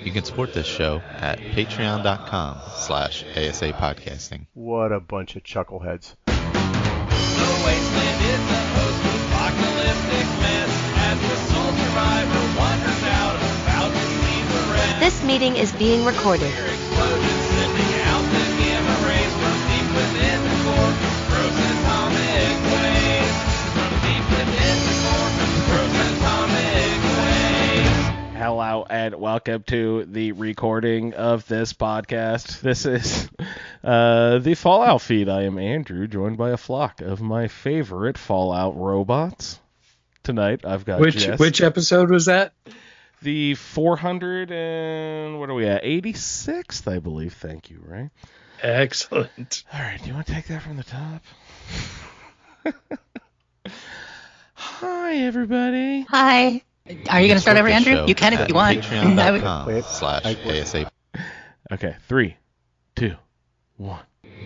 You can support this show at patreon.com/ASA podcasting. What a bunch of chuckleheads. The wasteland is a post-apocalyptic mess as the sole survivor wanders out, about to leave the rest. This meeting is being recorded. Explosions sending out the gamma rays from deep within the core, frozen atomic waves. From deep within the core, frozen atomic waves. Hello and welcome to the recording of this podcast. This is the Fallout feed. I am Andrew, joined by a flock of my favorite Fallout robots. Tonight I've got Jess. Which episode was that? The 400 and what are we at? 86th, I believe. Thank you, Ray. Excellent. All right, do you want to take that from the top? Hi, everybody. Hi. Are you going to start over, Andrew? You can if you want. Patreon.com/ASA. Okay, 3, 2, 1.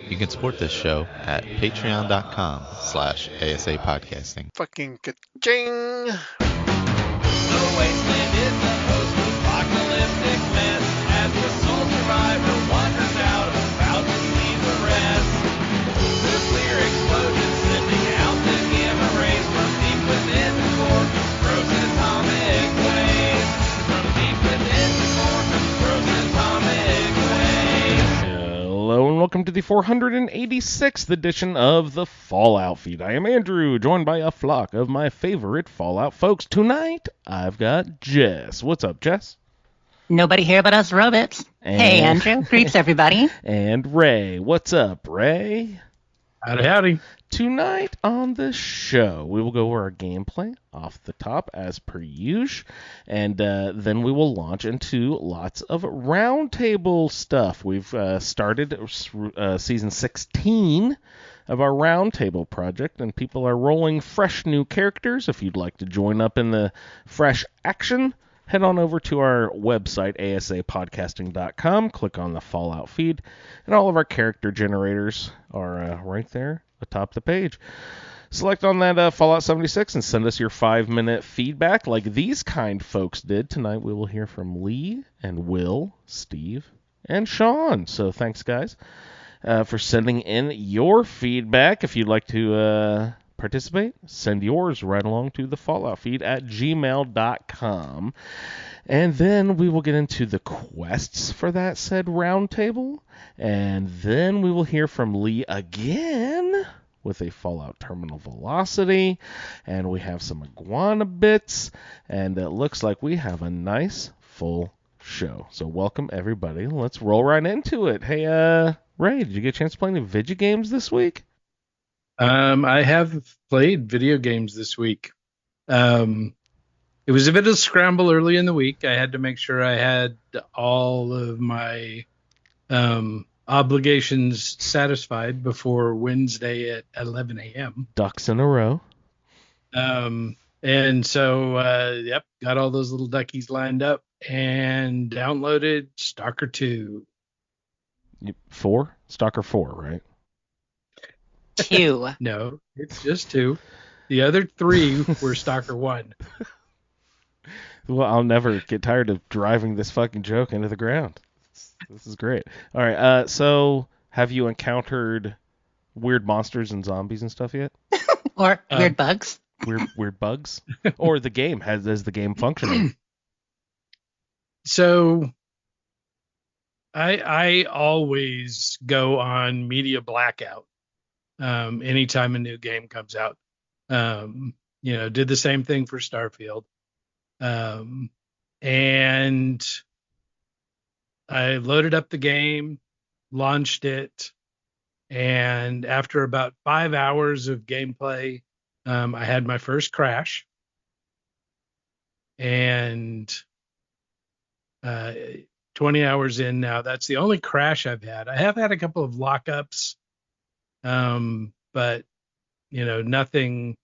You can support this show at patreon.com/ASA podcasting. Fucking ka-ching! The wasteland is a post-apocalyptic mess as the sole survivor wanders out, about to leave the rest. Nuclear explosions sending out the gamma rays from deep within the core, frozen atomic waves. From deep within the core, frozen atomic waves. Hello and welcome to the 486th edition of the Fallout feed. I am Andrew, joined by a flock of my favorite Fallout folks. Tonight, I've got Jess. What's up, Jess? Nobody here but us robots. Hey, Andrew. Greets, everybody. And Ray. What's up, Ray? Howdy. Tonight on the show, we will go over our gameplay off the top as per usual, and then we will launch into lots of roundtable stuff. We've started season 16 of our roundtable project, and people are rolling fresh new characters. If you'd like to join up in the fresh action, head on over to our website, asapodcasting.com, click on the Fallout feed, and all of our character generators are right there atop the page. Select on that Fallout 76 and send us your 5-minute feedback like these kind folks did. Tonight we will hear from Lee and Will, Steve, and Sean. So thanks, guys, for sending in your feedback. If you'd like to participate, send yours right along to the Fallout feed at gmail.com. And then we will get into the quests for that said roundtable. And then we will hear from Lee again with a Fallout Terminal Velocity. And we have some iguana bits. And it looks like we have a nice full show. So welcome, everybody. Let's roll right into it. Hey, Ray, did you get a chance to play any video games this week? I have played video games this week. It was a bit of a scramble early in the week. I had to make sure I had all of my obligations satisfied before Wednesday at 11 a.m. Ducks in a row. And so, got all those little duckies lined up and downloaded Stalker 2. 4? Stalker 4, right? 2. No, it's just 2. The other 3 were Stalker 1. Well, I'll never get tired of driving this fucking joke into the ground. This is great. All right, so have you encountered weird monsters and zombies and stuff yet? Or weird bugs? Weird bugs? Or the game, has the game functioning? So I always go on media blackout anytime a new game comes out. Did the same thing for Starfield. And I loaded up the game, launched it, and after about 5 hours of gameplay, I had my first crash. And 20 hours in now, that's the only crash I've had. I have had a couple of lockups, but nothing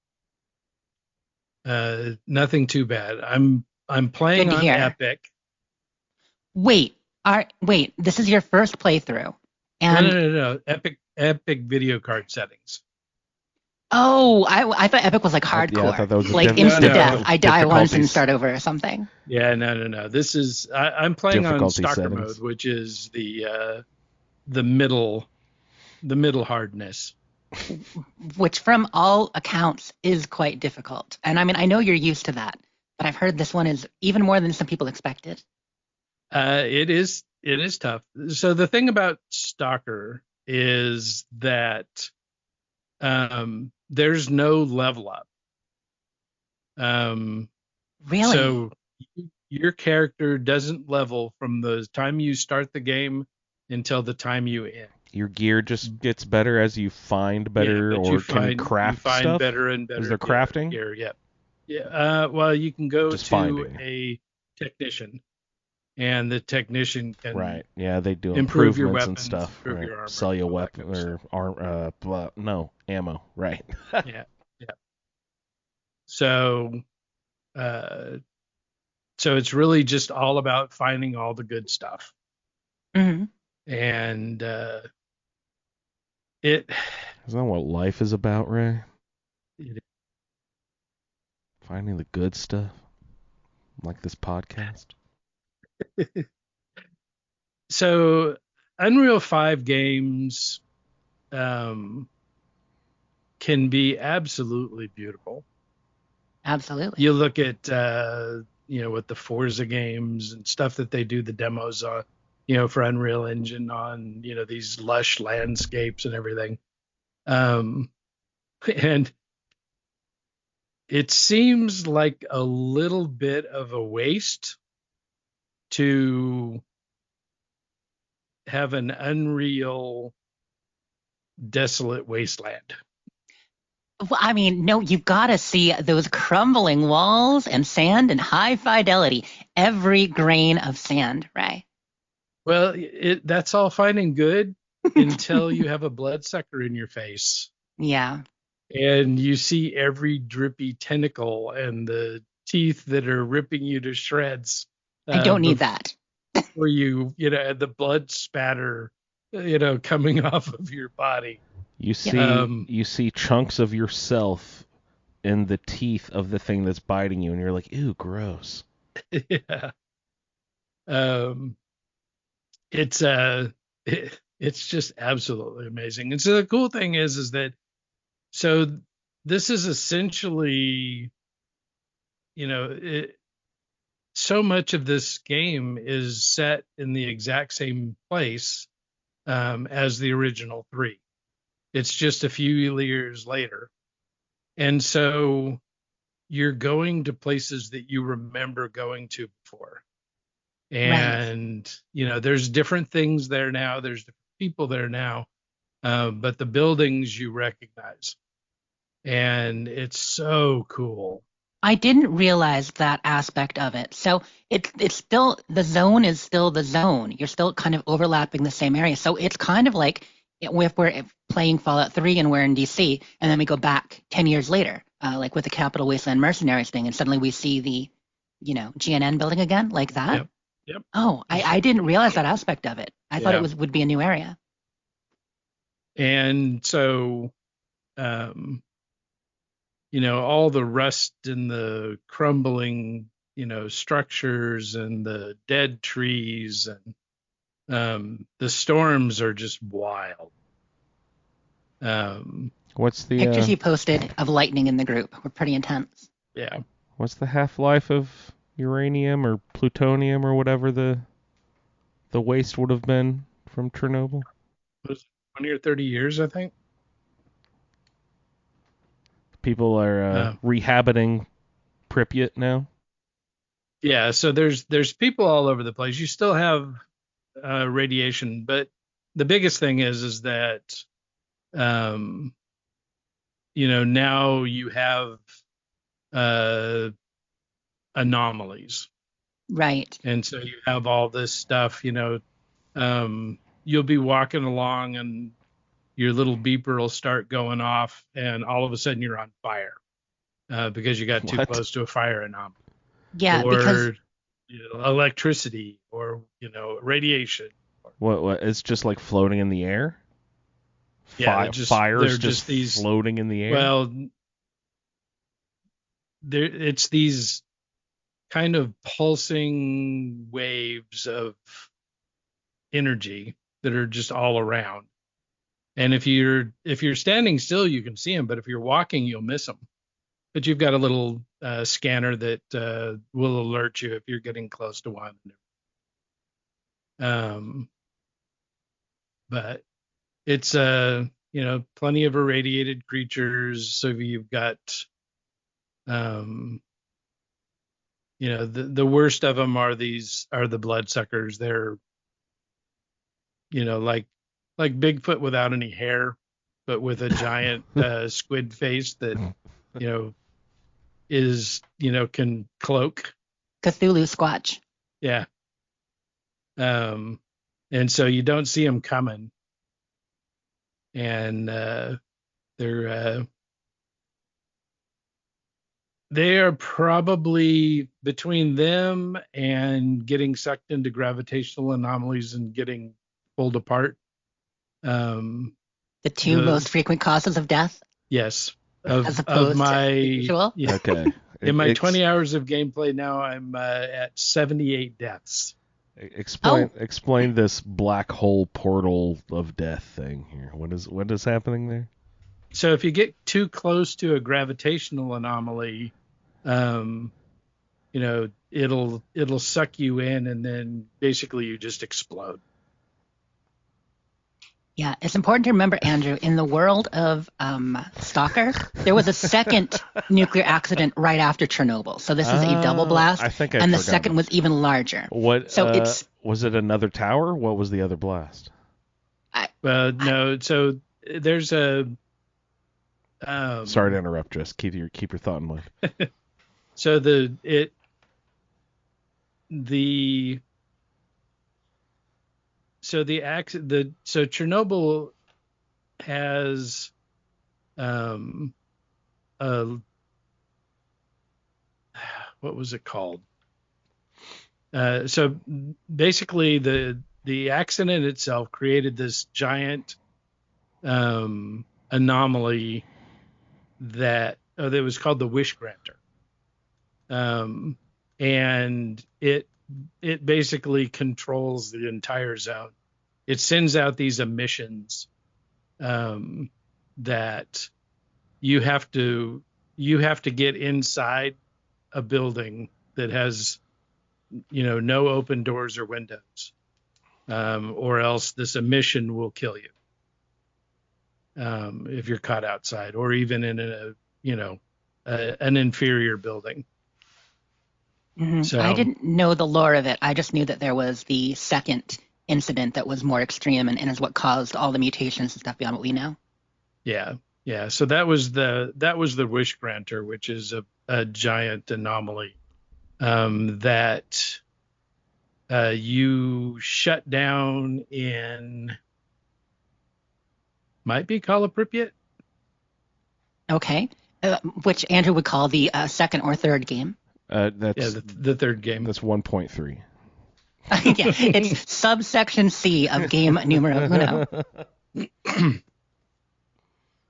too bad. I'm playing on Epic. Wait, this is your first playthrough. And No. Epic video card settings. Oh, I thought Epic was like hardcore. Yeah, I thought that was like different- instant No, no. death. I die once and difficulties. start over or something. Yeah, no. This is I'm playing on Difficulty Stalker settings. mode, which is the middle hardness. Which from all accounts is quite difficult. And I mean, I know you're used to that, but I've heard this one is even more than some people expected. It is tough. So the thing about Stalker is that there's no level up. Really? So your character doesn't level from the time you start the game until the time you end. Your gear just gets better as you find better, but or you can craft you find stuff. better and better. Is there crafting? Gear, yep. Yeah. Well, you can go Just to finding. a technician, and the technician can Right. Yeah, they do improve your improvements and weapons, stuff. improve Right. your armor, Sell you all that weapon kind of or ammo. Right. yeah. So, so it's really just all about finding all the good stuff, Hmm. and Isn't that what life is about, Ray? it Finding the good stuff, like this podcast. so Unreal 5 games can be absolutely beautiful. Absolutely. You look at with the Forza games and stuff that they do the demos on, for Unreal Engine on, these lush landscapes and everything. And it seems like a little bit of a waste to have an Unreal desolate wasteland. Well, I mean, no, you've got to see those crumbling walls and sand and high fidelity. Every grain of sand, right? Well, that's all fine and good until you have a bloodsucker in your face. Yeah. And you see every drippy tentacle and the teeth that are ripping you to shreds. I don't need that. Where the blood spatter, coming off of your body. You see chunks of yourself in the teeth of the thing that's biting you, and you're like, ew, gross. Yeah. It's just absolutely amazing. And so the cool thing is that this is essentially, so much of this game is set in the exact same place as the original 3. It's just a few years later. And so you're going to places that you remember going to before. And, there's different things there now. There's different people there now. But the buildings you recognize. And it's so cool. I didn't realize that aspect of it. So it's still, the zone is still the zone. You're still kind of overlapping the same area. So it's kind of like if we're playing Fallout 3 and we're in DC, and then we go back 10 years later, like with the Capital Wasteland Mercenaries thing, and suddenly we see the, GNN building again, like that. Yep. Oh, I didn't realize that aspect of it. I thought it would be a new area. And so, all the rust and the crumbling, structures and the dead trees and the storms are just wild. What's the Pictures you posted of lightning in the group were pretty intense. Yeah. What's the half-life of uranium or plutonium or whatever the waste would have been from Chernobyl? It was 20 or 30 years, I think. People are rehabiting Pripyat now. Yeah, so there's people all over the place. You still have radiation, but the biggest thing is that now you have anomalies. Right. And so you have all this stuff, you'll be walking along and your little beeper will start going off and all of a sudden you're on fire because you got too close to a fire anomaly. Yeah, or, because electricity or, radiation. What? It's just like floating in the air? Fire's they're just these floating in the air. Well, it's these kind of pulsing waves of energy that are just all around. And if you're standing still, you can see them, but if you're walking, you'll miss them. But you've got a little scanner that will alert you if you're getting close to one. But it's plenty of irradiated creatures. So you've got the worst of them are the bloodsuckers. They're like Bigfoot without any hair, but with a giant squid face that can cloak. Cthulhu Squatch. Yeah. And so you don't see them coming, and they are probably between them and getting sucked into gravitational anomalies and getting pulled apart. The two most frequent causes of death. Yes. As opposed to usual. Yeah. Okay. In my 20 hours of gameplay now, I'm at 78 deaths. Explain this black hole portal of death thing here. What is happening there? So if you get too close to a gravitational anomaly, it'll suck you in, and then basically you just explode. Yeah, it's important to remember, Andrew, in the world of Stalker, there was a second nuclear accident right after Chernobyl. So this is a double blast, and the second was even larger. What? So was it another tower? What was the other blast? No. So there's a. Sorry to interrupt. Just keep your thought in mind. So So Chernobyl has what was it called? So basically the accident itself created this giant anomaly that was called the Wish Granter. And it basically controls the entire zone. It sends out these emissions that you have to get inside a building that has no open doors or windows, or else this emission will kill you if you're caught outside, or even in an inferior building. Mm-hmm. So I didn't know the lore of it. I just knew that there was the second incident that was more extreme and is what caused all the mutations and stuff beyond what we know. Yeah. So that was the Wish Granter, which is a giant anomaly that you shut down in, might be Kala Pripyat. Okay, which Andrew would call the second or third game. That's the third game. That's 1.3. Yeah, it's subsection C of game numero uno.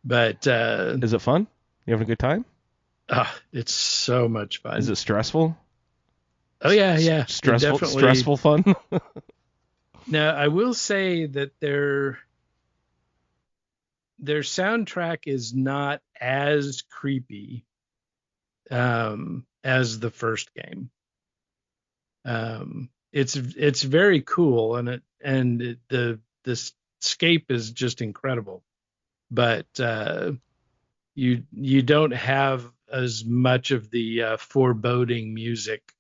But is it fun? You having a good time? It's so much fun. Is it stressful? Oh yeah. Stressful fun. Now I will say that their soundtrack is not as creepy as the first game. It's very cool, and the scape is just incredible, but you don't have as much of the foreboding music,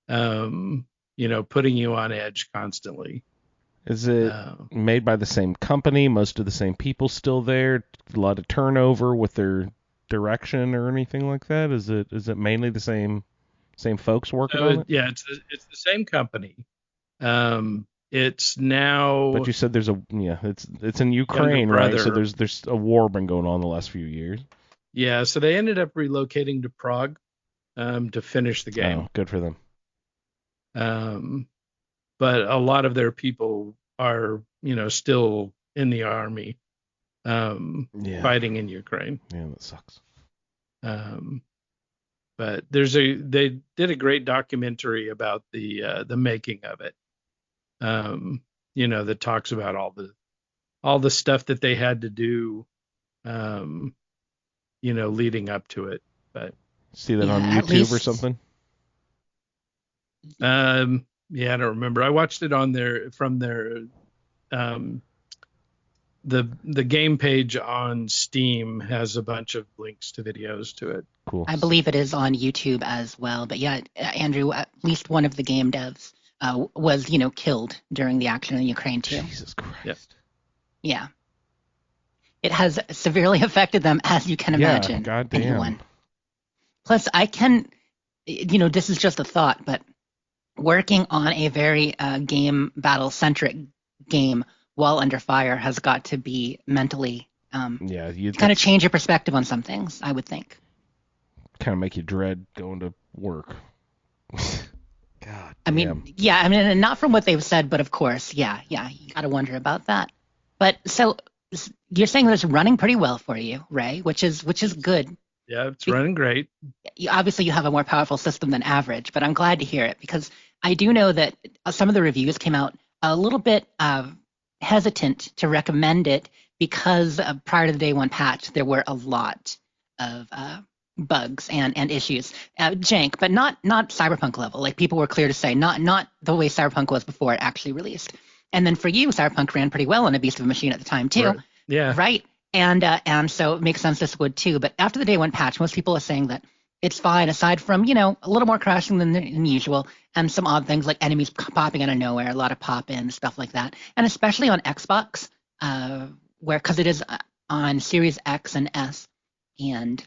putting you on edge constantly. Is it made by the same company? Most of the same people still there? A lot of turnover with their direction or anything like that? Is it mainly the same folks working on it? Yeah, it's the same company. It's now. But you said it's in Ukraine, right? So there's a war been going on the last few years. Yeah, so they ended up relocating to Prague to finish the game. Oh, good for them. But a lot of their people are, still in the army. fighting in Ukraine. Yeah, that sucks. But they did a great documentary about the making of it. That talks about all the stuff that they had to do, leading up to it. But see that on Yeah, at YouTube or least- something? yeah, I don't remember. I watched it on from their the game page on Steam has a bunch of links to videos to it. Cool. I believe it is on YouTube as well. But yeah, Andrew, at least one of the game devs was, killed during the action in Ukraine too. Jesus Christ. Yep. Yeah. It has severely affected them, as you can imagine. goddamn. Anyone. Plus, this is just a thought, but working on a very game battle-centric game while under fire has got to be mentally You kind of change your perspective on some things, I would think. kind of make you dread going to work. God. I mean, and not from what they've said, but of course, you got to wonder about that. But so you're saying that it's running pretty well for you, Ray, which is good. Yeah, it's running great. Obviously, you have a more powerful system than average, but I'm glad to hear it because I do know that some of the reviews came out a little bit hesitant to recommend it because prior to the day one patch, there were a lot of bugs and issues, jank, but not Cyberpunk level. Like people were clear to say, not the way Cyberpunk was before it actually released. And then for you, Cyberpunk ran pretty well on a beast of a machine at the time too. Right. Yeah. Right. And so it makes sense this would too. But after the day one patch, most people are saying that it's fine, aside from, a little more crashing than usual and some odd things like enemies popping out of nowhere, a lot of pop-in, stuff like that. And especially on Xbox, because it is on Series X and S and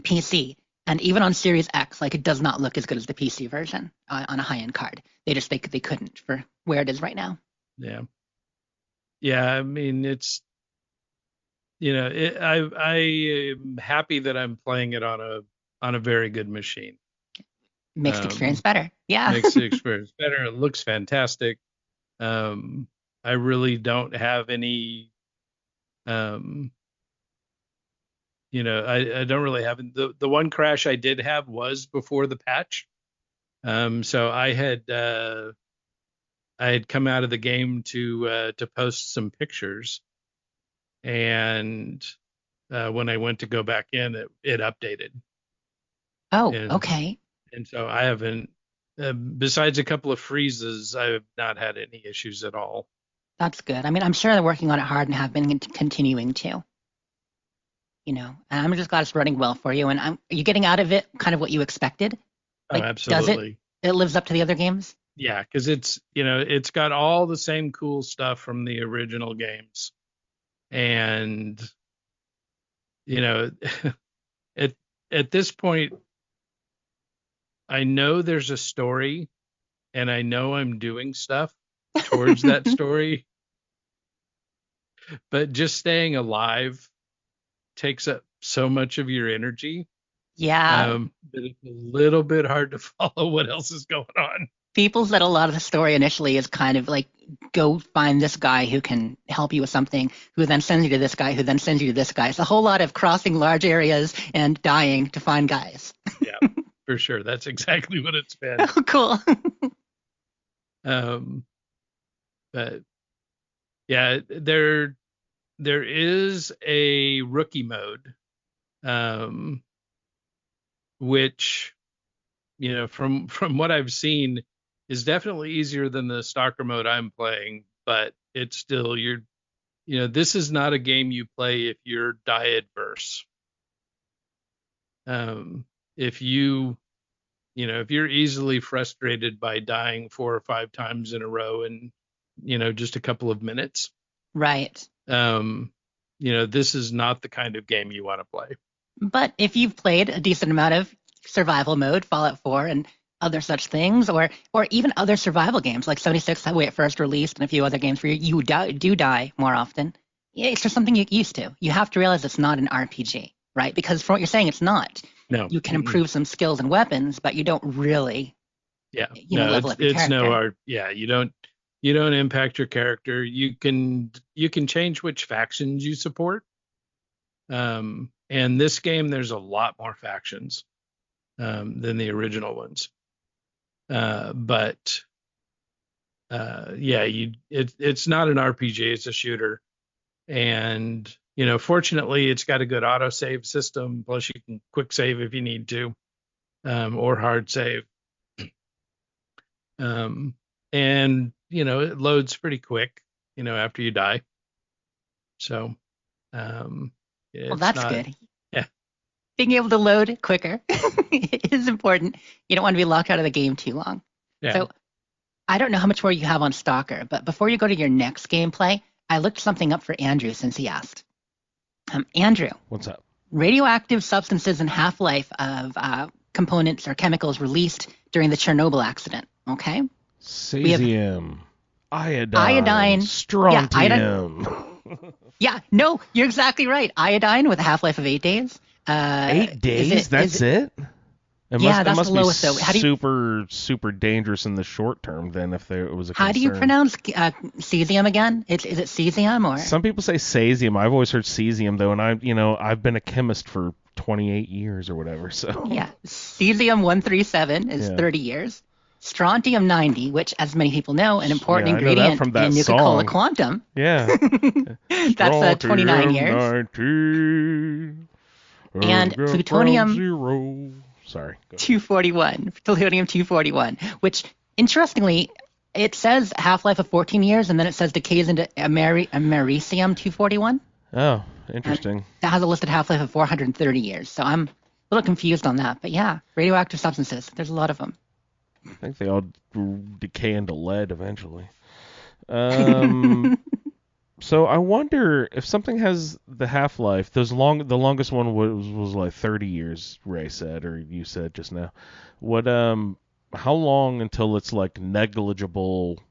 PC. And even on Series X, like it does not look as good as the PC version on a high-end card. They couldn't for where it is right now. Yeah. Yeah, I mean, it's, I am happy that I'm playing it on a very good machine. Makes the experience better. Yeah. Makes the experience better. It looks fantastic. I really don't have any, I don't really have the one crash I did have was before the patch. So I had come out of the game to post some pictures, and when I went to go back in, it updated. Oh, okay. And so I haven't, besides a couple of freezes, I have not had any issues at all. That's good. I mean, I'm sure they're working on it hard and have been continuing to. And I'm just glad it's running well for you. And are you getting out of it kind of what you expected? Like, absolutely. It lives up to the other games? Yeah, because it's got all the same cool stuff from the original games. And, at this point, I know there's a story and I know I'm doing stuff towards that story. But just staying alive takes up so much of your energy. Yeah. That it's a little bit hard to follow what else is going on. People said a lot of the story initially is kind of like, go find this guy who can help you with something, who then sends you to this guy, who then sends you to this guy. It's a whole lot of crossing large areas and dying to find guys. Yeah, for sure. That's exactly what it's been. Oh, cool. But yeah, there is a rookie mode, which, from what I've seen, is definitely easier than the stalker mode I'm playing, but it's still this is not a game you play if you're die adverse. If you're easily frustrated by dying 4 or 5 times in a row in just a couple of minutes, right. This is not the kind of game you want to play. But if you've played a decent amount of survival mode, Fallout 4 and other such things, or even other survival games like 76, the way it first released, and a few other games where you do die more often, it's just something you're used to. You have to realize it's not an RPG, right? Because from what you're saying, it's not. No. You can improve some skills and weapons, but you don't really level up your character. You don't You don't impact your character. You can change which factions you support. And this game, there's a lot more factions than the original ones. But yeah, it's not an RPG. It's a shooter, and fortunately, it's got a good autosave system. Plus, you can quick save if you need to, or hard save. And it loads pretty quick. After you die. So, Well, it's that's not. good. Yeah. Being able to load quicker is important. You don't want to be locked out of the game too long. Yeah. So I don't know how much more you have on Stalker, but before you go to your next gameplay, I looked something up for Andrew since he asked. Andrew, What's up? radioactive substances and half-life of components or chemicals released during the Chernobyl accident. Okay. Cesium, iodine, strontium. Yeah, no, you're exactly right. Iodine with a half-life of 8 days. 8 days? That's it? It Yeah, that's must the lowest, be though. How do you- super dangerous in the short term then if there was a concern. How do you pronounce cesium again? Is it cesium or? Some people say cesium. I've always heard cesium though, and I've been a chemist for 28 years or whatever. So Yeah, cesium-137 is 30 years. Strontium 90, which, as many people know, an important Yeah, I know that ingredient from that in Nuka-Cola song. Quantum. yeah. That's 29 years. 90, And ground plutonium zero. Sorry. Go ahead. 241, plutonium-241, which, interestingly, it says half-life of 14 years, and then it says decays into americium-241. Oh, interesting. That has a listed half-life of 430 years. So I'm a little confused on that. But yeah, radioactive substances, there's a lot of them. I think they all decay into lead eventually. So I wonder if something has the half-life. The longest one was like 30 years. Ray said, or you said just now. What? How long until it's like negligible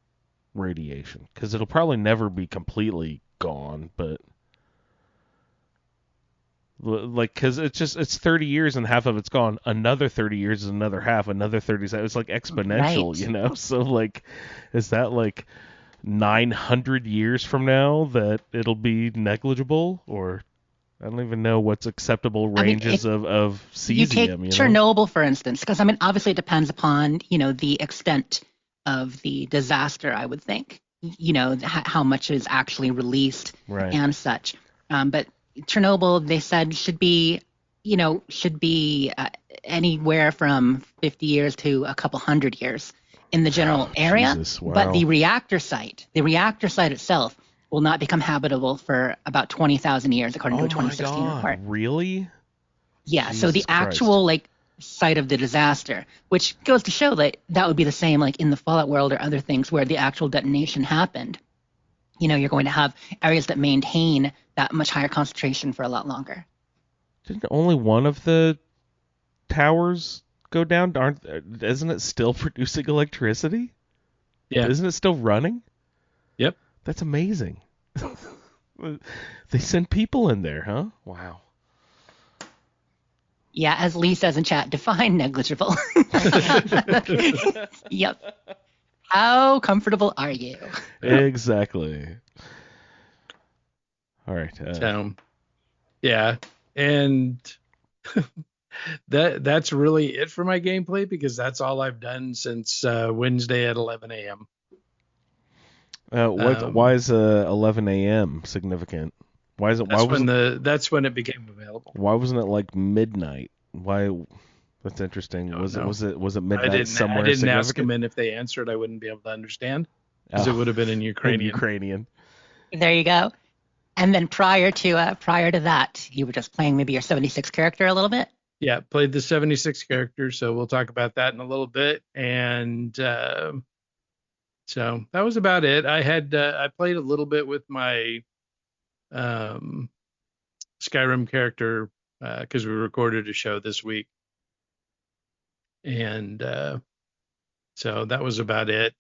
radiation? Because it'll probably never be completely gone, but like because it's 30 years and half of it's gone. Another 30 years is another half. Another 30. It's like exponential, Right. So like, is that like 900 years from now that it'll be negligible, or I don't even know what's acceptable ranges of cesium. You take Chernobyl, for instance, because obviously it depends upon the extent of the disaster. I would think how much is actually released Right. and such. But Chernobyl, they said, should be anywhere from 50 years to a couple hundred years in the general area. Jesus, wow. But the reactor site itself will not become habitable for about 20,000 years, according to a 2016 report. Really? Yeah, so Jesus the actual site of the disaster, which goes to show that would be the same in the Fallout world or other things where the actual detonation happened. You're going to have areas that maintain that much higher concentration for a lot longer. Didn't only one of the towers go down? Isn't it still producing electricity? Yeah. Isn't it still running? Yep. That's amazing. They send people in there, huh? Wow. Yeah, as Lee says in chat, define negligible. Yep. How comfortable are you? Exactly. All right. Yeah, and that's really it for my gameplay because that's all I've done since Wednesday at 11 a.m. Why is 11 a.m. significant? Why is it? That's when it became available. Why wasn't it like midnight? Why? That's interesting. Was it midnight somewhere? I didn't ask them, and if they answered, I wouldn't be able to understand because it would have been in Ukrainian. There you go. And then prior to that, you were just playing maybe your 76 character a little bit. Yeah, played the 76 character, so we'll talk about that in a little bit. And so that was about it. I played a little bit with my Skyrim character because we recorded a show this week. And so that was about it.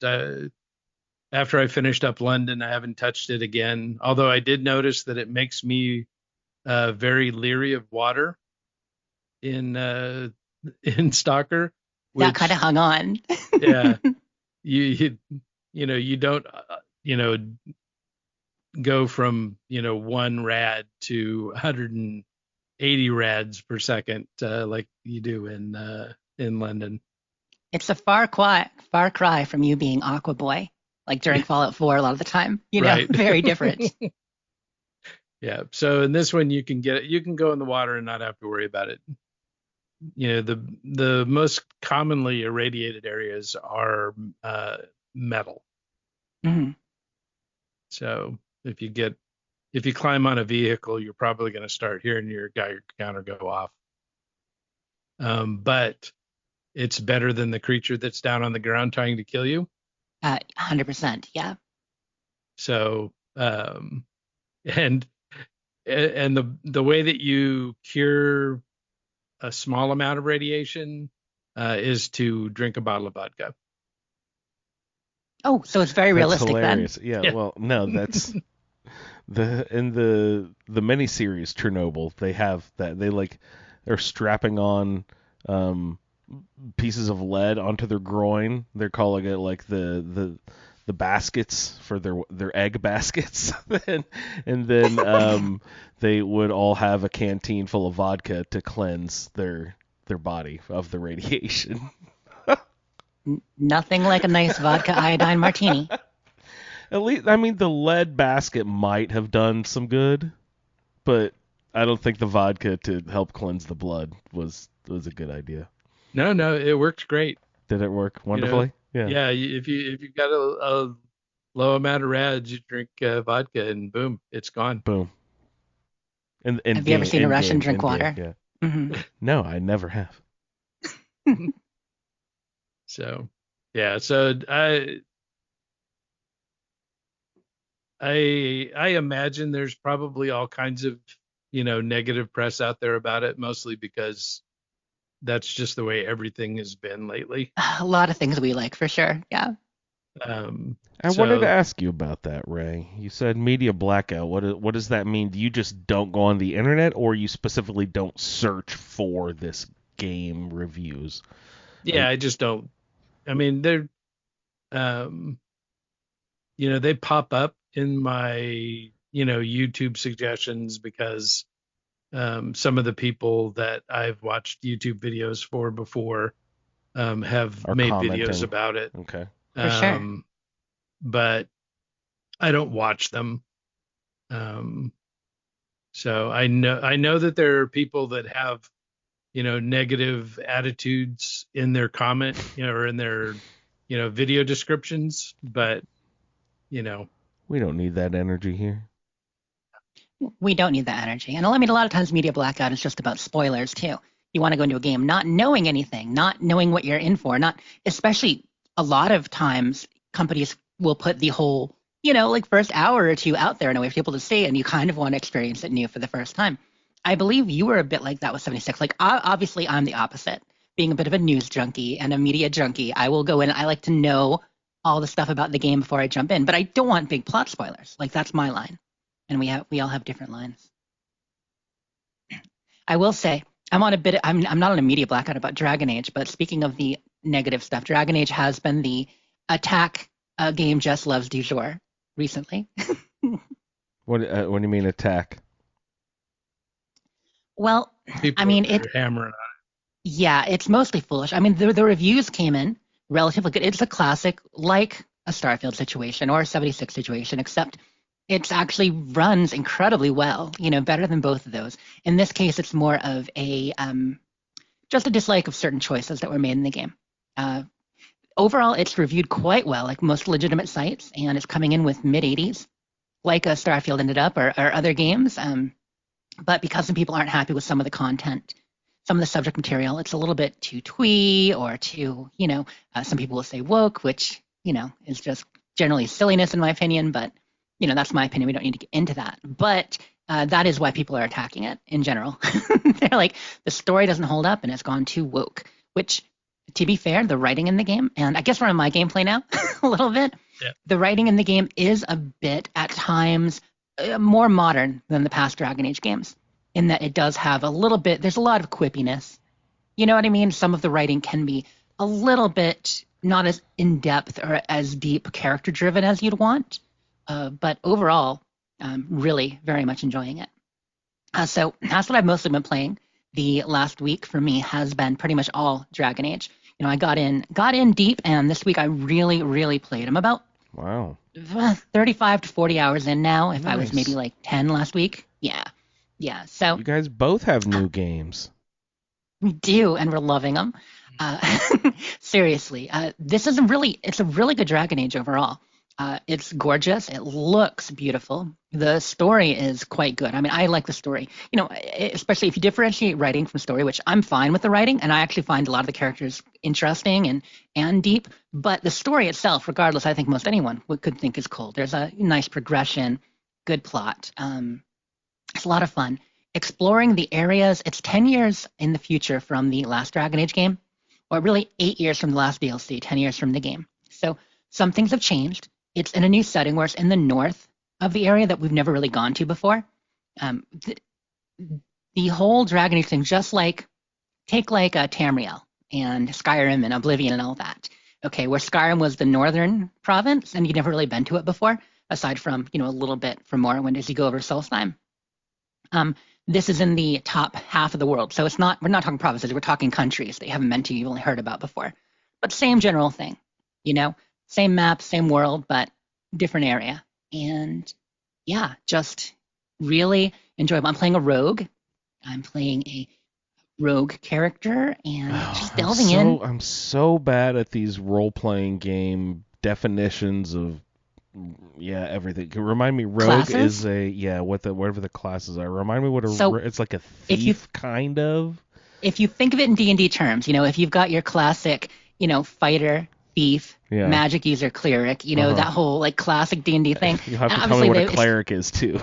After I finished up London, I haven't touched it again. Although I did notice that it makes me very leery of water in Stalker. That kind of hung on. Yeah, you you don't, go from, 1 rad to 180 rads per second like you do in London. It's a far cry from you being Aqua Boy, like during Fallout 4 a lot of the time. Right. Very different. Yeah. So in this one, you can go in the water and not have to worry about it. The most commonly irradiated areas are metal. Mhm. So if you climb on a vehicle, you're probably going to start hearing your Geiger counter go off. But it's better than the creature that's down on the ground trying to kill you. 100%. Yeah. So and the way that you cure a small amount of radiation is to drink a bottle of vodka. Oh, so it's very That's realistic hilarious. then. Yeah, Yeah. well, no, that's in the miniseries Chernobyl. They have that. They're strapping on pieces of lead onto their groin. They're calling it like the baskets for their egg baskets. and then they would all have a canteen full of vodka to cleanse their body of the radiation. Nothing like a nice vodka iodine martini. At least, I mean, the lead basket might have done some good, but I don't think the vodka to help cleanse the blood was a good idea. No, it worked great. Did it work wonderfully? Yeah. If you've got a low amount of rads, you drink vodka and boom, it's gone. Boom. And Have you ever seen a Russian drink water? Yeah. Hmm. No, I never have. So, yeah. So I imagine there's probably all kinds of negative press out there about it, mostly because that's just the way everything has been lately. A lot of things we like for sure. Yeah. I wanted to ask you about that, Ray. You said media blackout. What does that mean? Do you just don't go on the internet, or you specifically don't search for this game reviews? Yeah, I just don't. I mean, they're, they pop up in my, YouTube suggestions because some of the people that I've watched YouTube videos for before have Are made commenting. videos about it. Okay. For sure. But I don't watch them. So I know that there are people that have, negative attitudes in their comment, or in their, video descriptions, but, We don't need that energy here. We don't need that energy. And I mean, a lot of times media blackout is just about spoilers too. You want to go into a game not knowing anything, not knowing what you're in for, not especially a lot of times companies will put the whole, first hour or two out there in a way for people to see, and you kind of want to experience it new for the first time. I believe you were a bit like that with 76. Like, obviously, I'm the opposite. Being a bit of a news junkie and a media junkie, I will go in. I like to know all the stuff about the game before I jump in, but I don't want big plot spoilers. Like, that's my line, and we all have different lines. I will say I'm not on a media blackout about Dragon Age, but speaking of the negative stuff, Dragon Age has been the attack game Jess loves du jour recently. What do you mean attack? Well, people I mean, are hammering on it. Yeah, it's mostly foolish. I mean, the reviews came in relatively good. It's a classic, like a Starfield situation or a 76 situation, except it actually runs incredibly well, better than both of those. In this case, it's more of a just a dislike of certain choices that were made in the game. Overall, it's reviewed quite well, like most legitimate sites, and it's coming in with mid-80s, like a Starfield ended up, or other games. But because some people aren't happy with some of the content, some of the subject material, it's a little bit too twee or too, some people will say woke, which, is just generally silliness in my opinion, but, that's my opinion. We don't need to get into that. But that is why people are attacking it in general. They're like, the story doesn't hold up and it's gone too woke, which, to be fair, the writing in the game, and I guess we're on my gameplay now a little bit. Yeah. The writing in the game is a bit, at times, more modern than the past Dragon Age games, in that it does have a little bit, there's a lot of quippiness. You know what I mean? Some of the writing can be a little bit not as in depth or as deep character driven as you'd want. But overall, really very much enjoying it. So that's what I've mostly been playing. The last week for me has been pretty much all Dragon Age. I got in deep, and this week I really, really played. I'm about 35 to 40 hours in now. If I was maybe like 10 last week, yeah. So you guys both have new games. we do, and we're loving them. Seriously, it's a really good Dragon Age overall. It's gorgeous. It looks beautiful. The story is quite good. I mean, I like the story. Especially if you differentiate writing from story, which I'm fine with the writing, and I actually find a lot of the characters interesting and deep. But the story itself, regardless, I think most anyone could think is cool. There's a nice progression, good plot. It's a lot of fun. Exploring the areas. It's 10 years in the future from the last Dragon Age game, or really 8 years from the last DLC, 10 years from the game. So some things have changed. It's in a new setting where it's in the north of the area that we've never really gone to before. The whole Dragon Age thing, just take Tamriel and Skyrim and Oblivion and all that. Okay, where Skyrim was the northern province and you'd never really been to it before, aside from, a little bit from Morrowind as you go over Solstheim. This is in the top half of the world. So we're not talking provinces, we're talking countries that you haven't been to, you've only heard about before. But same general thing, Same map, same world, but different area. And yeah, just really enjoyable. I'm playing a rogue. I'm playing a rogue character and just delving in. I'm so bad at these role-playing game definitions of everything. Can you remind me, rogue classes? is whatever the classes are. Remind me what it's like a thief kind of. If you think of it in D&D terms, if you've got your classic, fighter, thief, magic user, cleric, that whole classic D&D thing. You'll have to tell me what a cleric is too.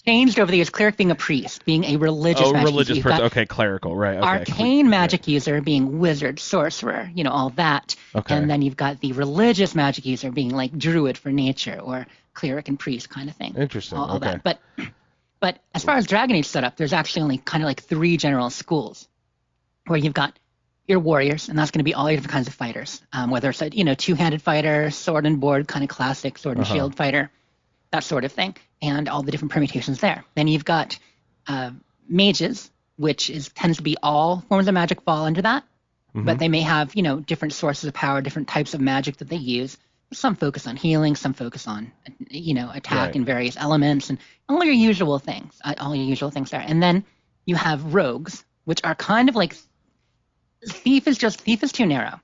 Changed over the years. Cleric being a priest, being a religious magic religious user. person. Okay, clerical, right. Okay. Arcane magic user being wizard, sorcerer, all that. Okay. And then you've got the religious magic user being like druid for nature or cleric and priest kind of thing. Interesting. All okay. that. But as far as Dragon Age setup, there's actually only kind of like 3 general schools where you've got your warriors, and that's going to be all your different kinds of fighters, whether it's a two-handed fighter, sword and board, kind of classic sword and shield fighter, that sort of thing, and all the different permutations there. Then you've got mages, which tends to be all forms of magic fall under that, but they may have different sources of power, different types of magic that they use. Some focus on healing, some focus on attack and various elements, and all your usual things there. And then you have rogues, which are kind of like thief is too narrow.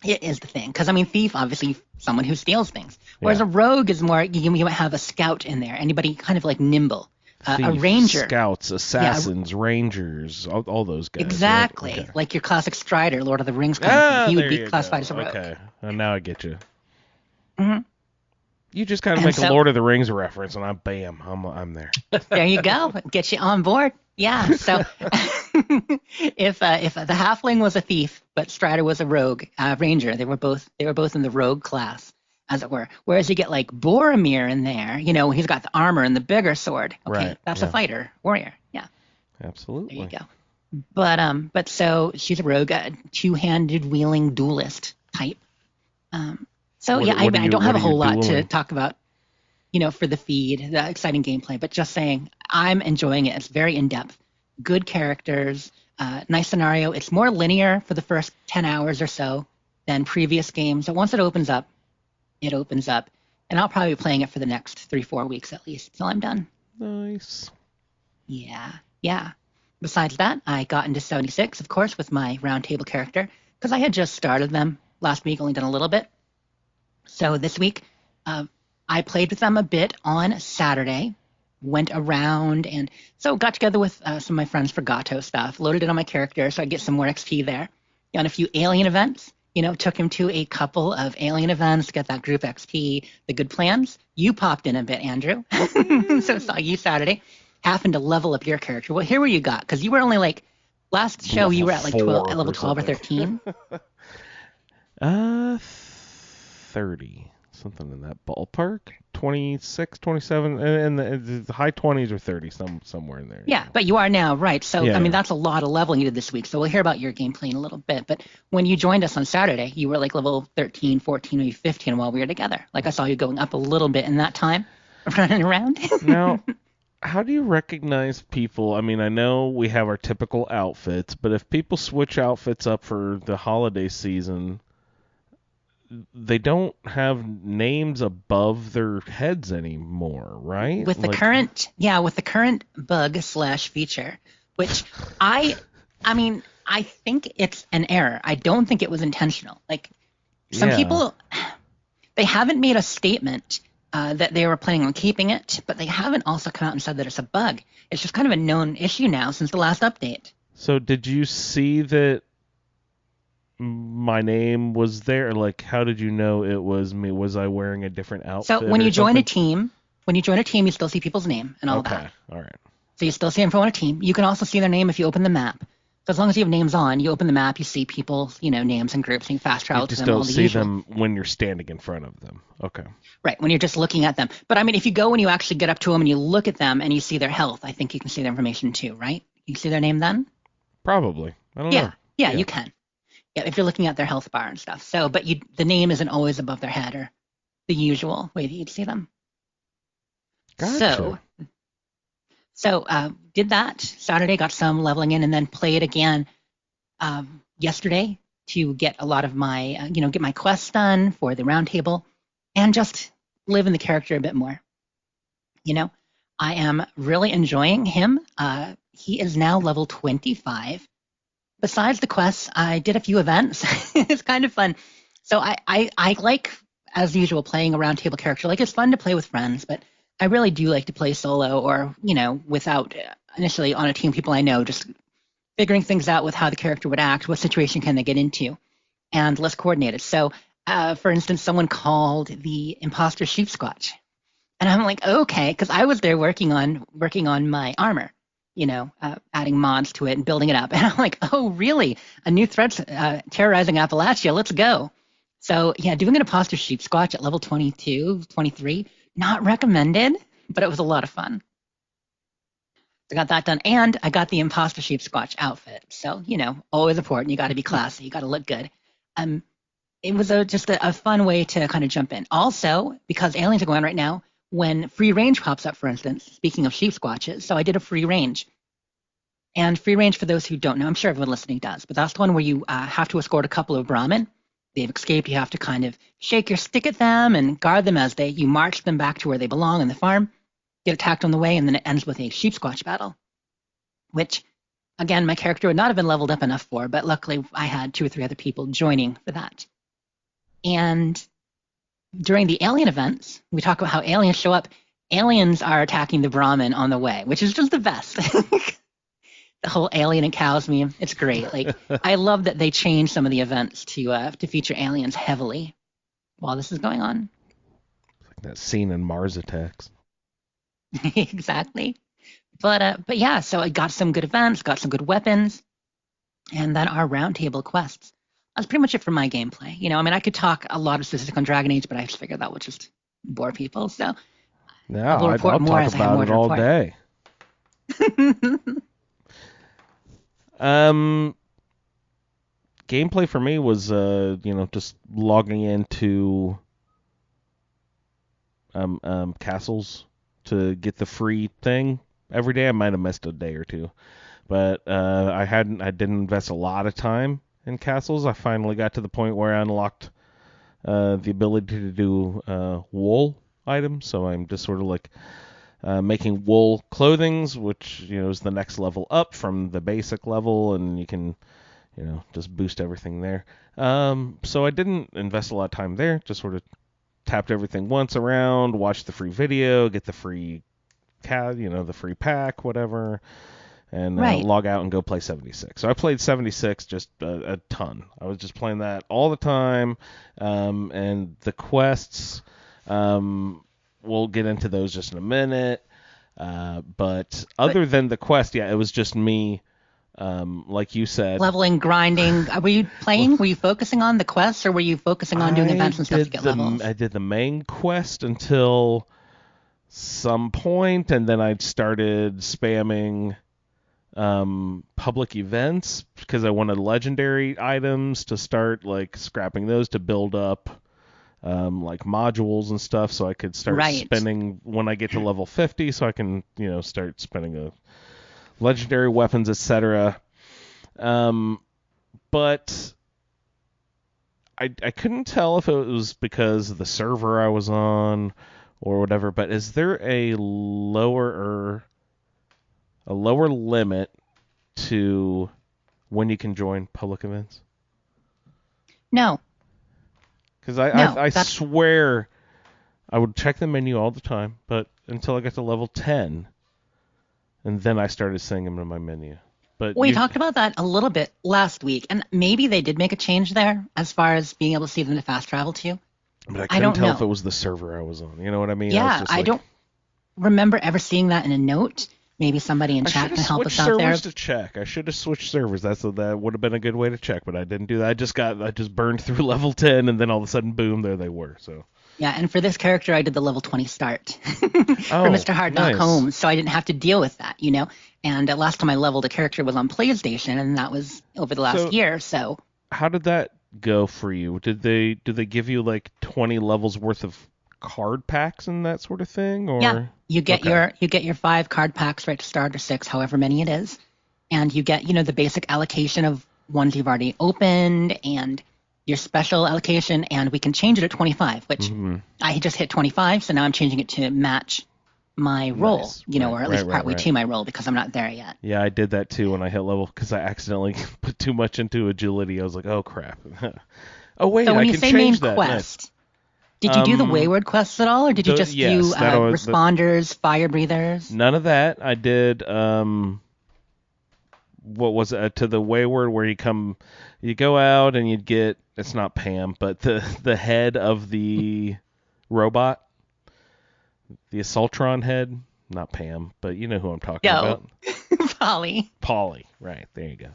It is the thing, because thief, obviously someone who steals things, whereas a rogue is more, you might have a scout in there, anybody kind of like nimble, Thief, a ranger, scouts, assassins, rangers, all those guys. Exactly, right? Okay. like your classic Strider, Lord of the Rings kind of thing. He would be classified as a rogue. Okay, now I get you. Mm-hmm. You just kind of make a Lord of the Rings reference, and I'm there. There you go, get you on board. Yeah, so if the halfling was a thief, but Strider was a rogue ranger, they were both in the rogue class, as it were. Whereas you get like Boromir in there, he's got the armor and the bigger sword. Okay, right, that's a fighter, warrior. Yeah, absolutely. There you go. But so she's a rogue, a two-handed wielding duelist type. I don't have a whole lot to talk about, for the feed, the exciting gameplay, but just saying I'm enjoying it. It's very in-depth, good characters, nice scenario. It's more linear for the first 10 hours or so than previous games. So once it opens up, and I'll probably be playing it for the next 3-4 weeks at least till I'm done. Nice. Yeah. Besides that, I got into 76, of course, with my Roundtable character, because I had just started them last week, only done a little bit. So this week, I played with them a bit on Saturday, went around, and so got together with some of my friends for Gato stuff, loaded it on my character so I get some more XP there. Done a few alien events, took him to a couple of alien events, get that group XP, the good plans. You popped in a bit, Andrew. So saw you Saturday. Happened to level up your character. Well, here where you got, because you were only last show you were at level 12 or 13. 30, something in that ballpark. 26, 27, and the high 20s or 30s, somewhere in there. Yeah, but you are now, right. So, Yeah, I mean, yeah. that's a lot of leveling you did this week. So we'll hear about your gameplay in a little bit. But when you joined us on Saturday, you were like level 13, 14, maybe 15 while we were together. Like I saw you going up a little bit in that time, running around. Now, how do you recognize people? I mean, I know we have our typical outfits, but if people switch outfits up for the holiday season, they don't have names above their heads anymore, right? With the current bug slash feature, which I mean, I think it's an error. I don't think it was intentional. Like some people, they haven't made a statement that they were planning on keeping it, but they haven't also come out and said that it's a bug. It's just kind of a known issue now since the last update. So did you see that my name was there? Like, how did you know it was me? Was I wearing a different outfit? So when you join something? a team, you still see people's name and all that. Okay, all right. So you still see info on a team. You can also see their name if you open the map. So as long as you have names on, you open the map, you see people's, names and groups, and you fast travel You to just them. don't all the see usual. them when you're standing in front of them. Okay. Right, when you're just looking at them. But I mean, if you go and you actually get up to them and you look at them and you see their health, I think you can see their information too, right? You can see their name then? Probably. I don't know. Yeah, you can. Yeah, if you're looking at their health bar and stuff. So, but the name isn't always above their head or the usual way that you'd see them. Gotcha. So did that Saturday, got some leveling in, and then played again yesterday to get a lot of my, get my quests done for the Roundtable and just live in the character a bit more. I am really enjoying him. He is now level 25. Besides the quests, I did a few events. It's kind of fun. So I like, as usual, playing a Roundtable character. Like, it's fun to play with friends, but I really do like to play solo or, without initially on a team people I know, just figuring things out with how the character would act, what situation can they get into, and less coordinated. So, for instance, someone called the imposter sheep squatch. And I'm like, okay, because I was there working on my armor, adding mods to it and building it up. And I'm like, oh, really? A new threat's terrorizing Appalachia. Let's go. So, yeah, doing an imposter sheep squatch at level 22, 23, not recommended, but it was a lot of fun. I got that done, and I got the imposter sheep squatch outfit. So, always important. You got to be classy. You got to look good. It was just a fun way to kind of jump in. Also, because aliens are going on right now, when free range pops up, for instance, speaking of sheep squatches, so I did a free range. And free range, for those who don't know, I'm sure everyone listening does, but that's the one where you have to escort a couple of Brahmin. They've escaped. You have to kind of shake your stick at them and guard them as you march them back to where they belong in the farm, get attacked on the way, and then it ends with a sheep squatch battle, which, again, my character would not have been leveled up enough for, but luckily I had 2 or 3 other people joining for that. And during the alien events, we talk about how aliens show up. Aliens are attacking the Brahmin on the way, which is just the best. The whole alien and cows meme, it's great. Like, I love that they changed some of the events to feature aliens heavily while this is going on. Like that scene in Mars Attacks. Exactly. But yeah, so I got some good events, got some good weapons, and then our Roundtable quests. That's pretty much it for my gameplay. I could talk a lot of specific on Dragon Age, but I just figured that would just bore people. So yeah, I'll I'll talk about it all day. Gameplay for me was, just logging into castles to get the free thing every day. I might have missed a day or two, but I didn't invest a lot of time in castles. I finally got to the point where I unlocked the ability to do wool items, so I'm just sort of like making wool clothings, which is the next level up from the basic level, and you can just boost everything there. So I didn't invest a lot of time there, just sort of tapped everything once around, watched the free video, get the free the free pack, whatever, and log out and go play 76. So I played 76 just a ton. I was just playing that all the time, and the quests, we'll get into those just in a minute, but other than the quest, it was just me Like you said, Leveling, grinding. Were you playing? Were you focusing on the quests, or were you focusing on doing events and stuff to get levels? I did the main quest until some point, and then I started spamming public events because I wanted legendary items to start like scrapping those to build up like modules and stuff, so I could start spending when I get to level 50, so I can start spending legendary weapons, etc. But I couldn't tell if it was because of the server I was on or whatever. But is there a lower limit to when you can join public events? No. Because I swear I would check the menu all the time, but until I got to level 10, and then I started seeing them in my menu. But we talked about that a little bit last week, and maybe they did make a change there as far as being able to see them to fast travel to. But I couldn't tell if it was the server I was on. You know what I mean? Yeah, I don't remember ever seeing that in a note. Maybe somebody in chat can help us out there. I should have switched servers to check. I should have switched servers. That would have been a good way to check, but I didn't do that. I just burned through level 10, and then all of a sudden, boom, there they were. So. Yeah, and for this character, I did the level 20 start for Mr. Hard Knock Home, so I didn't have to deal with that, And last time I leveled a character was on PlayStation, and that was over the last year. So how did that go for you? Did they give you like 20 levels worth of card packs and that sort of thing? Or yeah, you get your 5 card packs right to start, or 6, however many it is, and you get the basic allocation of ones you've already opened and your special allocation, and we can change it at 25, which I just hit 25, so now I'm changing it to match my roll, or at least partway to my roll, because I'm not there yet. Yeah, I did that too when I hit level, because I accidentally put too much into agility. I was like, oh crap. Oh wait, so when I you can say change main that. quest, did you do the wayward quests at all, or did you just do responders, fire breathers? None of that. I did what was it, to the wayward, where you go out and you'd get, it's not Pam, but the head of the robot, the Assaultron head, not Pam, but you know who I'm talking about. Polly, right, there you go.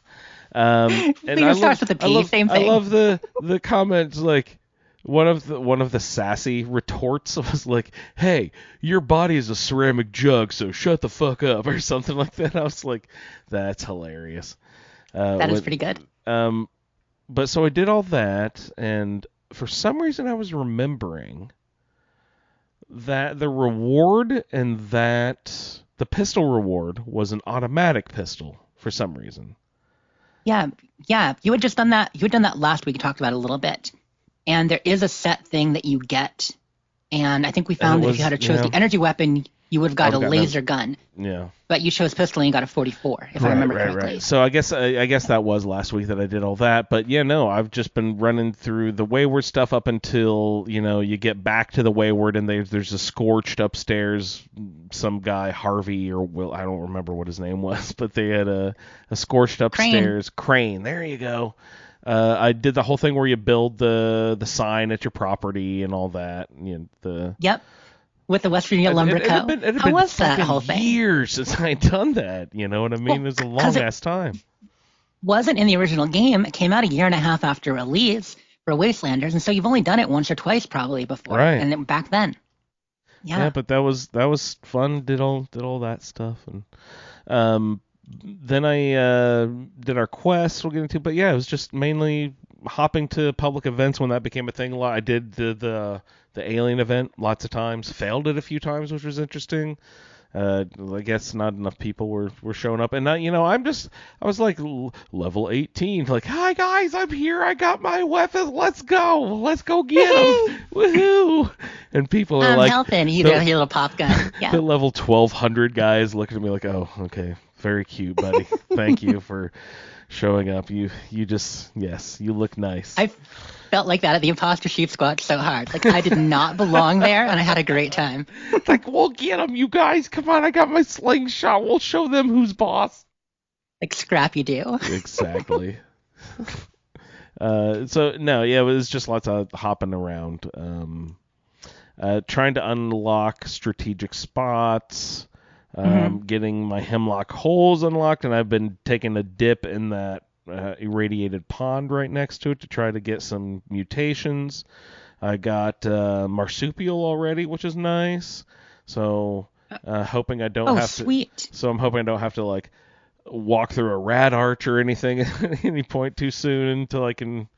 And it starts with a P, same thing. I love the comments, like one of the sassy retorts was like, hey, your body is a ceramic jug, so shut the fuck up, or something like that. I was like, that's hilarious. That is pretty good. But so I did all that, and for some reason I was remembering that the reward and that the pistol reward was an automatic pistol for some reason. Yeah. You had just done that. You had done that last week. You talked about it a little bit. And there is a set thing that you get. And I think we found that if you had chosen the energy weapon, you would have got a laser gun. Yeah. But you chose pistol and you got a 44, if I remember correctly. Right. So I guess that was last week that I did all that. But yeah, no, I've just been running through the wayward stuff up until, you get back to the wayward, and there's a scorched upstairs, some guy, Harvey, or Will, I don't remember what his name was, but they had a scorched upstairs crane. There you go. I did the whole thing where you build the sign at your property and all that. Yep. With the West Virginia Lumber Co. How was that whole thing? Years since I'd done that. You know what I mean? It was a long ass time. Wasn't in the original game. It came out a year and a half after release for Wastelanders, and so you've only done it once or twice probably before. Right. And then back then. Yeah, but that was fun. Did all that stuff, and then I did our quests. We'll get into, but yeah, it was just mainly hopping to public events when that became a thing. I did the alien event lots of times, failed it a few times, which was interesting. I guess not enough people were showing up, and I was like level 18, like, hi guys, I'm here, I got my weapons, let's go get them, woohoo! And people are like, helping you, your little pop gun. Yeah. The level 1200 guys looking at me like, oh, okay, very cute, buddy. Thank you for showing up. You just, yes, you look nice. I felt like that at the Imposter Sheep Squad so hard. Like, I did not belong there, and I had a great time. Like, we'll get them, you guys. Come on, I got my slingshot. We'll show them who's boss. Like Scrappy Doo. Exactly. So, no, yeah, it was just lots of hopping around. Trying to unlock strategic spots. getting my hemlock holes unlocked, and I've been taking a dip in that irradiated pond right next to it to try to get some mutations. I got marsupial already, which is nice. So hoping I don't have sweet. to. So I'm hoping I don't have to like walk through a rat arch or anything at any point too soon until I can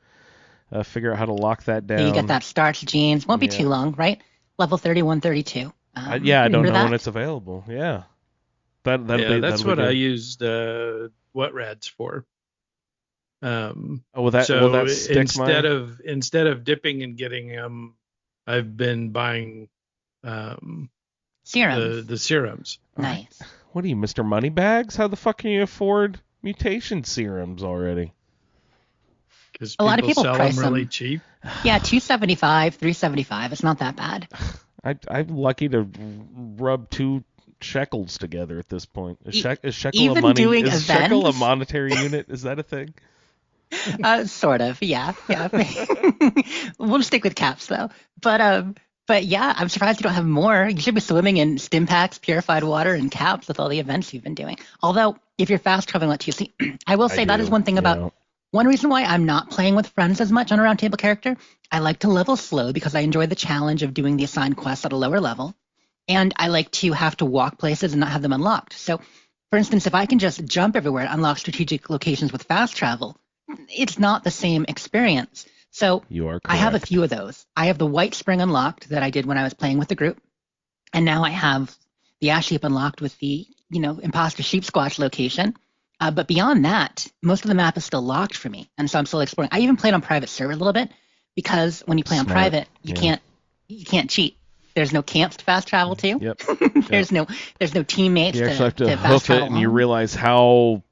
figure out how to lock that down. You get that starch genes. Won't be too long, right? Level 31, 32. I don't know when it's available. Yeah. That's what I used what rads for. Will that stick instead of dipping and getting them, I've been buying serums. The serums. Nice. What are you, Mr. Moneybags? How the fuck can you afford mutation serums already? Because a lot of people sell price them really cheap. Yeah, $275, $375. It's not that bad. I'm lucky to rub 2 shekels together at this point. Is shekel even a money? Doing is events? Shekel a monetary unit? Is that a thing? Sort of, yeah. We'll stick with caps though. But yeah, I'm surprised you don't have more. You should be swimming in stim packs, purified water, and caps with all the events you've been doing. Although, if you're fast traveling like TC, I will say that is one thing about. One reason why I'm not playing with friends as much on a roundtable character, I like to level slow because I enjoy the challenge of doing the assigned quests at a lower level, and I like to have to walk places and not have them unlocked. So, for instance, if I can just jump everywhere and unlock strategic locations with fast travel, it's not the same experience. So you are correct. I have a few of those. I have the White Spring unlocked that I did when I was playing with the group, and now I have the Ash Heap unlocked with the Imposter Sheep Squatch location. But beyond that, most of the map is still locked for me, and so I'm still exploring. I even played on private server a little bit because when you play on private, you can't cheat. There's no camps to fast travel to. Yep. there's no teammates. You actually have to hoof it, and you realize how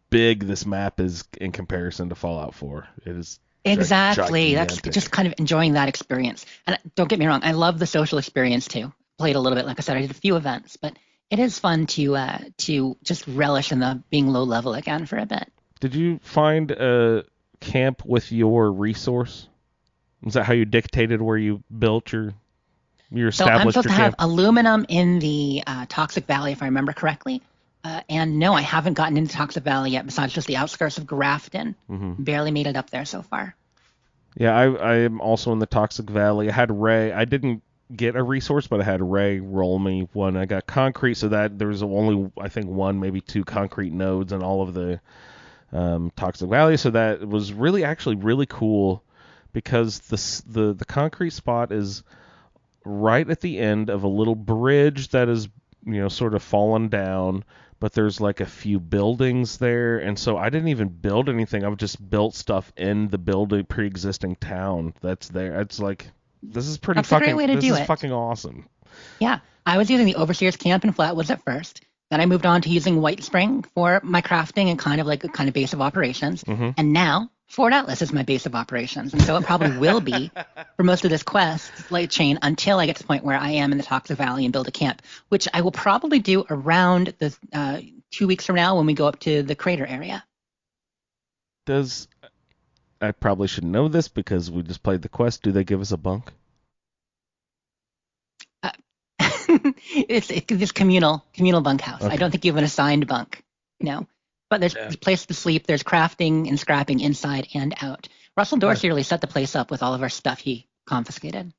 big this map is in comparison to Fallout 4. It is exactly. gigantic. That's just kind of enjoying that experience. And don't get me wrong, I love the social experience too. Played a little bit, like I said, I did a few events, but it is fun to just relish in the being low level again for a bit. Did you find a camp with your resource? Is that how you dictated where you built your established? So I'm supposed to have camp? aluminum in the Toxic Valley, if I remember correctly. And no, I haven't gotten into Toxic Valley yet, besides just the outskirts of Grafton. Mm-hmm. Barely made it up there so far. Yeah, I am also in the Toxic Valley. I had Ray. I didn't get a resource, but I had Ray roll me one. I got concrete, so that there was only, I think, 1, maybe 2 concrete nodes in all of the Toxic Valley. So that was actually really cool because the concrete spot is right at the end of a little bridge that is, sort of fallen down, but there's like a few buildings there, and so I didn't even build anything. I've just built stuff in the pre-existing town that's there. It's like, this is pretty That's a great way to this do is it. fucking awesome. Yeah, I was using the Overseer's Camp in Flatwoods at first. Then I moved on to using White Spring for my crafting and kind of base of operations. Mm-hmm. And now Fort Atlas is my base of operations, and so it probably will be for most of this quest light chain until I get to the point where I am in the Toxic Valley and build a camp, which I will probably do around the 2 weeks from now when we go up to the crater area. I probably should know this because we just played the quest. Do they give us a bunk? It's this communal bunkhouse. Okay. I don't think you have an assigned bunk. No. But there's a place to sleep. There's crafting and scrapping inside and out. Russell Dorsey really set the place up with all of our stuff he confiscated.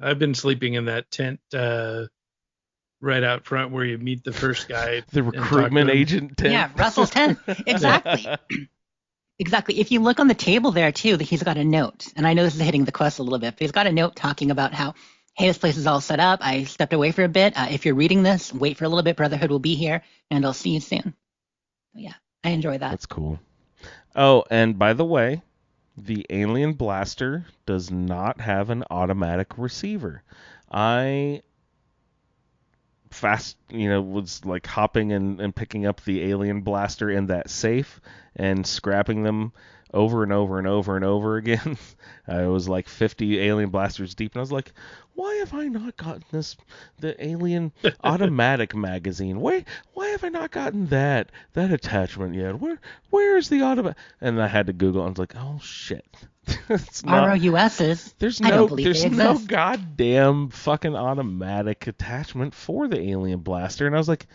I've been sleeping in that tent right out front where you meet the first guy. The recruitment agent tent. Yeah, Russell's tent. Exactly. Exactly. If you look on the table there, too, he's got a note. And I know this is hitting the quest a little bit, but he's got a note talking about how, hey, this place is all set up. I stepped away for a bit. If you're reading this, wait for a little bit. Brotherhood will be here, and I'll see you soon. Yeah, I enjoy that. That's cool. Oh, and by the way, the Alien Blaster does not have an automatic receiver. I was like hopping and picking up the Alien Blaster in that safe and scrapping them over and over and over and over again. I was like 50 Alien Blasters deep, and I was like, why have I not gotten the Alien Automatic magazine? Why have I not gotten that attachment yet? Where is the automatic? And I had to Google. I was like, oh shit, it's not. ROUSs. There's I don't believe there's they no exist. goddamn fucking automatic attachment for the Alien Blaster, and I was like,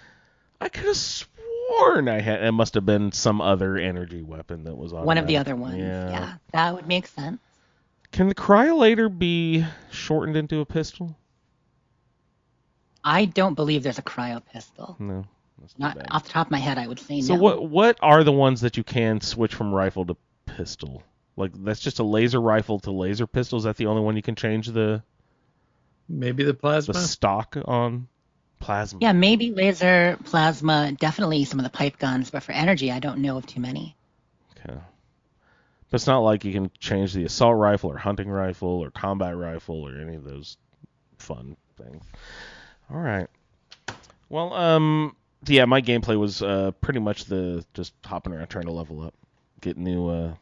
I could have sworn it must have been some other energy weapon that was automatic. One of the other ones. Yeah, that would make sense. Can the cryolator be shortened into a pistol? I don't believe there's a cryo pistol. No. That's too Not bad. off the top of my head, I would say So no. what are the ones that you can switch from rifle to pistol? Like that's just a laser rifle to laser pistol. Is that the only one you can change the Maybe the plasma. stock on? Plasma. Yeah, maybe laser, plasma, definitely some of the pipe guns, but for energy, I don't know of too many. Okay. But it's not like you can change the assault rifle or hunting rifle or combat rifle or any of those fun things. All right. Well, yeah, my gameplay was pretty much just hopping around trying to level up, get new,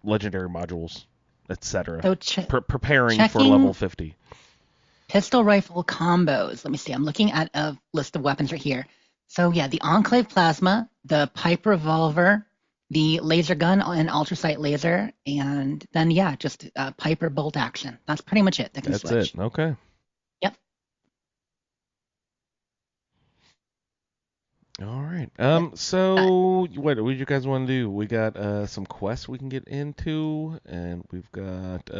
legendary modules, etc. So Preparing for checking- level 50. Pistol rifle combos. Let me see. I'm looking at a list of weapons right here. So yeah, the Enclave plasma, the pipe revolver, the laser gun and ultrasight laser, and then yeah, just Piper bolt action. That's pretty much it. That can That's switch. it. Okay. Yep. All right. So what do you guys want to do? We got some quests we can get into, and we've got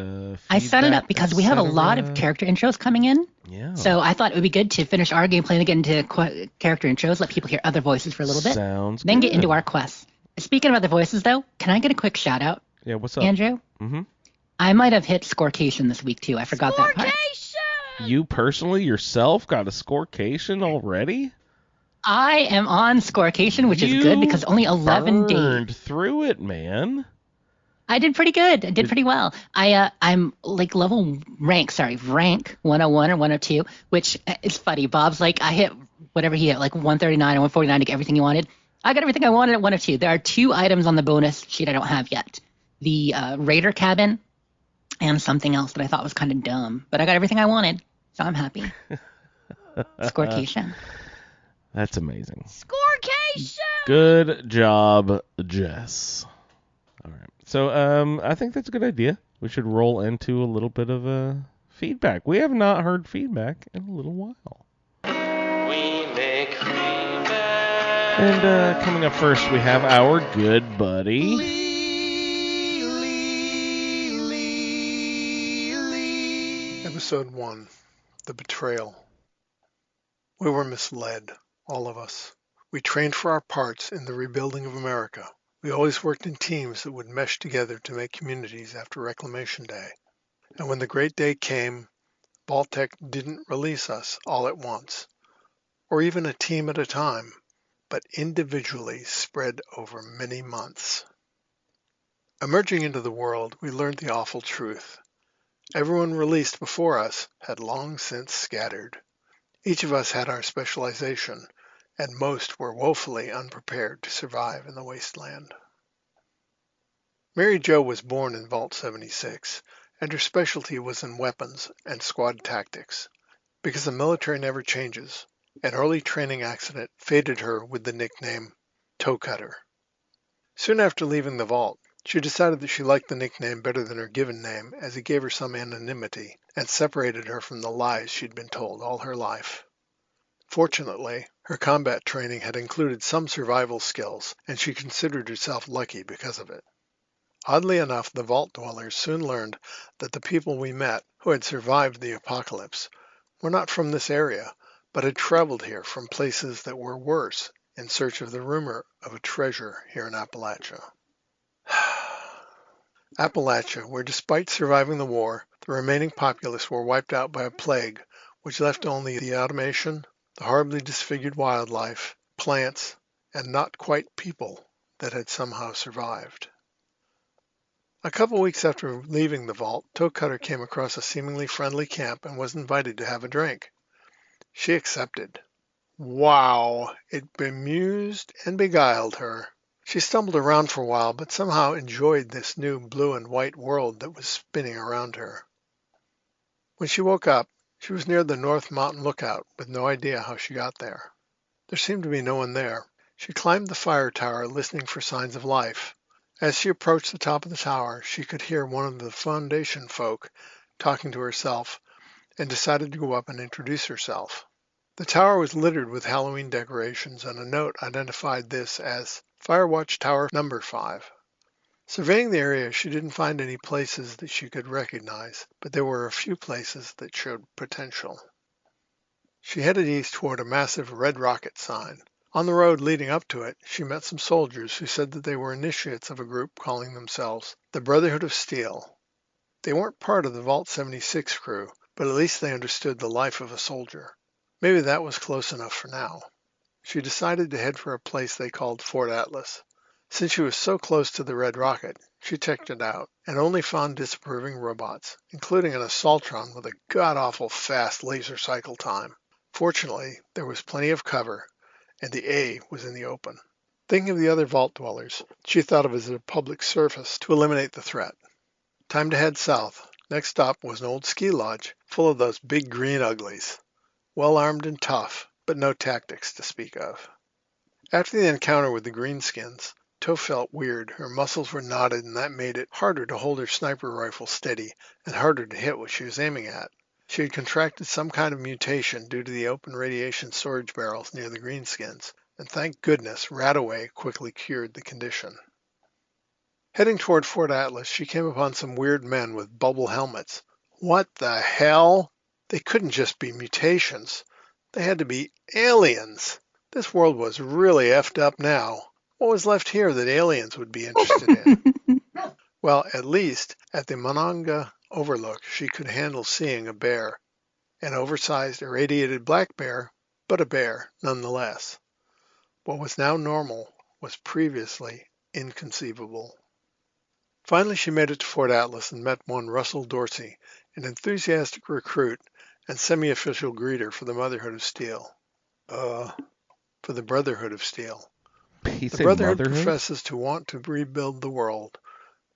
I set it feedback, up because we have a lot of etc. character intros coming in. Yeah. So I thought it would be good to finish our gameplay and get into character intros, let people hear other voices for a little bit, Sounds then good. get into our quests. Speaking of other voices, though, can I get a quick shout out, Yeah. What's up, Andrew? Mm-hmm. I might have hit scorecation this week too. I forgot that part. You personally yourself got a scorecation already? I am on scorecation, which is good because only 11 burned days. through it, man. I did pretty good. I did pretty well. I'm like rank 101 or 102, which is funny. Bob's like, I hit whatever he hit, like 139 or 149 to get everything he wanted. I got everything I wanted at 102. There are 2 items on the bonus sheet I don't have yet. The Raider cabin and something else that I thought was kind of dumb. But I got everything I wanted, so I'm happy. Scorecation. That's amazing. Scorecation! Good job, Jess. All right. So I think that's a good idea. We should roll into a little bit of feedback. We have not heard feedback in a little while. We make feedback. And coming up first, we have our good buddy. Episode 1, The Betrayal. We were misled, all of us. We trained for our parts in the rebuilding of America. We always worked in teams that would mesh together to make communities after Reclamation Day. And when the great day came, Vault-Tec didn't release us all at once, or even a team at a time, but individually spread over many months. Emerging into the world, we learned the awful truth. Everyone released before us had long since scattered. Each of us had our specialization, and most were woefully unprepared to survive in the wasteland. Mary Jo was born in Vault 76, and her specialty was in weapons and squad tactics. Because the military never changes, an early training accident fated her with the nickname Toe Cutter. Soon after leaving the Vault, she decided that she liked the nickname better than her given name, as it gave her some anonymity and separated her from the lies she'd been told all her life. Fortunately, her combat training had included some survival skills, and she considered herself lucky because of it. Oddly enough, the Vault dwellers soon learned that the people we met, who had survived the apocalypse, were not from this area, but had traveled here from places that were worse in search of the rumor of a treasure here in Appalachia. Appalachia, where despite surviving the war, the remaining populace were wiped out by a plague which left only the automation, the horribly disfigured wildlife, plants, and not quite people that had somehow survived. A couple weeks after leaving the Vault, Toe Cutter came across a seemingly friendly camp and was invited to have a drink. She accepted. Wow! It bemused and beguiled her. She stumbled around for a while, but somehow enjoyed this new blue and white world that was spinning around her. When she woke up, she was near the North Mountain Lookout with no idea how she got there. There seemed to be no one there. She climbed the fire tower, listening for signs of life. As she approached the top of the tower, she could hear one of the Foundation folk talking to herself and decided to go up and introduce herself. The tower was littered with Halloween decorations, and a note identified this as Firewatch Tower Number 5. Surveying the area, she didn't find any places that she could recognize, but there were a few places that showed potential. She headed east toward a massive red rocket sign. On the road leading up to it, she met some soldiers who said that they were initiates of a group calling themselves the Brotherhood of Steel. They weren't part of the Vault 76 crew, but at least they understood the life of a soldier. Maybe that was close enough for now. She decided to head for a place they called Fort Atlas. Since she was so close to the red rocket, she checked it out and only found disapproving robots, including an Assaultron with a god-awful fast laser cycle time. Fortunately, there was plenty of cover, and the A was in the open. Thinking of the other vault dwellers, she thought of it as a public service to eliminate the threat. Time to head south. Next stop was an old ski lodge full of those big green uglies. Well armed and tough, but no tactics to speak of. After the encounter with the greenskins, Toe felt weird. Her muscles were knotted, and that made it harder to hold her sniper rifle steady and harder to hit what she was aiming at. She had contracted some kind of mutation due to the open radiation storage barrels near the greenskins, and thank goodness Radaway quickly cured the condition. Heading toward Fort Atlas, she came upon some weird men with bubble helmets. What the hell? They couldn't just be mutations. They had to be aliens. This world was really effed up now. What was left here that aliens would be interested in? Well, at least at the Monongah Overlook, she could handle seeing a bear. An oversized, irradiated black bear, but a bear nonetheless. What was now normal was previously inconceivable. Finally, she made it to Fort Atlas and met one Russell Dorsey, an enthusiastic recruit and semi-official greeter for the Motherhood of Steel. For the Brotherhood of Steel. He The said Brotherhood motherhood? professes to want to rebuild the world,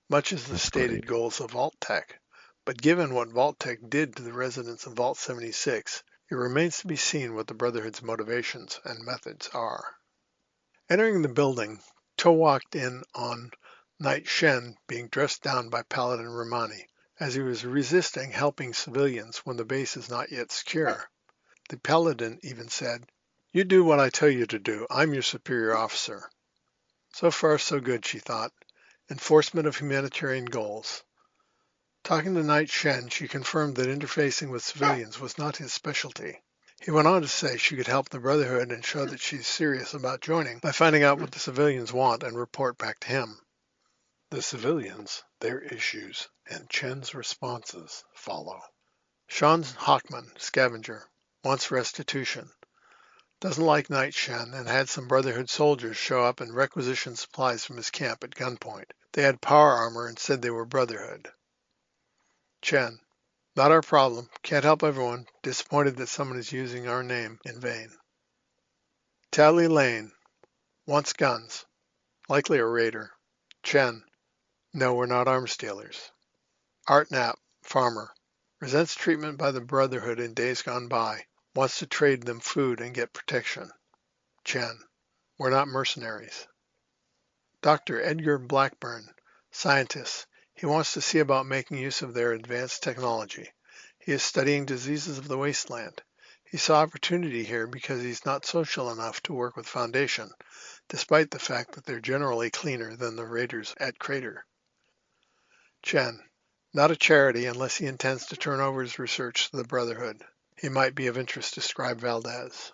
much as the That's stated great. goals of Vault-Tec. But given what Vault-Tec did to the residents of Vault 76, it remains to be seen what the Brotherhood's motivations and methods are. Entering the building, Toe walked in on Knight Shen being dressed down by Paladin Romani, as he was resisting helping civilians when the base is not yet secure. The Paladin even said, "You do what I tell you to do. I'm your superior officer." So far, so good, she thought. Enforcement of humanitarian goals. Talking to Knight Shen, she confirmed that interfacing with civilians was not his specialty. He went on to say she could help the Brotherhood and show that she's serious about joining by finding out what the civilians want and report back to him. The civilians, their issues, and Chen's responses follow. Sean Hockman, scavenger, wants restitution. Doesn't like Knight Shen and had some Brotherhood soldiers show up and requisition supplies from his camp at gunpoint. They had power armor and said they were Brotherhood. Chen, not our problem. Can't help everyone. Disappointed that someone is using our name in vain. Tally Lane, wants guns. Likely a raider. Chen, no, we're not arms dealers. Art Knapp, farmer, resents treatment by the Brotherhood in days gone by. Wants to trade them food and get protection. Chen, we're not mercenaries. Dr. Edgar Blackburn, scientist. He wants to see about making use of their advanced technology. He is studying diseases of the wasteland. He saw opportunity here because he's not social enough to work with Foundation, despite the fact that they're generally cleaner than the raiders at Crater. Chen, not a charity unless he intends to turn over his research to the Brotherhood. He might be of interest to Scribe Valdez.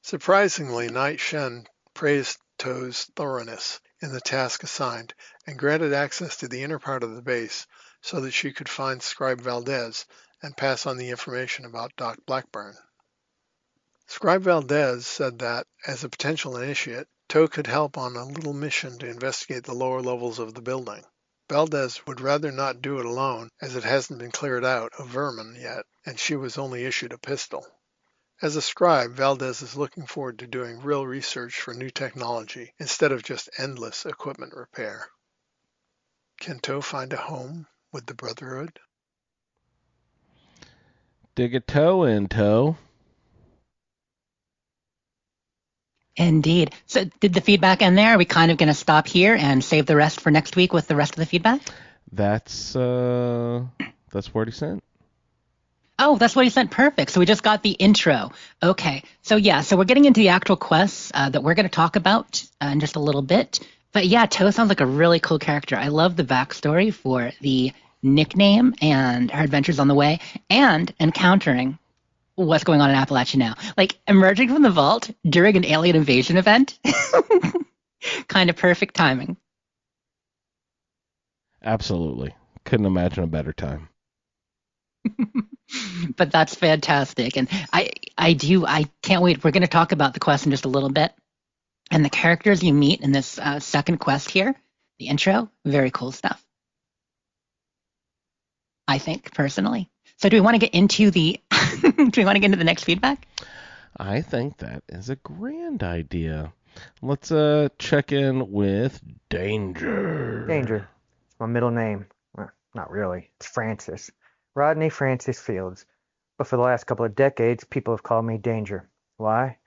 Surprisingly, Knight Shen praised Toe's thoroughness in the task assigned and granted access to the inner part of the base so that she could find Scribe Valdez and pass on the information about Doc Blackburn. Scribe Valdez said that, as a potential initiate, Toe could help on a little mission to investigate the lower levels of the building. Valdez would rather not do it alone, as it hasn't been cleared out of vermin yet, and she was only issued a pistol. As a scribe, Valdez is looking forward to doing real research for new technology instead of just endless equipment repair. Can Toe find a home with the Brotherhood? Dig a toe in, toe. Indeed. So did the feedback end there? Are we kind of going to stop here and save the rest for next week with the rest of the feedback? That's what he sent. Oh, that's what he sent. Perfect. So we just got the intro. Okay. So yeah, so we're getting into the actual quests that we're going to talk about in just a little bit. But yeah, Toe sounds like a really cool character. I love the backstory for the nickname and her adventures on the way and encountering what's going on in Appalachia now. Like emerging from the vault during an alien invasion event. Kind of perfect timing. Absolutely. Couldn't imagine a better time. But that's fantastic. And I can't wait. We're going to talk about the quest in just a little bit. And the characters you meet in this second quest here, the intro, very cool stuff. I think, personally. So do we want to get into the do we want to get into the next feedback? I think that is a grand idea. Let's check in with Danger. Danger. It's my middle name. Well, not really. It's Francis. Rodney Francis Fields. But for the last couple of decades, people have called me Danger. Why?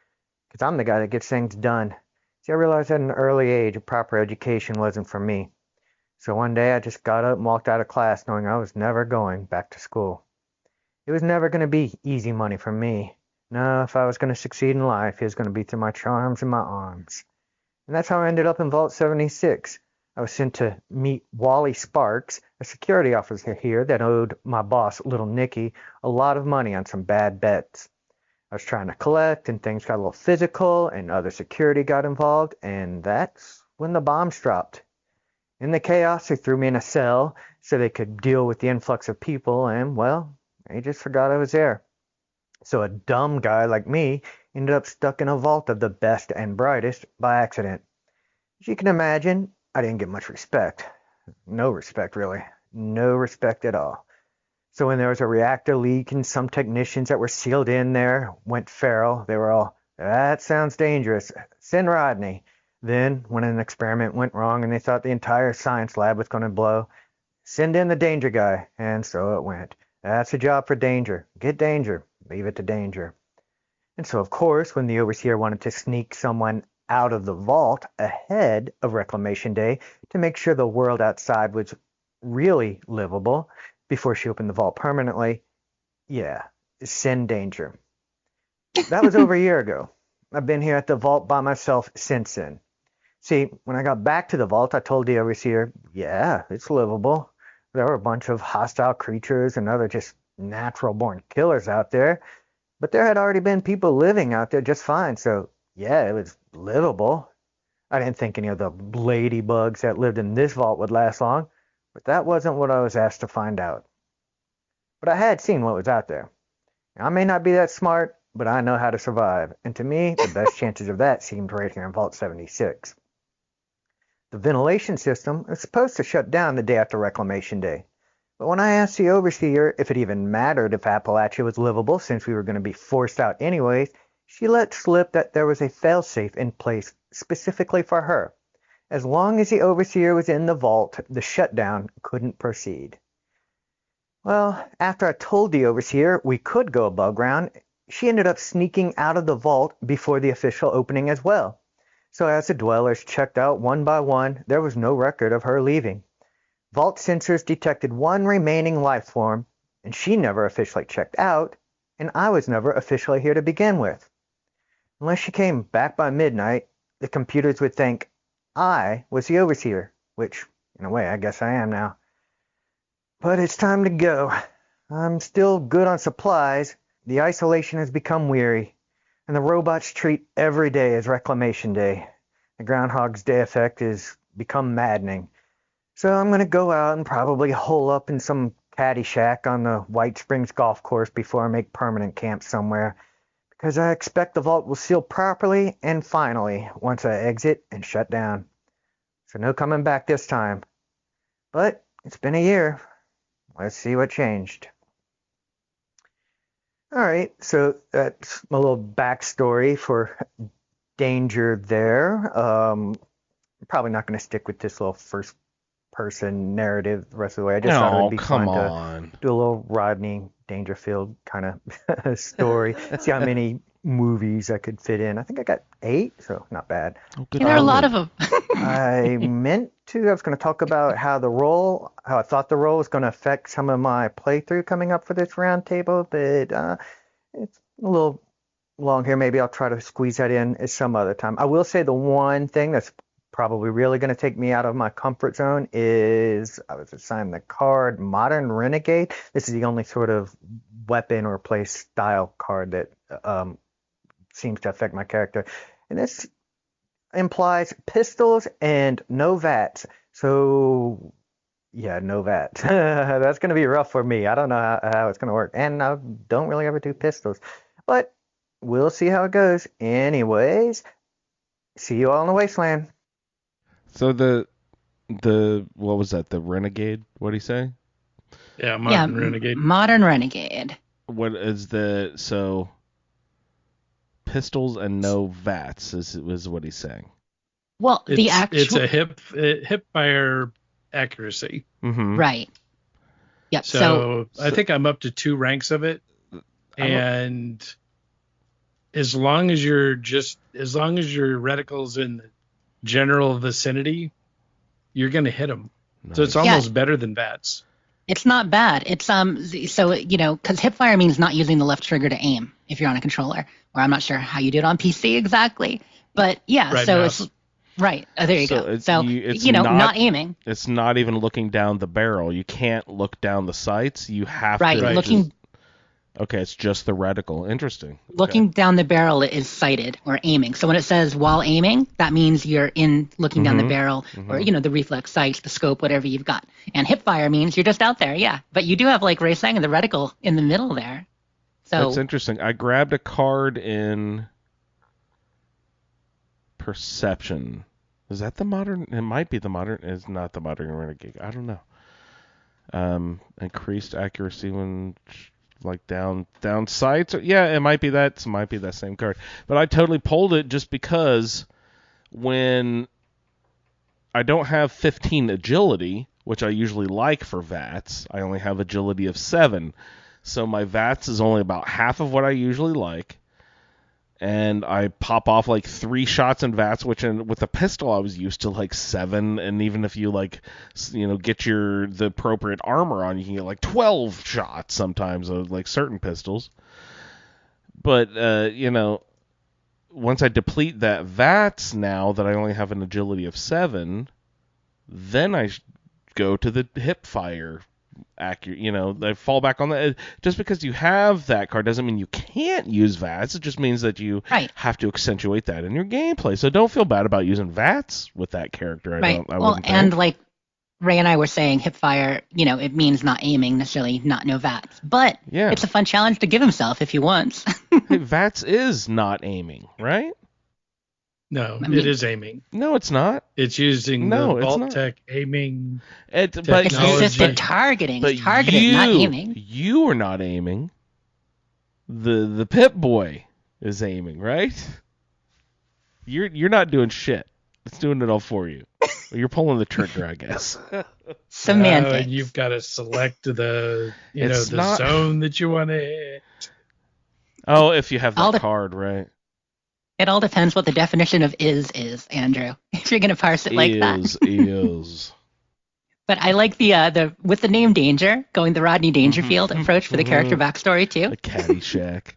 Because I'm the guy that gets things done. See, I realized at an early age a proper education wasn't for me. So one day I just got up and walked out of class knowing I was never going back to school. It was never going to be easy money for me. No, if I was going to succeed in life, it was going to be through my charms and my arms. And that's how I ended up in Vault 76. I was sent to meet Wally Sparks, a security officer here that owed my boss, Little Nicky, a lot of money on some bad bets. I was trying to collect, and things got a little physical, and other security got involved, and that's when the bombs dropped. In the chaos, they threw me in a cell so they could deal with the influx of people, and, well, they just forgot I was there. So a dumb guy like me ended up stuck in a vault of the best and brightest by accident. As you can imagine, I didn't get much respect. No respect, really. No respect at all. So when there was a reactor leak and some technicians that were sealed in there went feral, they were all, "That sounds dangerous. Send Rodney." Then, when an experiment went wrong and they thought the entire science lab was going to blow, "Send in the Danger guy." And so it went. That's a job for Danger. Get Danger. Leave it to Danger. And so, of course, when the Overseer wanted to sneak someone out of the vault ahead of Reclamation Day to make sure the world outside was really livable before she opened the vault permanently, yeah, send Danger. That was over a year ago. I've been here at the vault by myself since then. See, when I got back to the vault, I told the Overseer, yeah, it's livable. There were a bunch of hostile creatures and other just natural-born killers out there, but there had already been people living out there just fine, so yeah, it was livable. I didn't think any of the ladybugs that lived in this vault would last long, but that wasn't what I was asked to find out. But I had seen what was out there. I may not be that smart, but I know how to survive, and to me, the best chances of that seemed right here in Vault 76. The ventilation system was supposed to shut down the day after Reclamation Day, but when I asked the Overseer if it even mattered if Appalachia was livable since we were going to be forced out anyways, she let slip that there was a failsafe in place specifically for her. As long as the Overseer was in the vault, the shutdown couldn't proceed. Well, after I told the Overseer we could go above ground, she ended up sneaking out of the vault before the official opening as well. So as the dwellers checked out one by one, there was no record of her leaving. Vault sensors detected one remaining life form, and she never officially checked out, and I was never officially here to begin with. Unless she came back by midnight, the computers would think I was the Overseer, which, in a way, I guess I am now. But it's time to go. I'm still good on supplies. The isolation has become weary, and the robots treat every day as Reclamation Day. The Groundhog's Day effect has become maddening. So I'm going to go out and probably hole up in some caddy shack on the White Springs golf course before I make permanent camp somewhere, because I expect the vault will seal properly and finally once I exit and shut down. So no coming back this time. But it's been a year. Let's see what changed. All right, so that's my little backstory for Danger there. Probably not going to stick with this little first-person narrative the rest of the way. I just thought it would be fun to do a little Rodney Dangerfield kind of story. See how many movies I could fit in. I think I got 8, so not bad. Oh, good. Yeah, there are a lot of them. I was going to talk about how I thought the role was going to affect some of my playthrough coming up for this roundtable, but it's a little long here. Maybe I'll try to squeeze that in at some other time. I will say the one thing that's probably really going to take me out of my comfort zone is I was assigned the card Modern Renegade. This is the only sort of weapon or play style card that seems to affect my character. And this implies pistols and no VATs. So, yeah, no VATs. That's going to be rough for me. I don't know how it's going to work. And I don't really ever do pistols. But we'll see how it goes. Anyways, see you all in the wasteland. So the what was that? The Renegade? What'd he say? Yeah, Modern Renegade. Modern Renegade. What is pistols and no VATs is what he's saying. Well, it's a hip fire accuracy. Mm-hmm. Right. Yep. So I think I'm up to 2 ranks of it, and as long as your reticle's in the general vicinity, you're going to hit them. Nice. So it's almost better than VATs. It's not bad. It's so because hipfire means not using the left trigger to aim if you're on a controller, or I'm not sure how you do it on PC exactly, but yeah. Right, so mouse. It's right. There you go. So it's not aiming. It's not even looking down the barrel. You can't look down the sights. You have to. Right. Looking. Okay, it's just the reticle. Interesting. Looking down the barrel is sighted or aiming. So when it says while aiming, that means you're looking down the barrel, or the reflex sights, the scope, whatever you've got. And hipfire means you're just out there, yeah. But you do have, like Ray saying, the reticle in the middle there. So that's interesting. I grabbed a card in Perception. Is that the modern? It might be the modern. It's not the Modern Renegade. I don't know. Increased accuracy when like down sights. Yeah, it might be that. It might be that same card. But I totally pulled it just because when I don't have 15 agility, which I usually like for VATs, I only have agility of 7. So my VATs is only about half of what I usually like. And I pop off like 3 shots in VATs, which with a pistol I was used to like 7, and even if you get the appropriate armor on, you can get like 12 shots sometimes of like certain pistols. But once I deplete that VATs now that I only have an agility of 7, then I go to the hip fire accurate, they fall back on that. Just because you have that card doesn't mean you can't use VATs. It just means that you have to accentuate that in your gameplay. So don't feel bad about using VATs with that character. And like Ray and I were saying, hipfire, it means not aiming necessarily, not no VATs. But it's a fun challenge to give himself if he wants. Hey, VATs is not aiming, right? No, it is aiming. No, it's not. It's using the Vault-Tec aiming technology. It's assisted targeting. It's targeted, not aiming. You are not aiming. The Pip-Boy is aiming, right? You're not doing shit. It's doing it all for you. You're pulling the trigger, I guess. Semantics. You've got to select the zone that you want to hit. Oh, if you have that card, right? It all depends what the definition of is, Andrew. If you're going to parse it like that. Is. But I like the with the name Danger, going the Rodney Dangerfield approach for the character backstory too. The Caddyshack.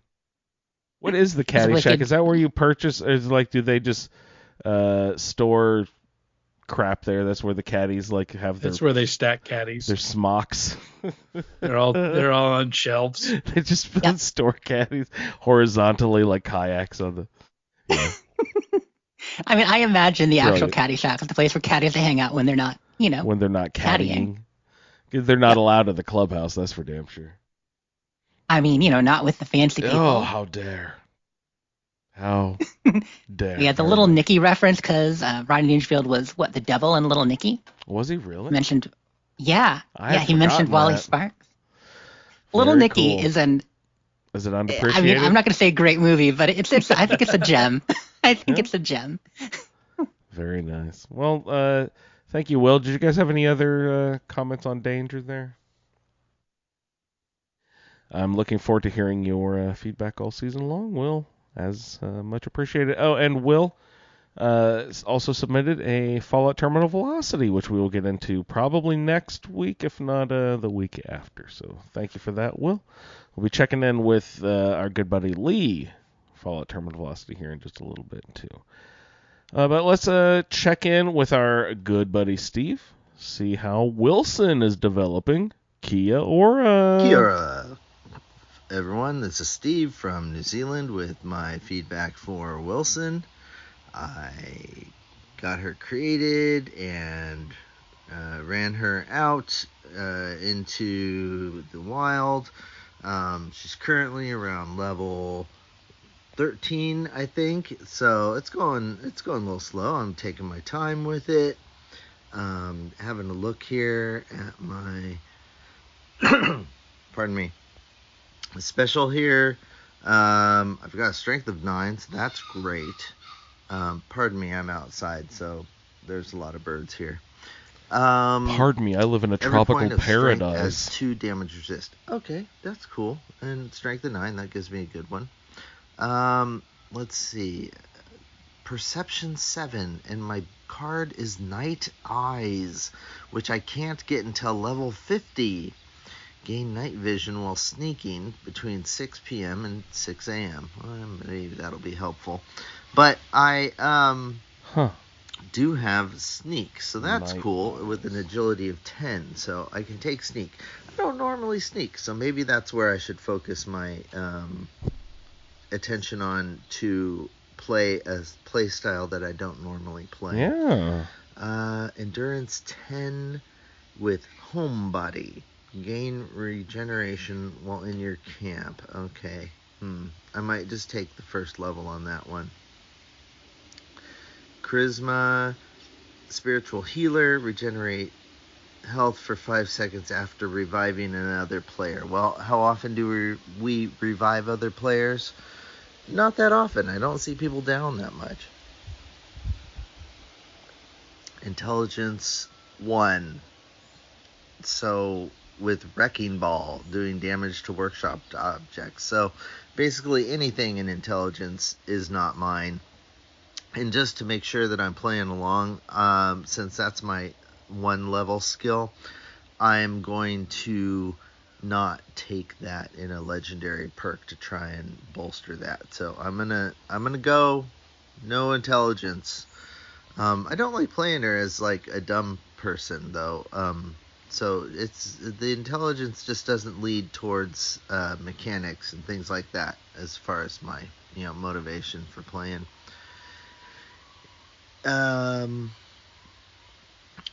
What is the Caddyshack? Is that where you purchase? Or is like, do they just store crap there? That's where the caddies have their. That's where they stack caddies. Their smocks. They're all on shelves. They just store caddies horizontally like kayaks on the. Yeah. I mean, I imagine the actual Caddyshack is the place where caddies hang out when they're not, when they're not caddying. They're not allowed in the clubhouse, that's for damn sure. I mean, not with the fancy people. Oh, how dare. How dare. Yeah, the Little Nicky reference, because Rodney Dangerfield was, the devil in Little Nicky? Was he really? Mentioned, he mentioned Wally Sparks. Little Nicky is an... Is it underappreciated? I mean, I'm not going to say a great movie, but I think it's a gem. I think it's a gem. Very nice. Well, thank you, Will. Did you guys have any other comments on Danger there? I'm looking forward to hearing your feedback all season long, Will. As much appreciated. Oh, and Will also submitted a Fallout Terminal Velocity, which we will get into probably next week, if not the week after. So thank you for that, Will. We'll be checking in with our good buddy Lee, Fallout Terminal Velocity, here in just a little bit, too. But let's check in with our good buddy Steve, see how Wilson is developing. Kia ora. Kia ora, everyone. This is Steve from New Zealand with my feedback for Wilson. I got her created and ran her out into the wild. She's currently around level 13, I think. So it's going a little slow. I'm taking my time with it. Having a look here at my pardon me, special here. I've got a strength of 9, so that's great. Pardon me, I'm outside, so there's a lot of birds here. Pardon me, I live in a tropical paradise. Has 2 damage resist. Okay, that's cool. And strength of 9, that gives me a good one. Let's see. Perception 7, and my card is Night Eyes, which I can't get until level 50. Gain night vision while sneaking between 6 p.m. and 6 a.m. Well, maybe that'll be helpful. But I do have sneak, so that's cool, with an agility of 10. So I can take sneak. I don't normally sneak, so maybe that's where I should focus my attention on to play a play style that I don't normally play. Yeah. Endurance 10 with homebody. Gain regeneration while in your camp. Okay. I might just take the first level on that one. Charisma, spiritual healer, regenerate health for 5 seconds after reviving another player. Well, how often do we revive other players? Not that often. I don't see people down that much. Intelligence 1. So with Wrecking Ball, doing damage to workshopped objects. So basically anything in intelligence is not mine. And just to make sure that I'm playing along, since that's my 1 level skill, I'm going to not take that in a legendary perk to try and bolster that. So I'm gonna go no intelligence. I don't like playing her as like a dumb person though. So it's the intelligence just doesn't lead towards mechanics and things like that as far as my motivation for playing.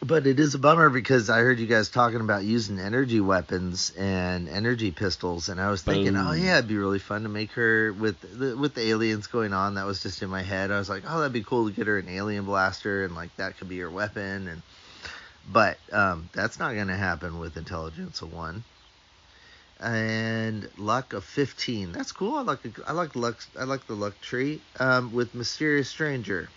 But it is a bummer because I heard you guys talking about using energy weapons and energy pistols, and I was thinking, oh yeah, it'd be really fun to make her with the aliens going on. That was just in my head. I was like, oh, that'd be cool to get her an alien blaster, and like that could be her weapon. But that's not going to happen with intelligence of 1. And luck of 15. That's cool. I like the luck tree. With mysterious stranger.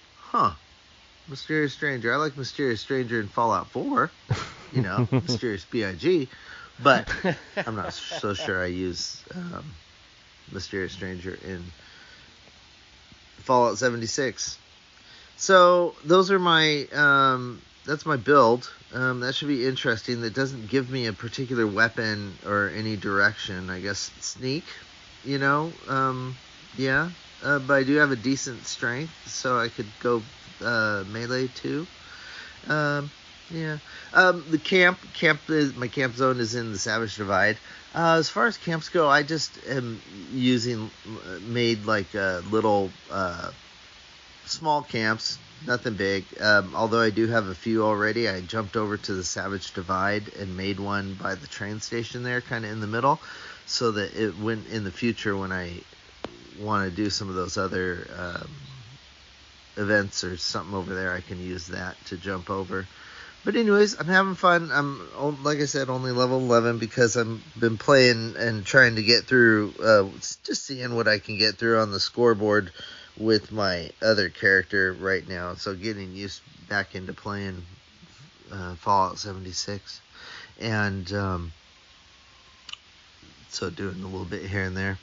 Mysterious stranger. I like mysterious stranger in Fallout 4. Mysterious BIG. But I'm not so sure I use mysterious stranger in Fallout 76. So those are my that's my build. That should be interesting. That doesn't give me a particular weapon or any direction. I guess sneak, yeah. But I do have a decent strength, so I could go melee too. Yeah. The camp is my camp zone is in the Savage Divide. As far as camps go, I just am made like little small camps. Nothing big. Although I do have a few already. I jumped over to the Savage Divide and made one by the train station there, kind of in the middle, so that it when in the future when I want to do some of those other events or something over there, I can use that to jump over. But anyways, I'm having fun. I'm, like I said, only level 11 because I've been playing and trying to get through, just seeing what I can get through on the scoreboard with my other character right now. So getting used back into playing Fallout 76. And so doing a little bit here and there.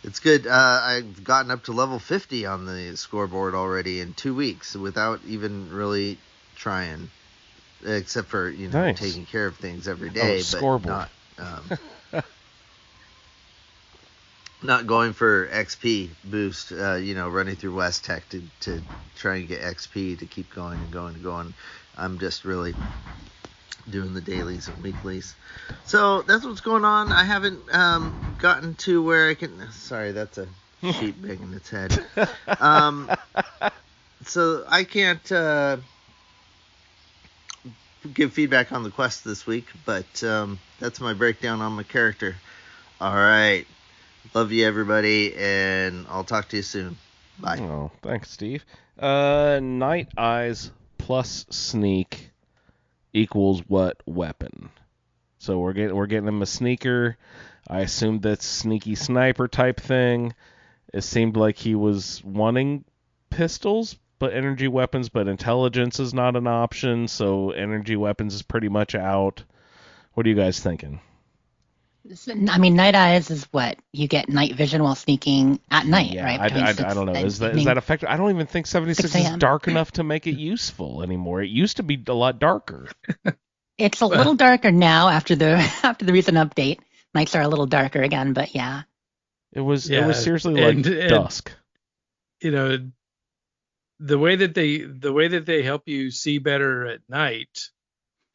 It's good. I've gotten up to level 50 on the scoreboard already in 2 weeks without even really trying, except for Nice. taking care of things every day, but scoreboard. not going for XP boost. Running through West Tech to try and get XP to keep going and going and going. I'm just really doing the dailies and weeklies. So that's what's going on. I haven't gotten to where I can. Sorry, that's a sheep banging its head. So I can't give feedback on the quest this week, but that's my breakdown on my character. All right. Love you, everybody, and I'll talk to you soon. Bye. Oh, thanks, Steve. Night Eyes plus Sneak equals what weapon? So we're getting him a sneaker. I assumed that's sneaky sniper type thing. It seemed like he was wanting pistols, but energy weapons, but intelligence is not an option, so energy weapons is pretty much out. What are you guys thinking? I mean, Night Eyes is what? You get night vision while sneaking at night, Yeah, right? I don't know. Is that effective? I don't even think 76 is dark enough to make it useful anymore. It used to be a lot darker. It's a little darker now after the recent update. Nights are a little darker again, but yeah. It was seriously like dusk. The way that they help you see better at night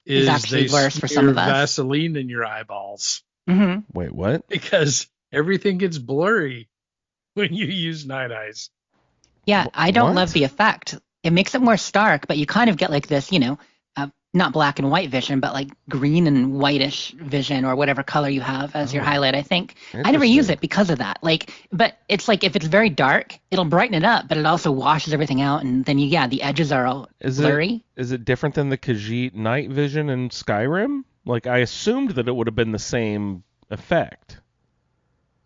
is actually they worse for some of us. Vaseline in your eyeballs. Mm-hmm. Wait, what? Because everything gets blurry when you use Night Eyes. Yeah, I don't love the effect. It makes it more stark, but you kind of get like this, not black and white vision, but like green and whitish vision or whatever color you have as your highlight, I think. I never use it because of that. But it's like if it's very dark, it'll brighten it up, but it also washes everything out, and then the edges are all blurry. Is it different than the Khajiit night vision in Skyrim? Like, I assumed that it would have been the same effect.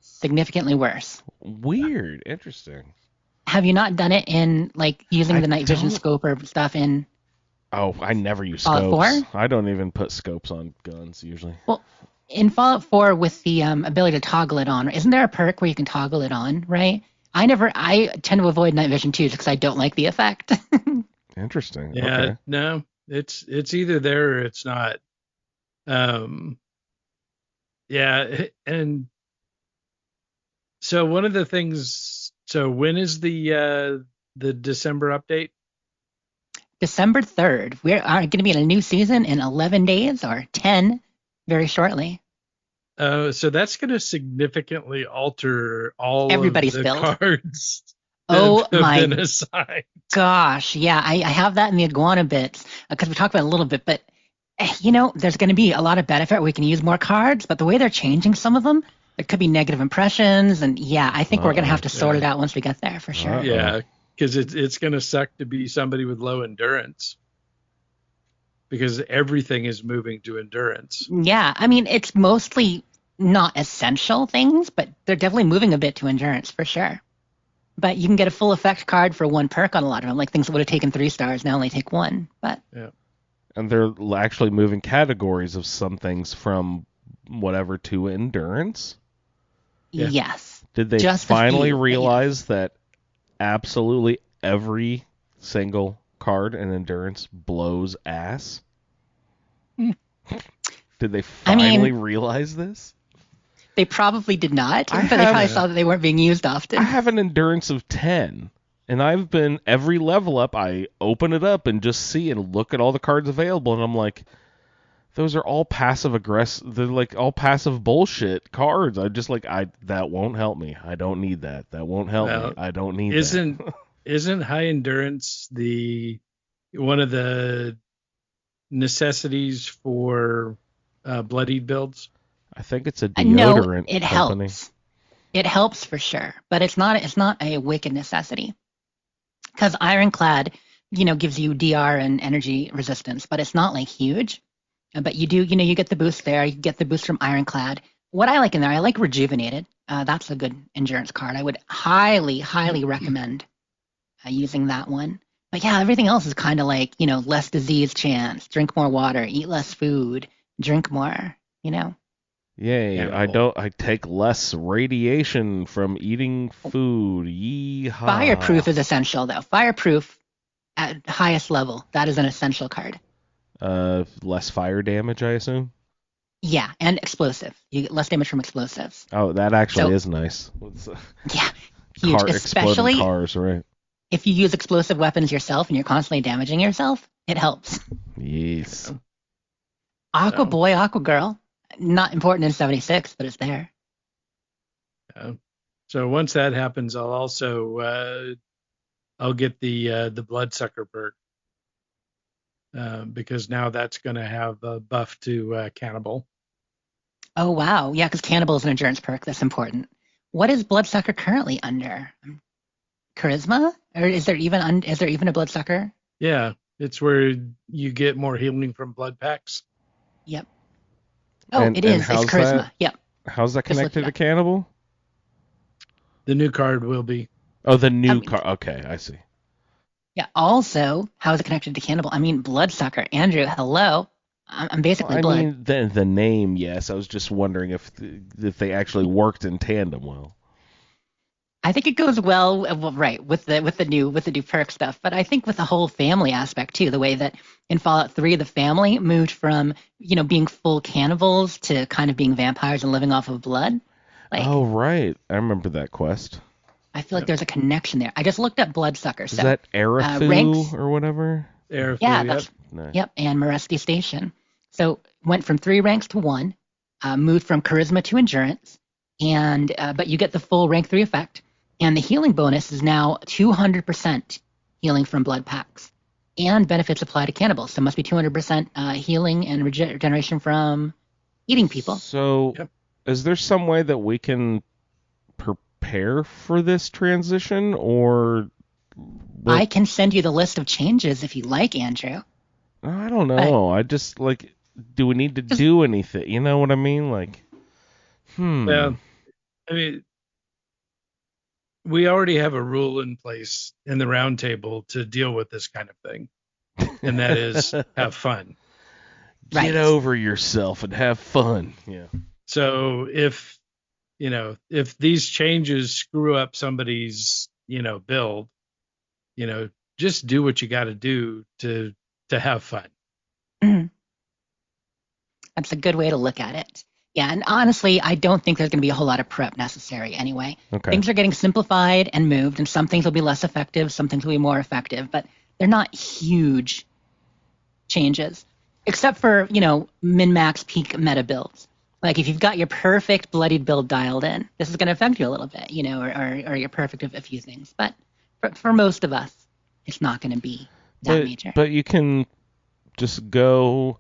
Significantly worse. Weird. Interesting. Have you not done it in, using the night vision scope or stuff in... Oh, I never use Fallout scopes. 4? I don't even put scopes on guns, usually. Well, in Fallout 4, with the ability to toggle it on, isn't there a perk where you can toggle it on, right? I tend to avoid night vision, too, because I don't like the effect. Interesting. Yeah, okay. No, it's either there or it's not. Yeah, and so one of the things. So when is the December update? December 3rd. We are going to be in a new season in 11 days or 10 very shortly. So that's going to significantly alter all Everybody's of the build. cards. Oh that have my been assigned. gosh, yeah, I have that in the iguana bits because we talked about it a little bit, but there's going to be a lot of benefit. We can use more cards, but the way they're changing some of them, there could be negative impressions, and yeah, I think we're going to have to sort it out once we get there for sure. Yeah, because it's going to suck to be somebody with low endurance because everything is moving to endurance. Yeah, I mean, it's mostly not essential things, but they're definitely moving a bit to endurance for sure. But you can get a full effect card for one perk on a lot of them, like things that would have taken 3 stars now only take 1. But yeah. And they're actually moving categories of some things from whatever to endurance? Yeah. Yes. Did they Just finally a few, realize that absolutely every single card in endurance blows ass? Did they finally realize this? They probably did not, but they probably saw that they weren't being used often. I have an endurance of 10, and I've been every level up, I open it up and just see and look at all the cards available, and I'm like, those are all passive aggressive. They're like all passive bullshit cards. I just that won't help me. I don't need that. That won't help me. I don't need that. Isn't high endurance one of the necessities for bloodied builds? I think it's a deodorant No, it company. helps. It helps for sure, but it's not a wicked necessity. Because Ironclad, gives you DR and energy resistance, but it's not huge. But you do, you get the boost there. You get the boost from Ironclad. What I like in there, I like Rejuvenated. That's a good endurance card. I would highly, highly recommend using that one. But yeah, everything else is kind of less disease chance, drink more water, eat less food, drink more, Yay, cannibal. I take less radiation from eating food. Yeehaw. Fireproof is essential, though. Fireproof at highest level. That is an essential card. Less fire damage, I assume? Yeah, and explosive. You get less damage from explosives. Oh, that actually So- is nice. Yeah, huge. Exploding Especially cars, right? if you use explosive weapons yourself and you're constantly damaging yourself, it helps. Yes. Aqua Oh. Boy, Aqua Girl. Not important in 76, but it's there. So once that happens, I'll also I'll get the Bloodsucker perk because now that's going to have a buff to Cannibal. Oh, wow. Yeah, because Cannibal is an endurance perk. That's important. What is Bloodsucker currently under? Charisma? Or is there even a Bloodsucker? Yeah, it's where you get more healing from blood packs. Yep. Oh, And- it and is. It's how's Charisma. that? Yep. How's that Just looked connected it to up. Cannibal? The new card will be. Oh, the new mean- car. Okay, I see. Yeah. Also, how is it connected to Cannibal? I mean, Bloodsucker. Andrew, hello. I'm basically I blood. mean, the name, yes. I was just wondering if they actually worked in tandem well. I think it goes well, right, with the new perk stuff. But I think with the whole family aspect too, the way that in Fallout 3 the family moved from being full cannibals to kind of being vampires and living off of blood. Like, Oh, right. I remember that quest. I feel like there's a connection there. I just looked up Bloodsucker. Is So that Arathu ranks- or whatever? Air yeah, food, that's Nice. yep, and Moresty Station. So went from 3 ranks to 1, moved from charisma to endurance, and but you get the full rank 3 effect, and the healing bonus is now 200% healing from blood packs, and benefits apply to cannibals. So it must be 200% healing and regeneration from eating people. So, Yep. is there some way that we can prepare for this transition, or I can send you the list of changes if you like, Andrew. I don't know. I just like, do we need to do anything? You know what I mean? Like, Yeah, I mean, we already have a rule in place in the Roundtable to deal with this kind of thing, and that is have fun. Get Right. over yourself and have fun. Yeah. So if these changes screw up somebody's build, just do what you got to do to have fun. That's a good way to look at it. Yeah, and honestly, I don't think there's going to be a whole lot of prep necessary anyway. Okay. Things are getting simplified and moved, and some things will be less effective, some things will be more effective, but they're not huge changes, except for, min-max peak meta builds. Like if you've got your perfect bloodied build dialed in, this is going to affect you a little bit, or you're perfect of a few things. But for most of us, it's not going to be that major. But you can just go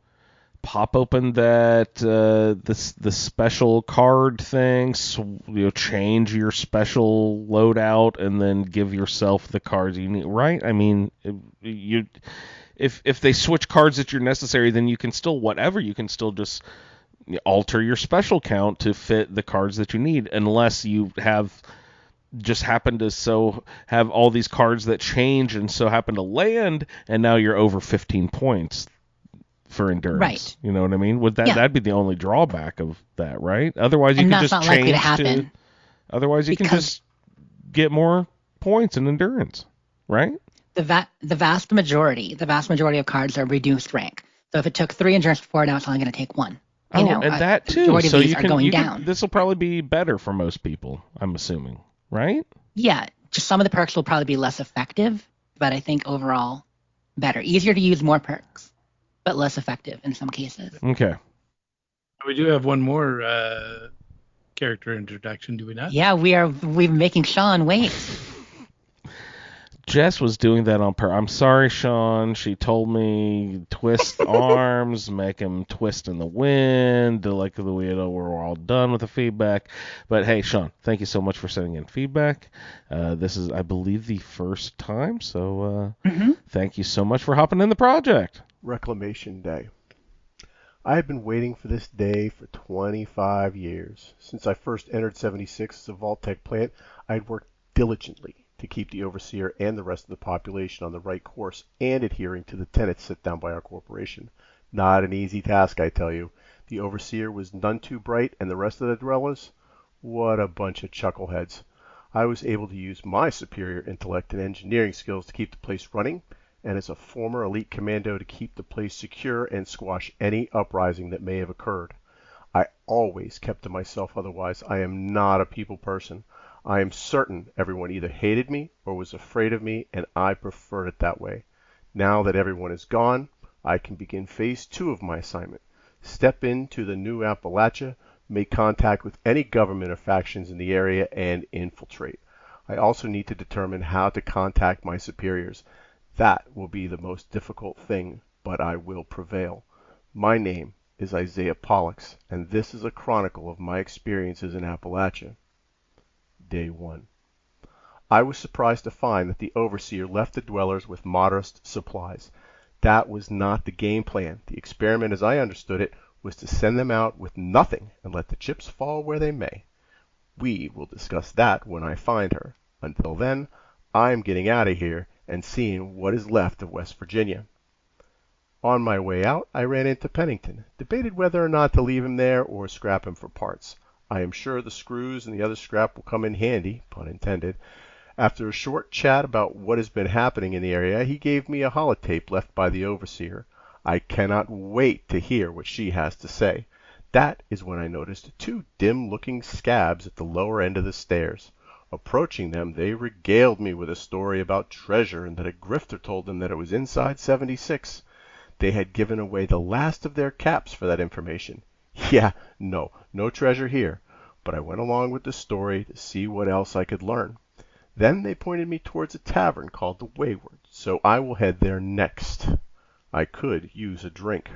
pop open that the special card thing, change your special loadout, and then give yourself the cards you need. Right? I mean, if they switch cards that you're necessary, then you can still You can still just alter your special count to fit the cards that you need, unless you happen to have all these cards that change and so happen to land, and now you're over 15 points for endurance. Right. You know what I mean? That'd be the only drawback of that, right? Otherwise you And can that's just not likely change to happen. Otherwise you can just get more points in endurance, right? The vast majority of cards are reduced rank. So if it took 3 endurance before, now it's only going to take 1. And that the too. majority of So these are going down. This will probably be better for most people, I'm assuming, right? Yeah, just some of the perks will probably be less effective, but I think overall better. Easier to use, more perks, but less effective in some cases. Okay. We do have one more character introduction, do we not? Yeah, we're making Sean wait. Jess was doing that on purpose. I'm sorry, Sean. She told me twist arms, make him twist in the wind, like the way we're all done with the feedback. But hey, Sean, thank you so much for sending in feedback. This is, I believe, the first time, so thank you so much for hopping in the project. Reclamation Day. I have been waiting for this day for 25 years. Since I first entered 76 as a Vault-Tec plant, I had worked diligently to keep the overseer and the rest of the population on the right course and adhering to the tenets set down by our corporation. Not an easy task, I tell you. The overseer was none too bright, and the rest of the dwellers? What a bunch of chuckleheads. I was able to use my superior intellect and engineering skills to keep the place running, and as a former elite commando to keep the place secure and squash any uprising that may have occurred. I always kept to myself, otherwise I am not a people person. I am certain everyone either hated me or was afraid of me, and I preferred it that way. Now that everyone is gone, I can begin phase 2 of my assignment. Step into the new Appalachia, make contact with any government or factions in the area, and infiltrate. I also need to determine how to contact my superiors. That will be the most difficult thing, but I will prevail. My name is Isaiah Pollux, and this is a chronicle of my experiences in Appalachia. Day 1. I was surprised to find that the overseer left the dwellers with modest supplies. That was not the game plan. The experiment, as I understood it, was to send them out with nothing and let the chips fall where they may. We will discuss that when I find her. Until then, I am getting out of here and seeing what is left of West Virginia. On my way out, I ran into Pennington, debated whether or not to leave him there or scrap him for parts. I am sure the screws and the other scrap will come in handy, pun intended. After a short chat about what has been happening in the area, he gave me a holotape left by the overseer. I cannot wait to hear what she has to say. That is when I noticed 2 dim-looking scabs at the lower end of the stairs. Approaching them, they regaled me with a story about treasure and that a grifter told them that it was inside 76. They had given away the last of their caps for that information. Yeah, no treasure here, but I went along with the story to see what else I could learn. Then they pointed me towards a tavern called the Wayward, so I will head there next. I could use a drink.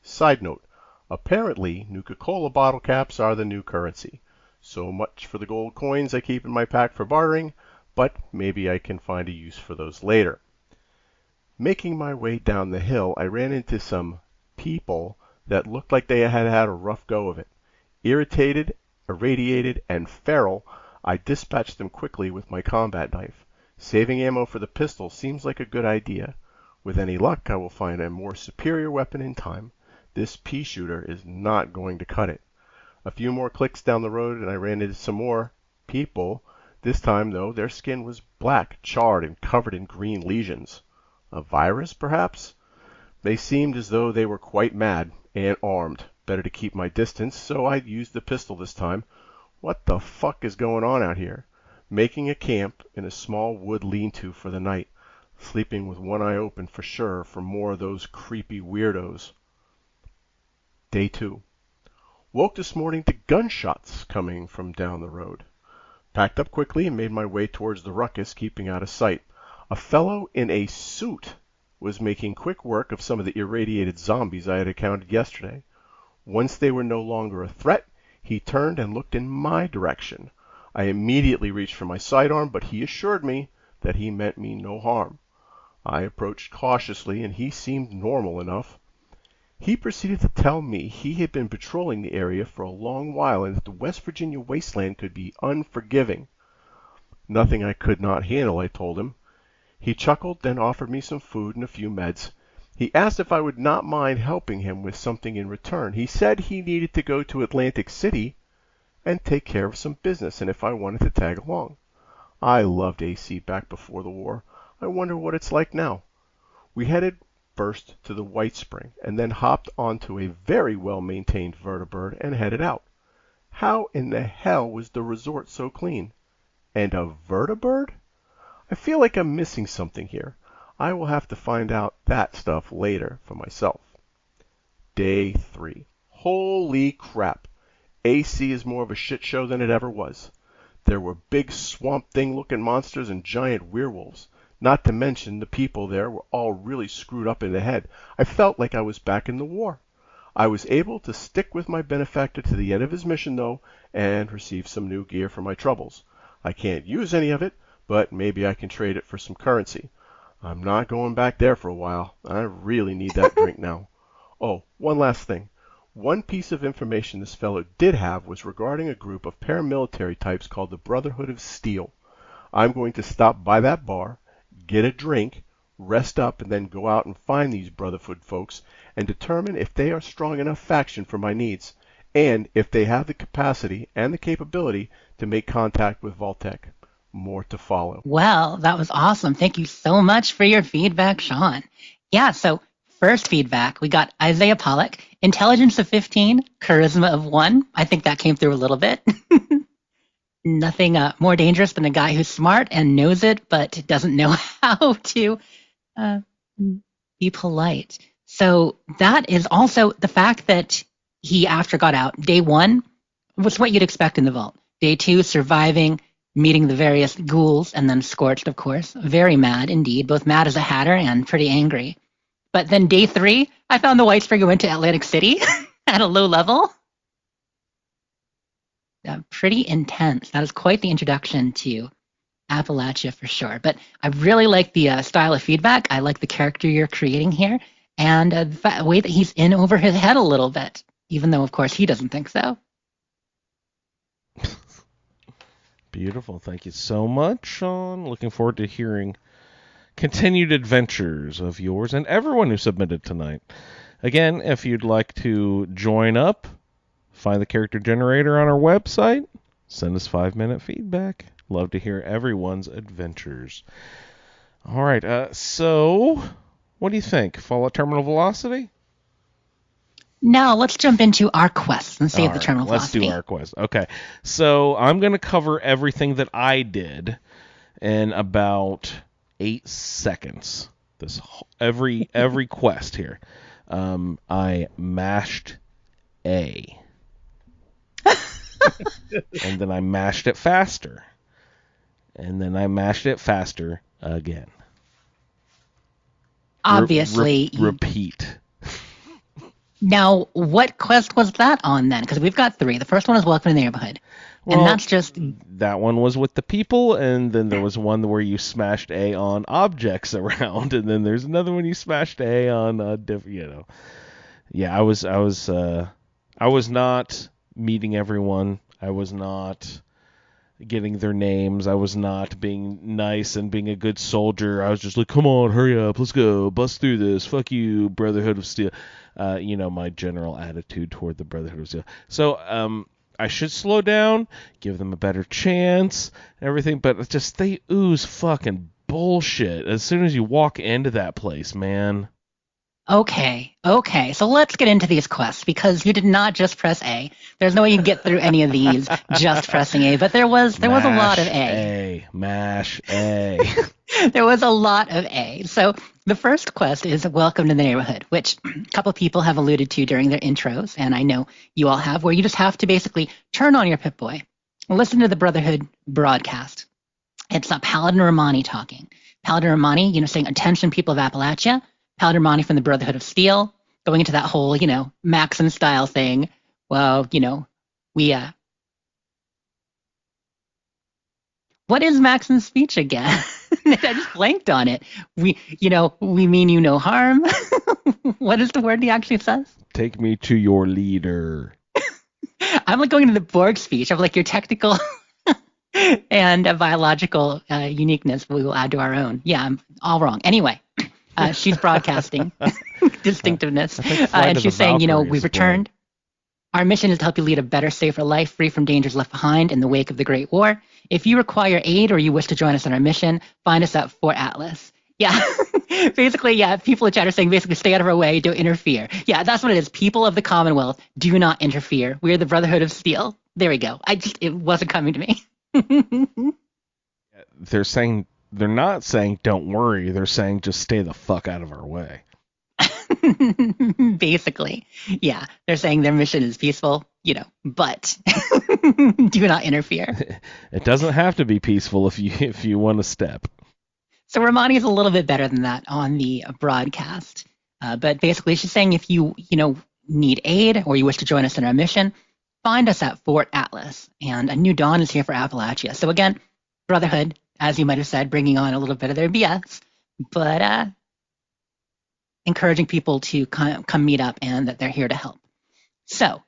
Side note, apparently Nuka-Cola bottle caps are the new currency. So much for the gold coins I keep in my pack for bartering, but maybe I can find a use for those later. Making my way down the hill, I ran into some people that looked like they had had a rough go of it. Irritated, irradiated, and feral, I dispatched them quickly with my combat knife. Saving ammo for the pistol seems like a good idea. With any luck, I will find a more superior weapon in time. This pea shooter is not going to cut it. A few more clicks down the road, and I ran into some more people. This time, though, their skin was black, charred, and covered in green lesions. A virus, perhaps? They seemed as though they were quite mad and armed. Better to keep my distance, so I used the pistol this time. What the fuck is going on out here? Making a camp in a small wood lean-to for the night. Sleeping with one eye open for sure for more of those creepy weirdos. Day 2. Woke this morning to gunshots coming from down the road. Packed up quickly and made my way towards the ruckus, keeping out of sight. A fellow in a suit was making quick work of some of the irradiated zombies I had encountered yesterday. Once they were no longer a threat, he turned and looked in my direction. I immediately reached for my sidearm, but he assured me that he meant me no harm. I approached cautiously, and he seemed normal enough. He proceeded to tell me he had been patrolling the area for a long while and that the West Virginia wasteland could be unforgiving. Nothing I could not handle, I told him. He chuckled, then offered me some food and a few meds. He asked if I would not mind helping him with something in return. He said he needed to go to Atlantic City and take care of some business, and if I wanted to tag along. I loved AC back before the war. I wonder what it's like now. We headed first to the White Spring, and then hopped onto a very well-maintained vertibird and headed out. How in the hell was the resort so clean? And a vertibird? I feel like I'm missing something here. I will have to find out that stuff later for myself. Day 3. Holy crap! AC is more of a shit show than it ever was. There were big swamp thing looking monsters and giant werewolves. Not to mention the people there were all really screwed up in the head. I felt like I was back in the war. I was able to stick with my benefactor to the end of his mission, though, and receive some new gear for my troubles. I can't use any of it, but maybe I can trade it for some currency. I'm not going back there for a while. I really need that drink now. Oh, one last thing. One piece of information this fellow did have was regarding a group of paramilitary types called the Brotherhood of Steel. I'm going to stop by that bar, get a drink, rest up, and then go out and find these Brotherhood folks and determine if they are strong enough faction for my needs, and if they have the capacity and the capability to make contact with Vault-Tec. More to follow. Well, that was awesome. Thank you so much for your feedback, Sean. Yeah, so first feedback, we got Isaiah Pollock, intelligence of 15, charisma of 1. I think that came through a little bit. Nothing more dangerous than a guy who's smart and knows it, but doesn't know how to be polite. So that is also the fact that he, after got out, day 1 was what you'd expect in the vault. Day 2, surviving, meeting the various ghouls, and then scorched, of course. Very mad indeed, both mad as a hatter and pretty angry. But then day 3, I found the White Spring went to Atlantic City at a low level. Pretty intense. That is quite the introduction to Appalachia for sure. But I really like the style of feedback. I like the character you're creating here, and the way that he's in over his head a little bit, even though, of course, he doesn't think so. Beautiful. Thank you so much, Sean. Looking forward to hearing continued adventures of yours and everyone who submitted tonight. Again, if you'd like to join up, find the character generator on our website, send us 5-minute feedback. Love to hear everyone's adventures. All right, so what do you think? Fallout Terminal Velocity? Now, let's jump into our quests and save the terminal velocity. Let's do our quest. Okay, so I'm going to cover everything that I did in about 8 seconds. This every quest here. I mashed A. And then I mashed it faster. And then I mashed it faster again. Obviously. Repeat. Now, what quest was that on then? Because we've got 3. The first one is Welcome to the Neighborhood. Well, and that's just... That one was with the people, and then there was one where you smashed A on objects around, and then there's another one you smashed A on different, Yeah, I was not meeting everyone. I was not getting their names. I was not being nice and being a good soldier. I was just like, come on, hurry up, let's go, bust through this, fuck you, Brotherhood of Steel. My general attitude toward the Brotherhood of Steel. So, I should slow down, give them a better chance, and everything, but just they ooze fucking bullshit as soon as you walk into that place, man. Okay, so let's get into these quests, because you did not just press A. There's no way you can get through any of these just pressing A, but there was a lot of A. Mash A. There was a lot of A. So the first quest is Welcome to the Neighborhood, which a couple people have alluded to during their intros, and I know you all have, where you just have to basically turn on your Pip-Boy, listen to the Brotherhood broadcast. It's Paladin Romani talking. Paladin Romani, saying, attention people of Appalachia. Paladin Romani from the Brotherhood of Steel, going into that whole, Maxim style thing. Well, we, what is Maxim's speech again? I just blanked on it. We mean you no harm. What is the word he actually says? Take me to your leader. I'm like going into the Borg speech of like your technical and biological uniqueness we will add to our own. Yeah, I'm all wrong. Anyway. She's broadcasting distinctiveness. And she's saying, we've returned. Our mission is to help you lead a better, safer life, free from dangers left behind in the wake of the Great War. If you require aid or you wish to join us on our mission, find us at Fort Atlas. Yeah, basically, yeah, people in chat are saying basically stay out of our way, don't interfere. Yeah, that's what it is. People of the Commonwealth, do not interfere. We're the Brotherhood of Steel. There we go. It wasn't coming to me. They're not saying don't worry. They're saying just stay the fuck out of our way. Basically, yeah. They're saying their mission is peaceful, but do not interfere. It doesn't have to be peaceful if you want to step. So Romani is a little bit better than that on the broadcast. But basically, she's saying if you need aid or you wish to join us in our mission, find us at Fort Atlas. And a new dawn is here for Appalachia. So again, Brotherhood, as you might have said, bringing on a little bit of their BS, but encouraging people to come meet up and that they're here to help. So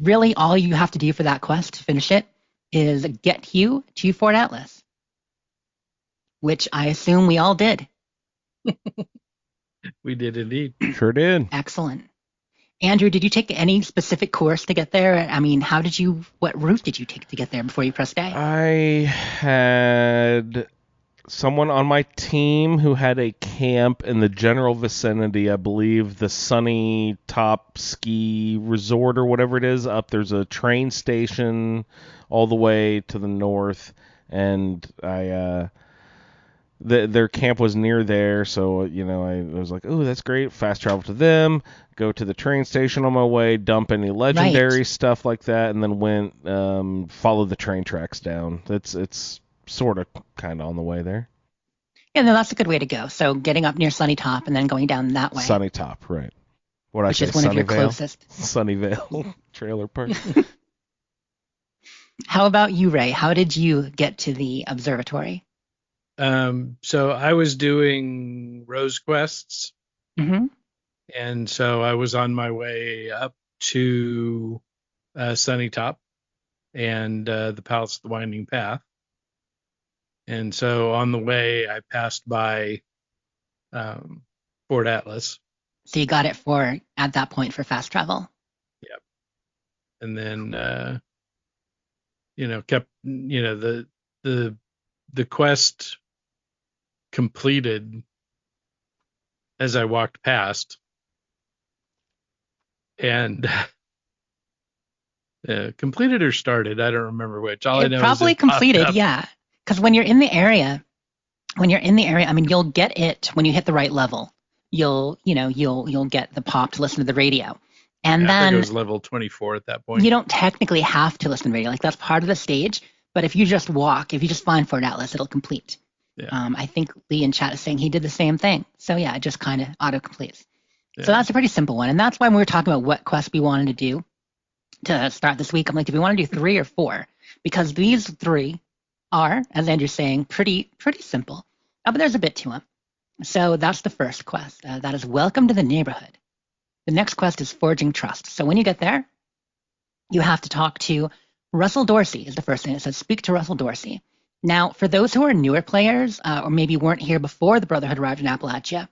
really all you have to do for that quest to finish it is get you to Fort Atlas, which I assume we all did. We did indeed. Sure did. Excellent. Andrew, did you take any specific course to get there? I mean, what route did you take to get there before you pressed A? I had someone on my team who had a camp in the general vicinity. I believe the Sunny Top Ski Resort or whatever it is. There's a train station all the way to the north, and their camp was near there, so I was like, oh, that's great. Fast travel to them, go to the train station on my way, dump any legendary stuff like that, and then went follow the train tracks down. It's sort of kind of on the way there. Yeah, no, that's a good way to go. So getting up near Sunny Top and then going down that way. Sunny Top, right? Which is one of your closest. Sunnyvale Trailer Park. How about you, Ray? How did you get to the observatory? So I was doing Rose Quests, Mm-hmm. and so I was on my way up to Sunny Top and the Palace of the Winding Path. And so on the way, I passed by Fort Atlas. So you got it at that point for fast travel. Yep. And then, kept, the quest completed as I walked past. And completed or started, I don't remember which. All I know probably is it popped completed, up. yeah. Because when you're in the area, I mean, you'll get it when you hit the right level. You'll get the pop to listen to the radio. And I think then it was level 24 at that point. you don't technically have to listen to radio. Like, that's part of the stage. But if you just find Fort Atlas, it'll complete. Yeah. I think Lee in chat is saying he did the same thing. So yeah, it just kind of auto-completes. Yeah. So that's a pretty simple one. And that's why when we were talking about what quest we wanted to do to start this week, I'm like, do we want to do 3 or 4? Because these 3 are, as Andrew's saying, pretty simple. But there's a bit to them. So that's the first quest. That is Welcome to the Neighborhood. The next quest is Forging Trust. So when you get there, you have to talk to Russell Dorsey is the first thing. It says speak to Russell Dorsey. Now, for those who are newer players or maybe weren't here before the Brotherhood arrived in Appalachia,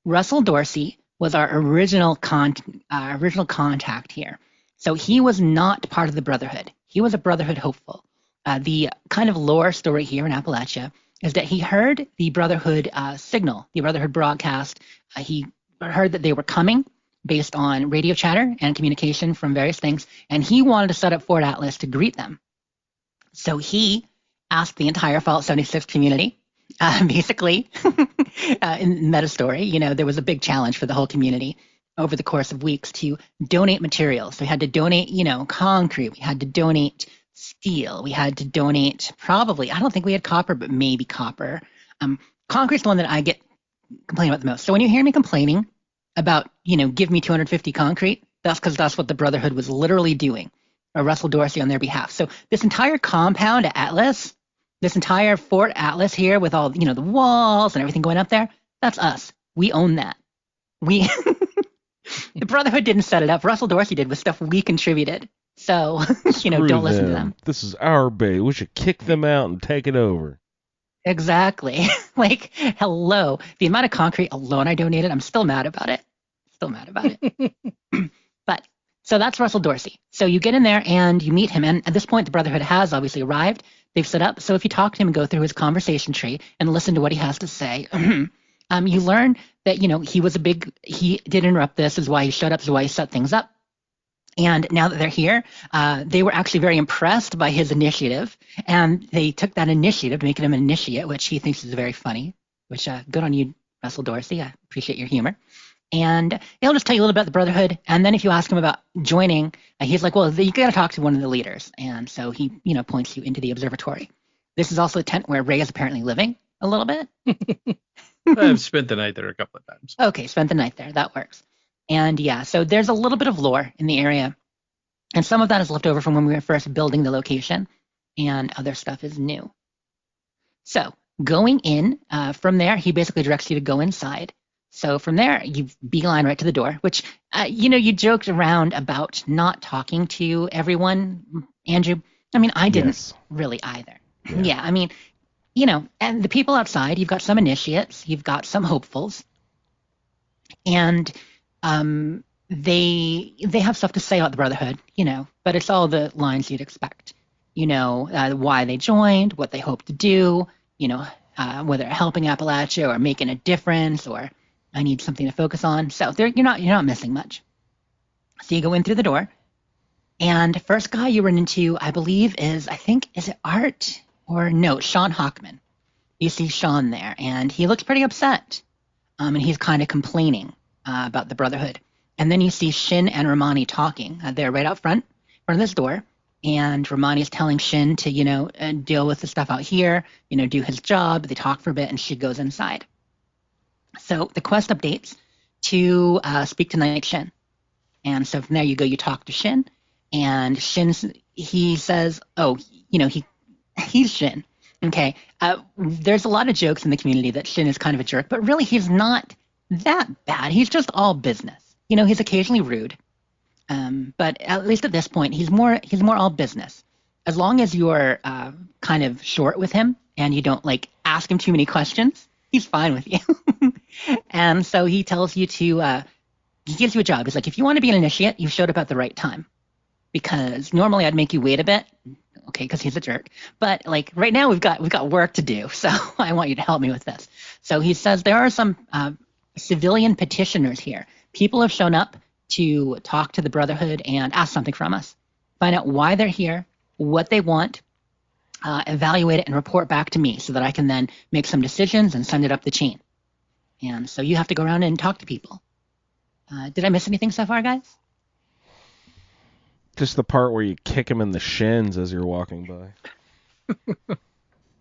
Russell Dorsey was our original contact here. So he was not part of the Brotherhood. He was a Brotherhood hopeful. The kind of lore story here in Appalachia is that he heard the Brotherhood signal, the Brotherhood broadcast. He heard that they were coming based on radio chatter and communication from various things, and he wanted to set up Fort Atlas to greet them. So he asked the entire Fallout 76 community, basically, in meta story, there was a big challenge for the whole community over the course of weeks to donate materials. So we had to donate, concrete. We had to donate steel. We had to donate probably, I don't think we had copper, but maybe copper. Concrete's the one that I get complaining about the most. So when you hear me complaining about, give me 250 concrete, that's because that's what the Brotherhood was literally doing, or Russell Dorsey on their behalf. So this entire compound at Atlas, this entire Fort Atlas here with all, the walls and everything going up there, that's us. We own that. The Brotherhood didn't set it up. Russell Dorsey did with stuff we contributed. So, don't listen to them. This is our bay. We should kick them out and take it over. Exactly. Like, hello. The amount of concrete alone I donated, I'm still mad about it. But, so that's Russell Dorsey. So you get in there and you meet him. And at this point, the Brotherhood has obviously arrived. They've set up. So if you talk to him and go through his conversation tree and listen to what he has to say, you learn that, he did interrupt this, is why he showed up, is why he set things up. And now that they're here, they were actually very impressed by his initiative, and they took that initiative to make him an initiate, which he thinks is very funny, which good on you, Russell Dorsey. I appreciate your humor. And he'll just tell you a little bit about the Brotherhood, and then if you ask him about joining, he's like, well, you got to talk to one of the leaders. And so he, points you into the observatory. This is also a tent where Ray is apparently living a little bit. I've spent the night there a couple of times. Okay, spent the night there. That works. And yeah, so there's a little bit of lore in the area. And some of that is left over from when we were first building the location, and other stuff is new. So going in, from there, he basically directs you to go inside. So from there, you beeline right to the door, which, you joked around about not talking to everyone, Andrew. I mean, I didn't really either. Yeah, I mean, and the people outside, you've got some initiates, you've got some hopefuls, and they have stuff to say about the Brotherhood, but it's all the lines you'd expect. Why they joined, what they hope to do, whether helping Appalachia or making a difference, or I need something to focus on. So you're not missing much. So you go in through the door, and the first guy you run into, I believe, is it Art or no, Sean Hockman. You see Sean there, and he looks pretty upset, and he's kind of complaining about the Brotherhood. And then you see Shin and Romani talking. They're right out front of this door, and Romani's telling Shin to, deal with the stuff out here, do his job. They talk for a bit, and she goes inside. So the quest updates to speak to Night Shin. And so from there you go, you talk to Shin, and he says, he's Shin. Okay, there's a lot of jokes in the community that Shin is kind of a jerk, but really he's not that bad. He's just all business. He's occasionally rude, but at least at this point, he's more all business. As long as you're kind of short with him and you don't ask him too many questions, he's fine with you. And so he tells you to. He gives you a job. He's like, if you want to be an initiate, you showed up at the right time. Because normally I'd make you wait a bit, okay, because he's a jerk. But right now we've got work to do, so I want you to help me with this. So he says there are some civilian petitioners here. People have shown up to talk to the Brotherhood and ask something from us. Find out why they're here, what they want, evaluate it, and report back to me so that I can then make some decisions and send it up the chain. And so you have to go around and talk to people. Did I miss anything so far, guys? Just the part where you kick him in the shins as you're walking by.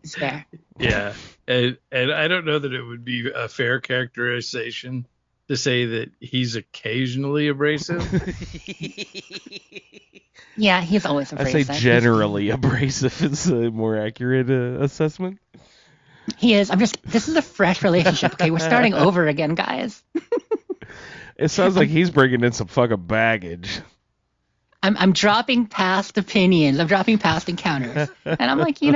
It's fair. Yeah, and I don't know that it would be a fair characterization to say that he's occasionally abrasive. Yeah, he's always abrasive. I say generally abrasive is a more accurate assessment. He is. This is a fresh relationship. Okay, we're starting over again, guys. It sounds like he's bringing in some fucking baggage. I'm dropping past opinions. I'm dropping past encounters. And I'm like, he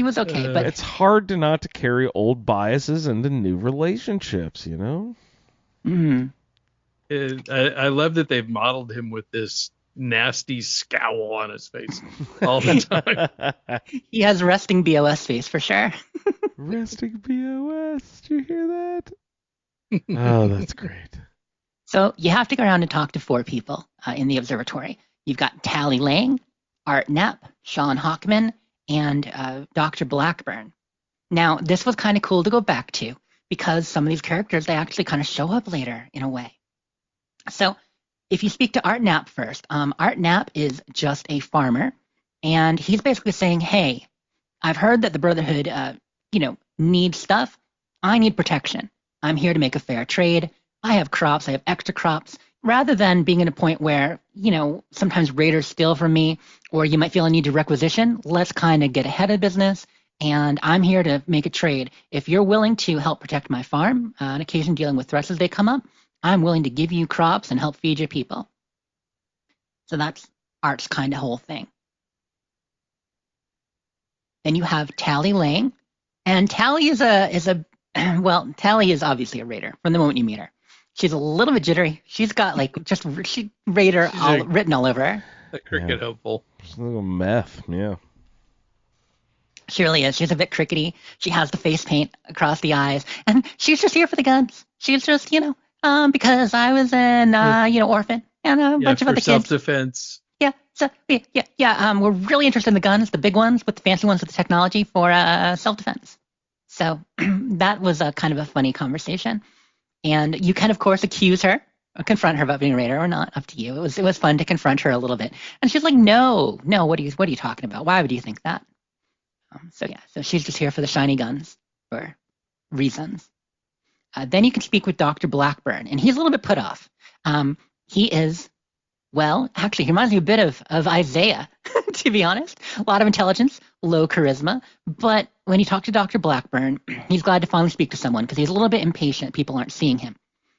was okay. But it's hard not to carry old biases into new relationships, Mm-hmm. I love that they've modeled him with this nasty scowl on his face all the time. He has resting BOS face for sure. Resting BOS. Did you hear that? Oh, that's great. So you have to go around and talk to 4 people in the observatory. You've got Tally Lang, Art Knapp, Sean Hockman, and Dr. Blackburn. Now, this was kind of cool to go back to because some of these characters, they actually kind of show up later in a way. So if you speak to Art Knapp first, Art Knapp is just a farmer, and he's basically saying, hey, I've heard that the Brotherhood, needs stuff. I need protection. I'm here to make a fair trade. I have crops. I have extra crops. Rather than being at a point where, sometimes raiders steal from me, or you might feel a need to requisition, let's kind of get ahead of business, and I'm here to make a trade. If you're willing to help protect my farm, on occasion dealing with threats as they come up, I'm willing to give you crops and help feed your people. So that's Art's kind of whole thing. Then you have Tally Lang, and Tally Tally is obviously a raider from the moment you meet her. She's a little bit jittery. She's got raider written all over her. A cricket hopeful. She's a little meth, yeah. She really is. She's a bit crickety. She has the face paint across the eyes, and she's just here for the guns. She's just, because I was an, orphan and a bunch of other kids. Self-defense. Yeah. So yeah. We're really interested in the guns, the big ones with the fancy ones with the technology for self-defense. So that was a kind of a funny conversation. And you can, of course, accuse her or confront her about being a raider or not, up to you. It was fun to confront her a little bit. And she's like, no, what are you talking about? Why would you think that? So she's just here for the shiny guns for reasons. Then you can speak with Dr. Blackburn, and he's a little bit put off. He is, actually, he reminds me a bit of Isaiah, to be honest. A lot of intelligence, low charisma. But when you talk to Dr. Blackburn, he's glad to finally speak to someone because he's a little bit impatient. People aren't seeing him.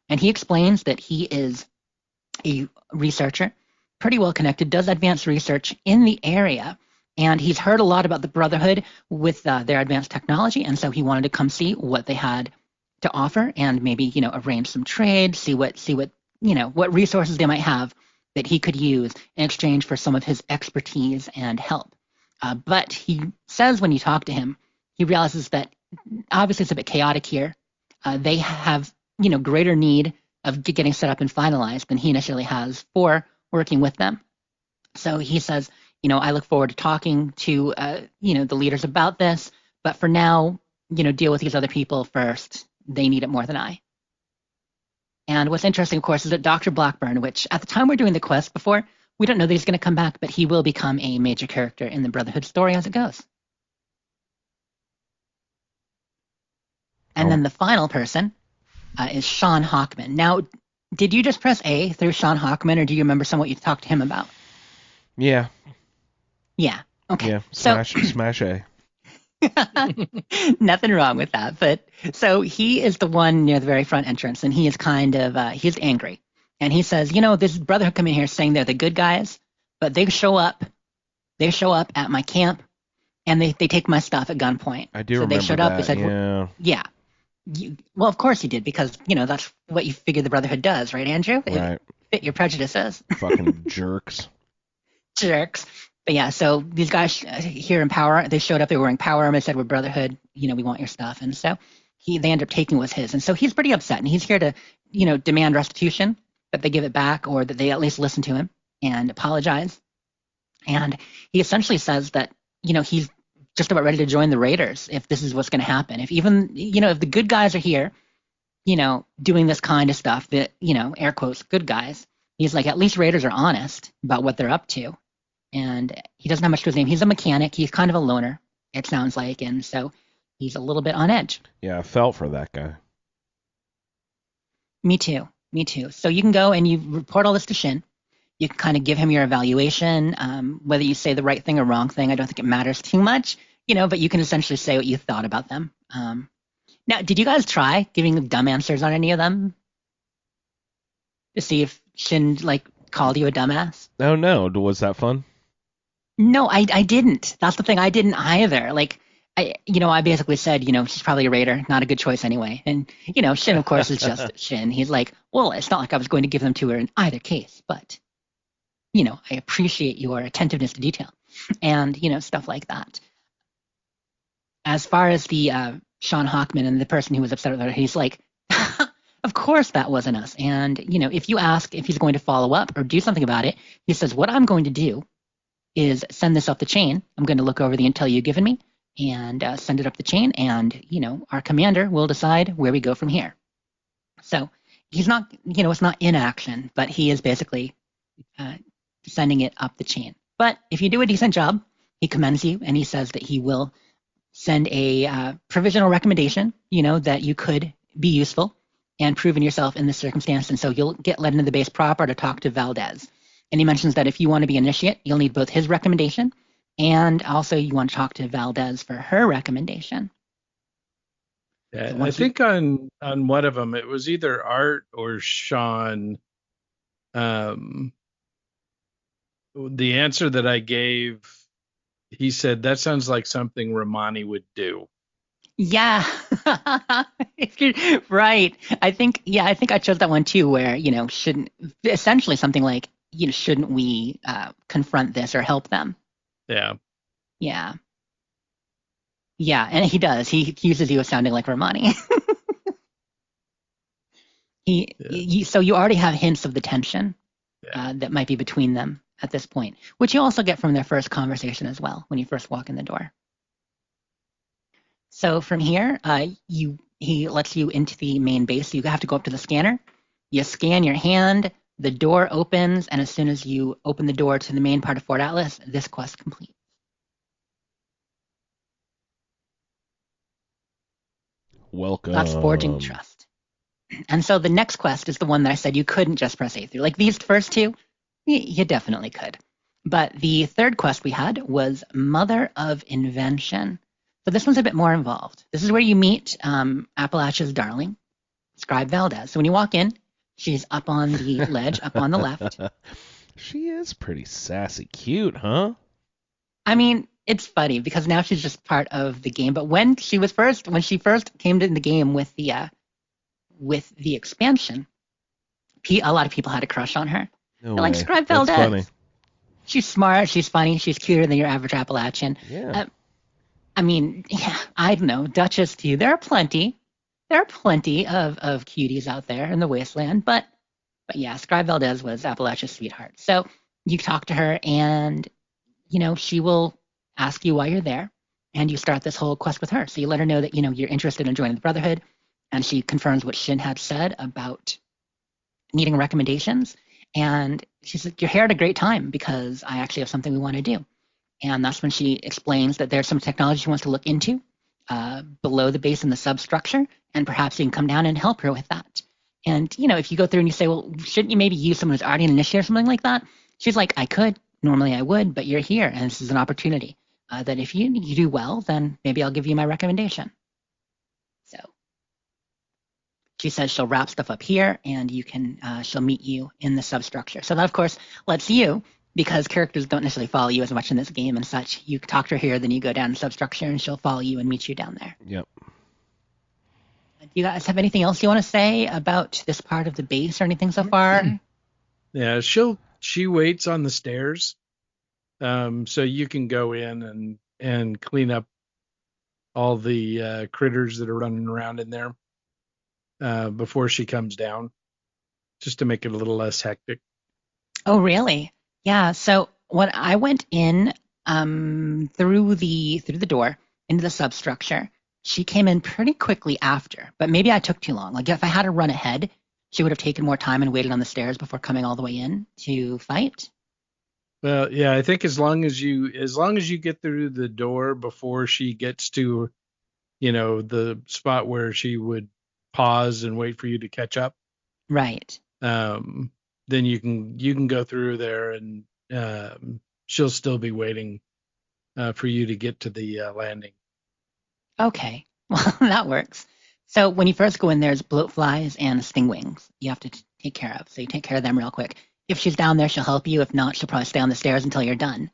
And he explains that he is a researcher, pretty well connected, does advanced research in the area, And he's heard a lot about the Brotherhood with their advanced technology, and so he wanted to come see what they had to offer, and maybe arrange some trade, see what what resources they might have that he could use in exchange for some of his expertise and help. But he says when you talk to him, he realizes that obviously it's a bit chaotic here. They have greater need of getting set up and finalized than he initially has for working with them. So he says, I look forward to talking to the leaders about this, but for now, deal with these other people first. They need it more than I. And what's interesting, of course, is that Dr. Blackburn, which at the time we're doing the quest before, we don't know that he's going to come back, but he will become a major character in the Brotherhood story as it goes. And then the final person is Sean Hawkman. Now, did you just press A through Sean Hawkman, or do you remember some what you talked to him about? Yeah. Yeah. Okay. Yeah. Smash A. Nothing wrong with that. But so he is the one near the very front entrance, and he is kind of he's angry, and he says, this Brotherhood come in here saying they're the good guys, but they show up at my camp, and they take my stuff at gunpoint. I do so remember they showed that. Up. They said, yeah. Well, of course he did, because that's what you figure the Brotherhood does, right, Andrew? Right. Fit your prejudices. Fucking jerks. Jerks. But yeah, so these guys here in Power, they showed up, they were wearing Power Armor, and said, we're Brotherhood, we want your stuff. And so they end up taking what's his. And so he's pretty upset, and he's here to, demand restitution, that they give it back, or that they at least listen to him and apologize. And he essentially says that, he's just about ready to join the Raiders if this is what's going to happen. If even, if the good guys are here, doing this kind of stuff, that, air quotes, good guys, he's like, at least Raiders are honest about what they're up to. And he doesn't have much to his name. He's a mechanic. He's kind of a loner, it sounds like. And so he's a little bit on edge. Yeah, I felt for that guy. Me too. So you can go and you report all this to Shin. You can kind of give him your evaluation, whether you say the right thing or wrong thing. I don't think it matters too much, but you can essentially say what you thought about them. Now, did you guys try giving dumb answers on any of them? To see if Shin, called you a dumbass? Oh, no. Was that fun? No, I didn't. That's the thing. I didn't either. I basically said, she's probably a Raider, not a good choice anyway. And, Shin, of course, is just Shin. He's like, well, it's not like I was going to give them to her in either case, but, I appreciate your attentiveness to detail and, stuff like that. As far as the Sean Hawkman and the person who was upset with her, he's like, of course that wasn't us. And, if you ask if he's going to follow up or do something about it, he says, what I'm going to do is send this up the chain. I'm going to look over the intel you've given me and send it up the chain, and our commander will decide where we go from here. So he's not, it's not inaction, but he is basically sending it up the chain. But if you do a decent job, he commends you, and he says that he will send a provisional recommendation, that you could be useful and proven yourself in this circumstance, and so you'll get led into the base proper to talk to Valdez. And he mentions that if you want to be initiate, you'll need both his recommendation and also you want to talk to Valdez for her recommendation. Yeah, I think on one of them, it was either Art or Sean. The answer that I gave, he said, that sounds like something Romani would do. Yeah, right. I think I chose that one too, where, shouldn't, essentially something like, shouldn't we confront this or help them? Yeah. Yeah. Yeah, and he does. He accuses you of sounding like Romani. So you already have hints of the tension that might be between them at this point, which you also get from their first conversation as well, when you first walk in the door. So from here, he lets you into the main base. So you have to go up to the scanner. You scan your hand, the door opens, and as soon as you open the door to the main part of Fort Atlas, this quest completes. Welcome. That's Forging Trust. And so the next quest is the one that I said you couldn't just press A through. Like these first two, you definitely could. But the third quest we had was Mother of Invention. So this one's a bit more involved. This is where you meet Appalachia's darling, Scribe Valdez. So when you walk in, she's up on the ledge, up on the left. She is pretty sassy cute, huh? I mean, it's funny because now she's just part of the game. But when she first came in the game with the expansion, a lot of people had a crush on her. No They're like, way. Scribe That's Valdez. funny. She's smart. She's funny. She's cuter than your average Appalachian. Yeah. I mean, yeah, I don't know. Duchess too. There are plenty of cuties out there in the wasteland. But yeah, Scribe Valdez was Appalachia's sweetheart. So you talk to her, and she will ask you why you're there, and you start this whole quest with her. So you let her know that you're interested in joining the Brotherhood, and she confirms what Shin had said about needing recommendations. And she said, "You're here at a great time because I actually have something we want to do." And that's when she explains that there's some technology she wants to look into below the base in the substructure, and perhaps you can come down and help her with that. And if you go through and you say, "Well, shouldn't you maybe use someone who's already an initiate or something like that?" She's like, "I could. Normally I would, but you're here, and this is an opportunity that if you do well, then maybe I'll give you my recommendation." So she says she'll wrap stuff up here, and she'll meet you in the substructure. So that, of course, lets you, because characters don't necessarily follow you as much in this game and such, you talk to her here, then you go down the substructure, and she'll follow you and meet you down there. Yep. Do you guys have anything else you want to say about this part of the base or anything so far? Yeah, she waits on the stairs, so you can go in and clean up all the critters that are running around in there before she comes down, just to make it a little less hectic. Oh, really? Yeah. So when I went in through the door into the substructure, she came in pretty quickly after. But maybe I took too long. Like if I had to run ahead, she would have taken more time and waited on the stairs before coming all the way in to fight. Well, yeah, I think as long as you get through the door before she gets to, the spot where she would pause and wait for you to catch up. Right. Then you can go through there, and she'll still be waiting for you to get to the landing. Okay. Well, that works. So when you first go in, there's bloat flies and stingwings you have to take care of. So you take care of them real quick. If she's down there, she'll help you. If not, she'll probably stay on the stairs until you're done.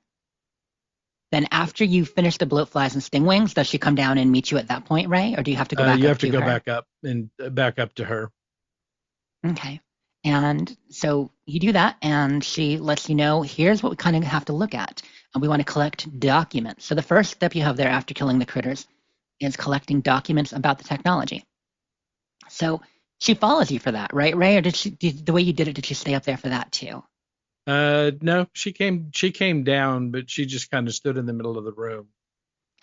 Then after you finish the bloat flies and stingwings, does she come down and meet you at that point, Ray? Or do you have to go back You up have to go her? back up to her. Okay. And so you do that, and she lets you know, here's what we kind of have to look at. And we want to collect documents. So the first step you have there after killing the critters is collecting documents about the technology. So she follows you for that, right, Ray? Or the way you did it, did she stay up there for that too? No, she came down, but she just kind of stood in the middle of the room.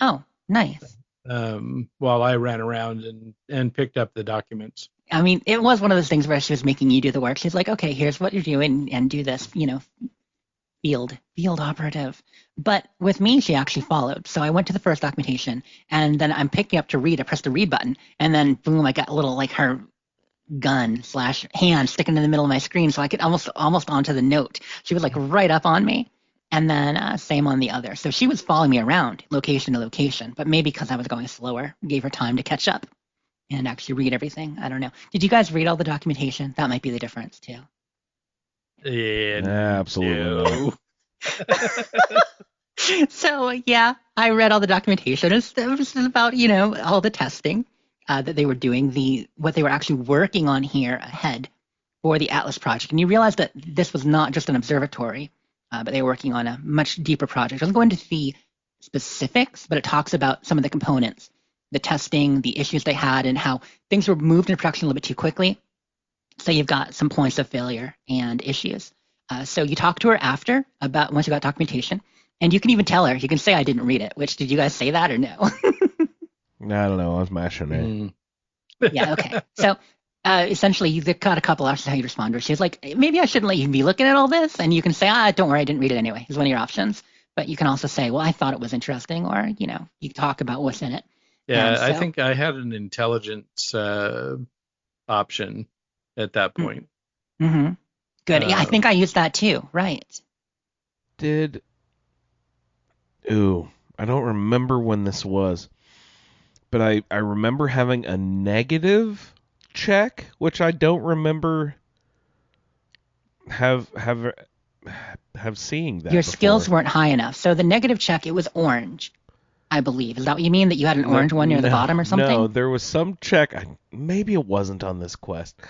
Oh, nice. While I ran around and picked up the documents. I mean, it was one of those things where she was making you do the work. She's like, okay, here's what you're doing, and do this, field operative. But with me, she actually followed. So I went to the first documentation, and then I'm picking up to read. I pressed the read button, and then boom, I got a little like her gun / hand sticking in the middle of my screen, so I could almost onto the note. She was like right up on me, and then same on the other. So she was following me around location to location, but maybe because I was going slower, gave her time to catch up and actually read everything. I don't know. Did you guys read all the documentation? That might be the difference too. Yeah, absolutely. So yeah, I read all the documentation. It was about all the testing that they were doing, what they were actually working on here ahead for the Atlas project. And you realize that this was not just an observatory, but they were working on a much deeper project. I don't go into the specifics, but it talks about some of the components, the testing, the issues they had, and how things were moved into production a little bit too quickly. So you've got some points of failure and issues. So you talk to her after about once you got documentation, and you can even tell her. You can say I didn't read it. Which, did you guys say that or no? I don't know. I was mashing it. Yeah. Okay. So essentially, you've got a couple options how you respond to her. She's like, maybe I shouldn't let you be looking at all this, and you can say, don't worry, I didn't read it anyway. Is one of your options. But you can also say, well, I thought it was interesting, or you talk about what's in it. Yeah, I think I had an intelligence option at that point. Mm-hmm. Good. Yeah, I think I used that too. Right. I don't remember when this was, but I remember having a negative check, which I don't remember have have seeing that. Your before. skills weren't high enough. So the negative check, it was orange, I believe. Is that what you mean? That you had an orange one near the bottom or something? No, there was some check. Maybe it wasn't on this quest,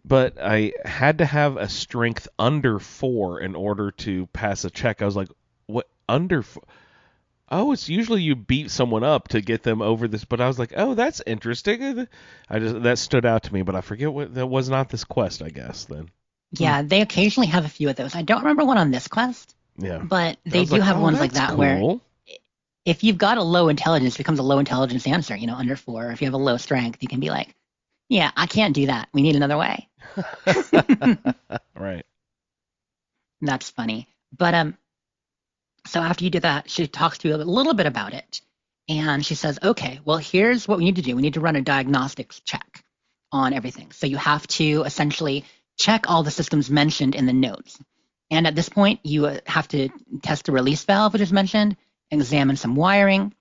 but I had to have a strength under 4 in order to pass a check. I was like, what, under 4? Oh, it's usually you beat someone up to get them over this, but I was like, oh, that's interesting. That stood out to me, but I forget that was not this quest, I guess, then. Yeah, they occasionally have a few of those. I don't remember one on this quest, Yeah. but they do have ones like that where if you've got a low intelligence, it becomes a low intelligence answer, under 4. If you have a low strength, you can be like, yeah, I can't do that. We need another way. Right. That's funny. But so after you do that, she talks to you a little bit about it. And she says, okay, well, here's what we need to do. We need to run a diagnostics check on everything. So you have to essentially check all the systems mentioned in the notes. And at this point, you have to test the release valve, which is mentioned, examine some wiring,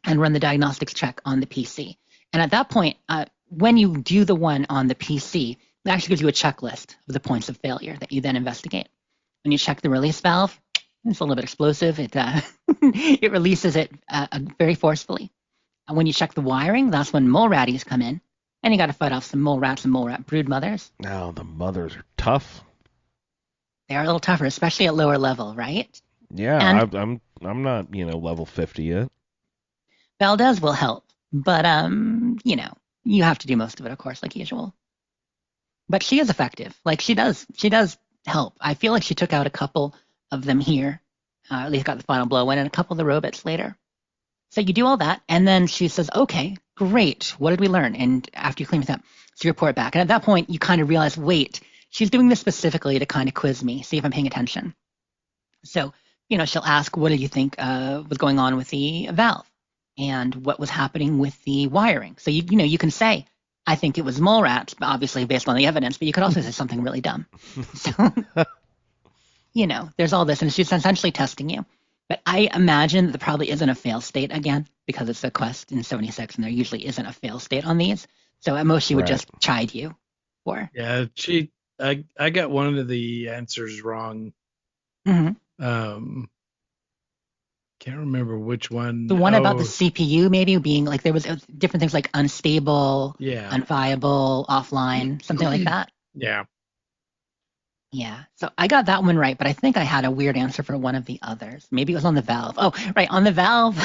and run the diagnostics check on the PC. And at that point, when you do the one on the PC, it actually gives you a checklist of the points of failure that you then investigate. When you check the release valve, it's a little bit explosive. It it releases it very forcefully. And when you check the wiring, that's when mole ratties come in, and you got to fight off some mole rats and mole rat brood mothers. Now the mothers are tough. They are a little tougher, especially at lower level, right? Yeah, and I'm not level 50 yet. Valdez will help, but you have to do most of it, of course, like usual. But she is effective. Like she does help. I feel like she took out a couple of them here. At least got the final blow in, and a couple of the robots later. So you do all that, and then she says, okay, great. What did we learn? And after you clean it up, so you report back. And at that point, you kind of realize, wait, she's doing this specifically to kind of quiz me, see if I'm paying attention. So, she'll ask, what did you think was going on with the valve? And what was happening with the wiring? So, you can say, I think it was mole rats, obviously based on the evidence, but you could also say something really dumb. So, there's all this, and she's essentially testing you. But I imagine that there probably isn't a fail state again, because it's a quest in 76, and there usually isn't a fail state on these. So at most she would just chide you for. Yeah, I got one of the answers wrong. Mm-hmm. Can't remember which one. The one about the CPU maybe being like there was different things like unstable, unviable, offline, something like that. Yeah. Yeah. So I got that one right, but I think I had a weird answer for one of the others. Maybe it was on the valve. Oh, right, on the valve.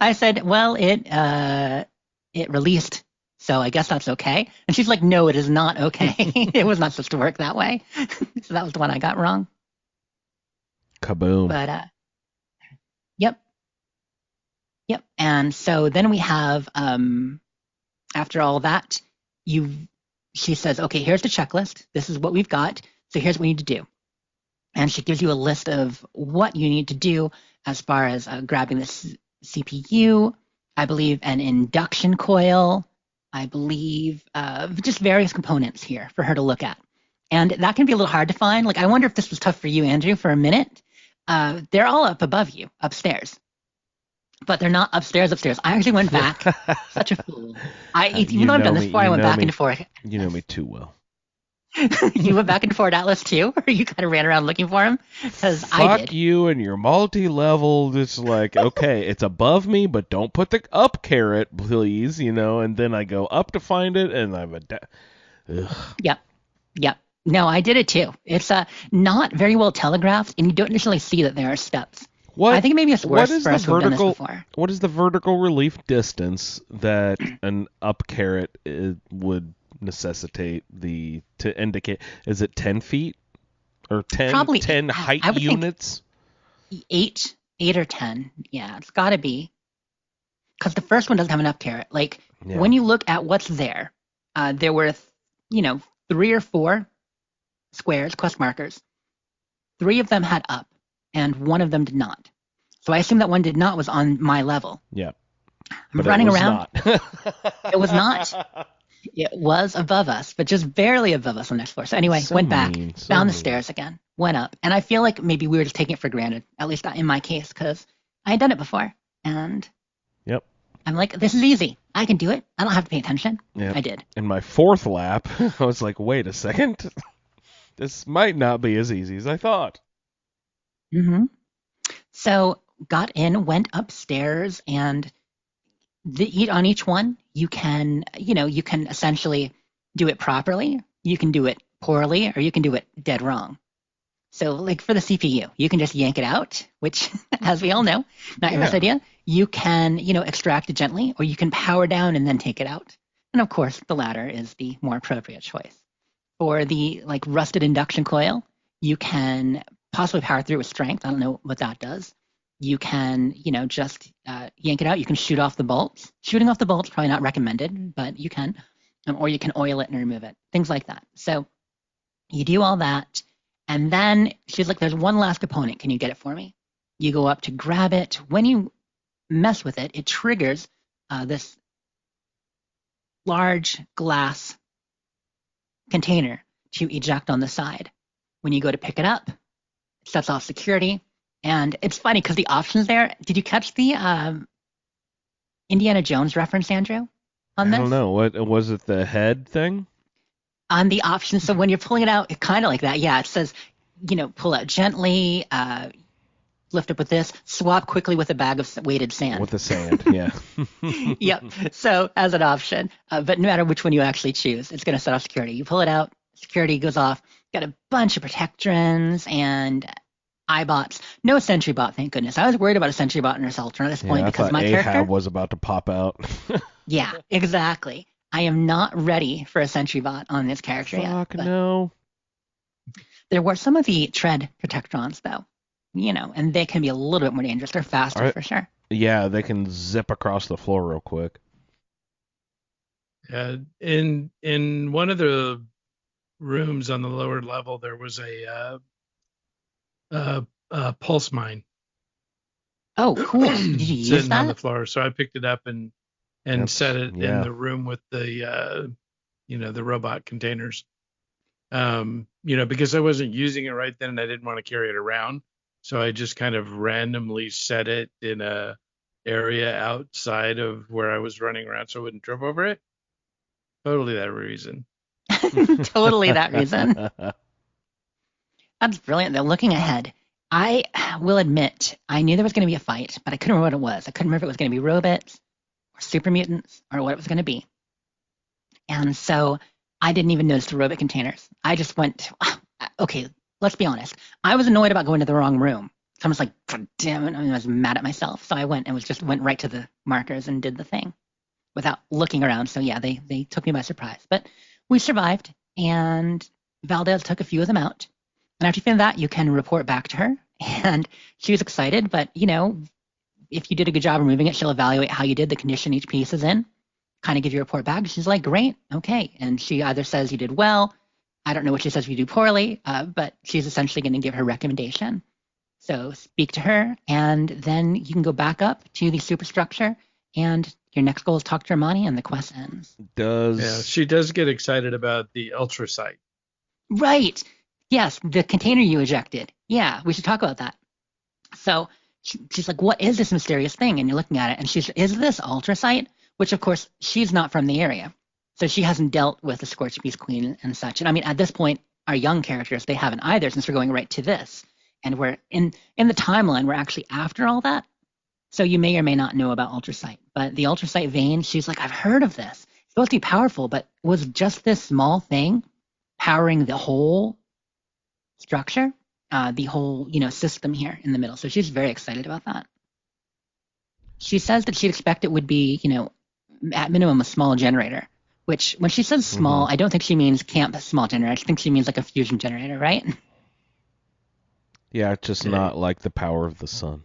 I said, well, it released, so I guess that's okay. And she's like, no, it is not okay. It was not supposed to work that way. So that was the one I got wrong. Kaboom. But Yep. And so then we have, after all that, she says, okay, here's the checklist. This is what we've got. So here's what we need to do. And she gives you a list of what you need to do as far as grabbing the CPU, I believe an induction coil, I believe just various components here for her to look at. And that can be a little hard to find. Like, I wonder if this was tough for you, Andrew, for a minute. They're all up above you, upstairs. But they're not upstairs. I actually went back. Such a fool. Even though I've done this before, I went back and forth. You know me too well. You went back and forth Atlas too? Or you kind of ran around looking for him? Because I did. Fuck you and your multi-level, just like, okay, it's above me, but don't put the up caret, please, and then I go up to find it, and I'm Yep. No, I did it too. It's not very well telegraphed, and you don't initially see that there are steps. I think maybe it's worse for us who've done this before. What is the vertical relief distance that an up caret would necessitate to indicate? Is it 10 feet or 10? Probably 10 height units? 8 or 10. Yeah, it's got to be. Because the first one doesn't have an up caret. Like, when you look at what's there, there were, 3 or 4 squares, quest markers. 3 of them had up, and 1 of them did not. So I assume that one did not was on my level. Yeah. I'm running around. It was not. It was above us, but just barely above us on the next floor. So anyway, went back, found the stairs again, went up. And I feel like maybe we were just taking it for granted, at least in my case, because I had done it before. And I'm like, this is easy. I can do it. I don't have to pay attention. Yep. I did. In my 4th lap, I was like, wait a second. This might not be as easy as I thought. Mm-hmm. So got in, went upstairs, and on each one, you can essentially do it properly, you can do it poorly, or you can do it dead wrong. So like for the CPU, you can just yank it out, which, as we all know, not your best idea. You can, extract it gently, or you can power down and then take it out. And of course, the latter is the more appropriate choice. For the like rusted induction coil, you can possibly power through with strength. I don't know what that does. You can, just yank it out. You can shoot off the bolts. Shooting off the bolts probably not recommended, but you can, or you can oil it and remove it. Things like that. So you do all that, and then she's like, "There's one last component. Can you get it for me?" You go up to grab it. When you mess with it, it triggers this large glass container to eject on the side. When you go to pick it up, it sets off security. And it's funny because the options there, did you catch the Indiana Jones reference, Andrew, on this? I don't know. What was it, the head thing? On the options, so when you're pulling it out, it's kind of like that. Yeah, it says, pull out gently, lift up with this, swap quickly with a bag of weighted sand. With the sand, yeah. Yep, so as an option. But no matter which one you actually choose, it's going to set off security. You pull it out, security goes off, got a bunch of protectrons and iBots. No sentry bot, thank goodness. I was worried about a sentry bot in Assault at this point because my Ahab character was about to pop out. Yeah, exactly. I am not ready for a sentry bot on this character yet. Fuck no. There were some of the tread protectrons though, and they can be a little bit more dangerous. They're faster for sure. Yeah, they can zip across the floor real quick. In one of the rooms on the lower level, there was a pulse mine. Oh, cool! Did you use sitting that? on the floor? So I picked it up and set it in the room with the the robot containers. Because I wasn't using it right then and I didn't want to carry it around, so I just kind of randomly set it in a area outside of where I was running around so I wouldn't trip over it. Totally that reason. Totally that reason. That's brilliant. Though looking ahead, I will admit I knew there was going to be a fight, but I couldn't remember what it was. I couldn't remember if it was going to be robots or super mutants or what it was going to be. And so I didn't even notice the robot containers. I just went, okay, let's be honest. I was annoyed about going to the wrong room. So I was like, God damn it. I was mad at myself. So I went right to the markers and did the thing without looking around. So yeah, they took me by surprise. But we survived, and Valdez took a few of them out. And after you finish that, you can report back to her. And she was excited, but if you did a good job removing it, she'll evaluate how you did, the condition each piece is in, kind of give you a report back. She's like, great, okay. And she either says you did well, I don't know what she says if you do poorly, but she's essentially going to give her recommendation. So speak to her, and then you can go back up to the superstructure, and your next goal is talk to Armani, and the quest ends. Yeah, she does get excited about the ultrasight. Right. Yes, the container you ejected. Yeah, we should talk about that. So she's like, what is this mysterious thing? And you're looking at it, and she's, is this ultrasight? Which, of course, she's not from the area. So she hasn't dealt with the Scorched Beast Queen and such. And I mean, at this point, our young characters, they haven't either, since we're going right to this. And we're in the timeline, we're actually after all that. So you may or may not know about ultrasight. But the ultrasight vein, she's like, I've heard of this. It's supposed to be powerful, but was just this small thing powering the whole structure, the whole, system here in the middle. So she's very excited about that. She says that she'd expect it would be, at minimum a small generator, which when she says small, I don't think she means camp small generator. I think she means like a fusion generator, right? Yeah, it's just not like the power of the sun.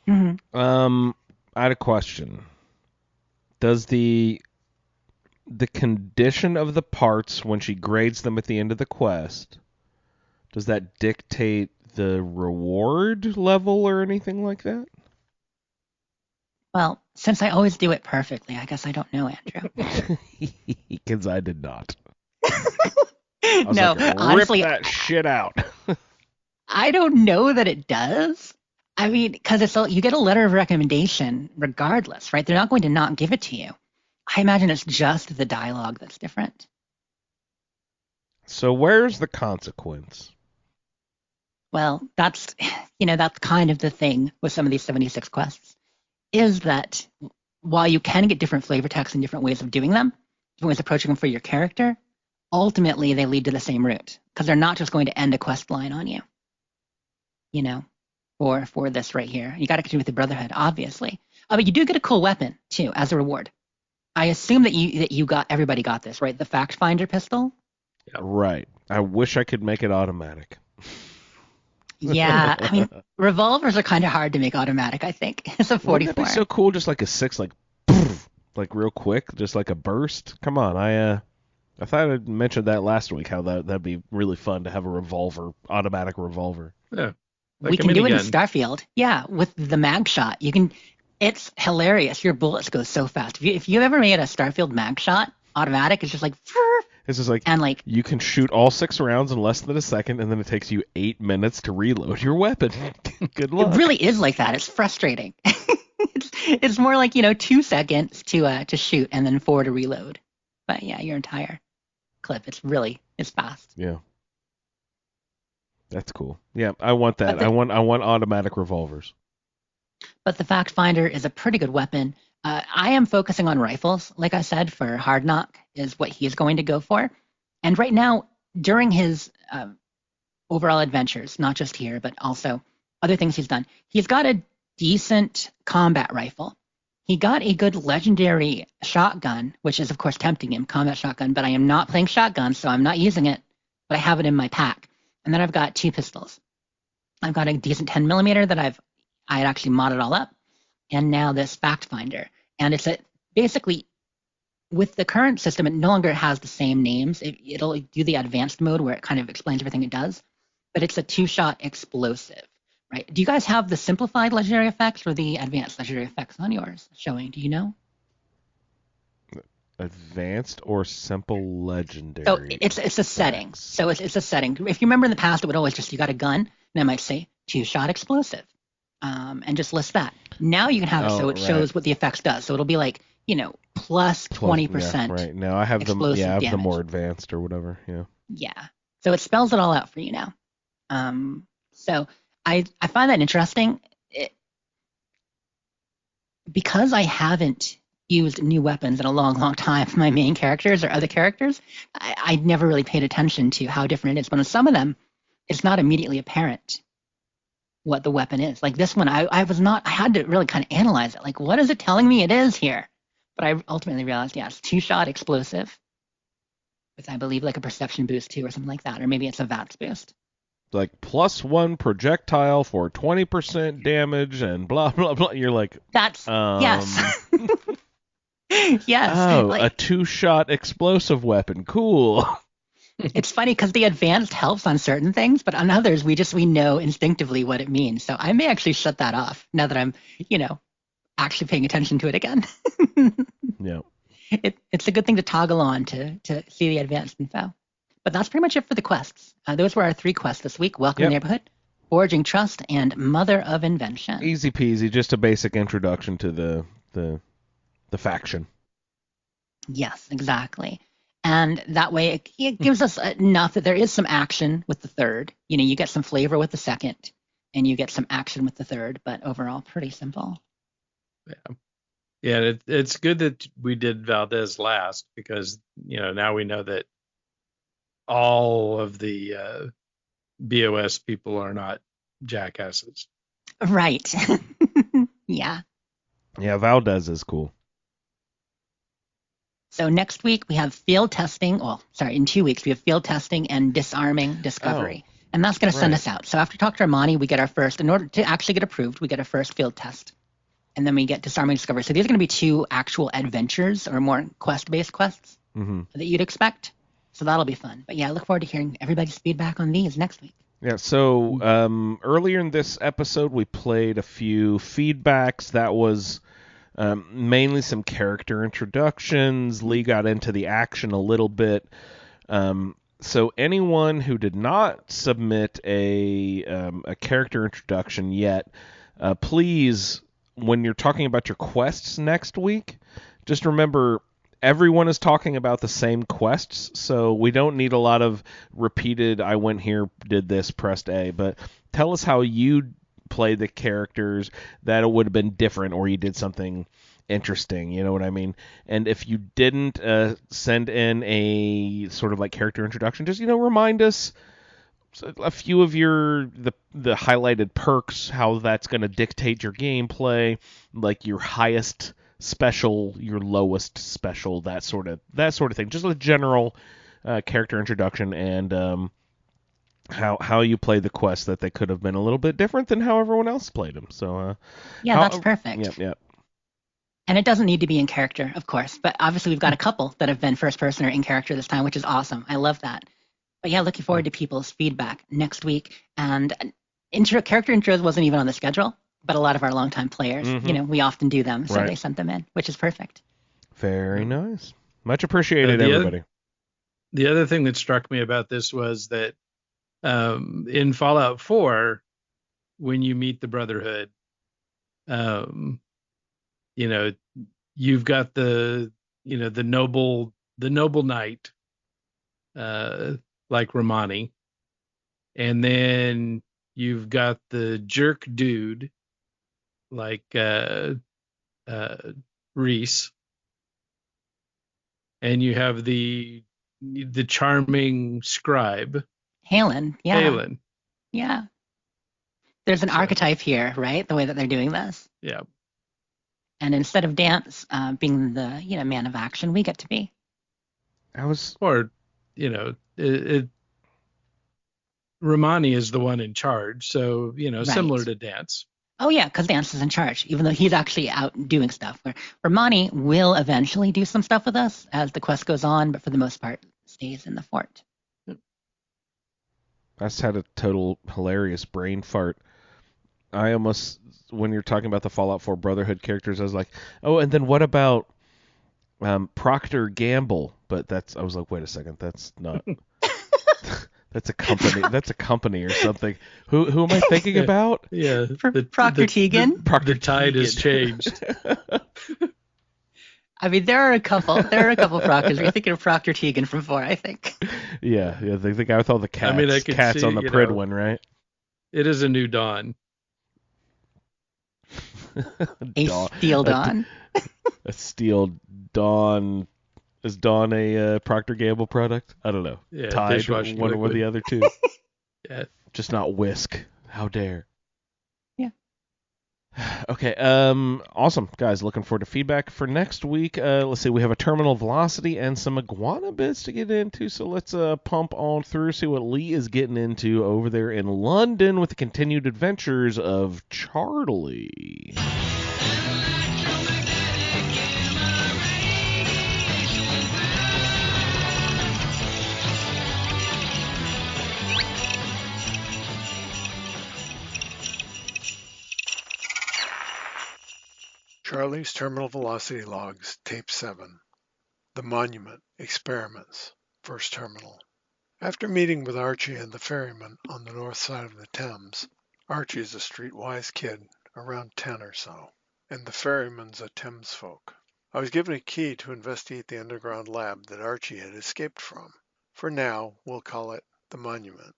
Mm-hmm. I had a question. Does the condition of the parts when she grades them at the end of the quest, does that dictate the reward level or anything like that? Well, since I always do it perfectly, I guess I don't know, Andrew. Because I did not. No, like, honestly, rip that shit out. I don't know that it does. I mean, because you get a letter of recommendation regardless, right? They're not going to not give it to you. I imagine it's just the dialogue that's different. So where's the consequence? Well, that's that's kind of the thing with some of these 76 quests, is that while you can get different flavor texts and different ways of doing them, different ways of approaching them for your character, ultimately they lead to the same route, because they're not just going to end a quest line on you. For this right here. You got to continue with the Brotherhood, obviously. But you do get a cool weapon, too, as a reward. I assume that everybody got this, right? The Fact Finder pistol? Right. I wish I could make it automatic. Yeah, I mean, revolvers are kind of hard to make automatic, I think. It's a 44. Wouldn't that be so cool? Just like a 6, like, poof, like real quick, just like a burst. Come on, I thought I'd mentioned that last week, how that'd be really fun to have a revolver, automatic revolver. Yeah. Like we can do it in Starfield. Yeah, with the mag shot. It's hilarious. Your bullets go so fast. If you ever made a Starfield mag shot automatic, it's just like, this is like, and like you can shoot all 6 rounds in less than a second, and then it takes you 8 minutes to reload your weapon. Good luck. It really is like that. It's frustrating. it's more like 2 seconds to shoot and then 4 to reload. But yeah, your entire clip. It's fast. Yeah. That's cool. Yeah, I want that. I want automatic revolvers. But the Fact Finder is a pretty good weapon. I am focusing on rifles, like I said, for Hard Knock is what he's going to go for. And right now, during his overall adventures, not just here, but also other things he's done, he's got a decent combat rifle. He got a good legendary shotgun, which is, of course, tempting him, combat shotgun, but I am not playing shotgun, so I'm not using it, but I have it in my pack. And then I've got 2 pistols. I've got a decent 10 millimeter that I had actually modded all up, and now this Fact Finder. And it's basically, with the current system, it no longer has the same names. It'll do the advanced mode where it kind of explains everything it does, but it's a 2-shot explosive, right? Do you guys have the simplified legendary effects or the advanced legendary effects on yours showing? Do you know? Advanced or simple legendary? So it's a setting. So it's a setting. If you remember in the past, it would always you got a gun, and it might say 2-shot explosive, and just list that. Now you can have it so it shows what the effects does. So it'll be like plus 20%. Yeah, right. Now I have them. Yeah, I have the more advanced or whatever. Yeah. Yeah. So it spells it all out for you now. So I find that interesting. Because I haven't used new weapons in a long time for my main characters or other characters, I never really paid attention to how different it is. But on some of them, it's not immediately apparent what the weapon is. Like this one, I had to really kind of analyze it. Like, what is it telling me it is here? But I ultimately realized, it's 2-shot explosive with, I believe, like a perception boost too or something like that. Or maybe it's a VATS boost. Like +1 projectile for 20% damage and blah, blah, blah. You're like... That's... Yes. Yes. Oh, a 2-shot explosive weapon. Cool. It's funny because the advanced helps on certain things, but on others we know instinctively what it means. So I may actually shut that off now that I'm, actually paying attention to it again. Yeah. It's a good thing to toggle on to see the advanced info. But that's pretty much it for the quests. Those were our 3 quests this week. Welcome to the Neighborhood, Forging Trust, and Mother of Invention. Easy peasy, just a basic introduction to the faction. Yes, exactly. And that way it gives us enough that there is some action with the third. You get some flavor with the second, and you get some action with the third, but overall pretty simple. Yeah. Yeah, it's good that we did Valdez last because, now we know that all of the BOS people are not jackasses. Right. Yeah. Yeah, Valdez is cool. So next week we have field testing. Well, sorry, in 2 weeks we have field testing and disarming discovery. And that's going to send us out. So after talk to Armani, we get our first, in order to actually get approved, we get our first field test. And then we get disarming discovery. So these are going to be 2 actual adventures or more quest-based quests that you'd expect. So that'll be fun. But yeah, I look forward to hearing everybody's feedback on these next week. Yeah, so earlier in this episode, we played a few feedbacks. That was mainly some character introductions. Lee got into the action a little bit. So anyone who did not submit a character introduction yet, please, when you're talking about your quests next week, just remember everyone is talking about the same quests, so we don't need a lot of repeated, I went here, did this, pressed A, but tell us how you play the characters that it would have been different, or you did something interesting, you know what I mean? And if you didn't send in a sort of like character introduction, just, remind us a few of the highlighted perks, how that's going to dictate your gameplay, like your highest special, your lowest special, that sort of thing. Just a general character introduction, and how you play the quest, that they could have been a little bit different than how everyone else played them. So that's perfect. Yep. And it doesn't need to be in character, of course, but obviously we've got a couple that have been first person or in character this time, which is awesome. I love that. But yeah, looking forward to people's feedback next week. And character intros wasn't even on the schedule, but a lot of our longtime players, we often do them, so they sent them in, which is perfect. Very nice. Much appreciated, everybody. The other thing that struck me about this was that in Fallout 4, when you meet the Brotherhood, you've got the noble knight, like Romani, and then you've got the jerk dude like Reese, and you have the charming scribe Halen. Yeah. There's an So- archetype here, right? The way that they're doing this. Yeah. And instead of Dance being the man of action, we get to be. Romani is the one in charge, so similar to Dance. Oh yeah, because Dance is in charge, even though he's actually out doing stuff. Where Romani will eventually do some stuff with us as the quest goes on, but for the most part, stays in the fort. I just had a total hilarious brain fart. I almost, when you're talking about the Fallout 4 Brotherhood characters, I was like, oh, and then what about Procter Gamble? But I was like, wait a second, that's not. That's a company. That's a company or something. Who am I thinking about? Yeah, Procter Teagan. The tide has changed. I mean, there are a couple Proctors. You're thinking of Procter Teagan from 4, I think. Yeah, the guy with all the cats. I could cats see, on the Prid one, right? It is a new dawn. Steel Dawn. A Steel Dawn. Is Dawn a Procter Gamble product? I don't know. Yeah, Tide, one or the other two. Yeah. Just not Whisk. How dare. Yeah. Okay. Awesome, guys. Looking forward to feedback for next week. Let's see. We have a terminal velocity and some iguana bits to get into. So let's pump on through, see what Lee is getting into over there in London with the continued adventures of Charlie. Charlie's Terminal Velocity Logs, Tape 7. The Monument, Experiments, First Terminal. After meeting with Archie and the ferryman on the north side of the Thames, Archie is a streetwise kid, around 10 or so, and the ferryman's a Thames folk. I was given a key to investigate the underground lab that Archie had escaped from. For now, we'll call it the Monument.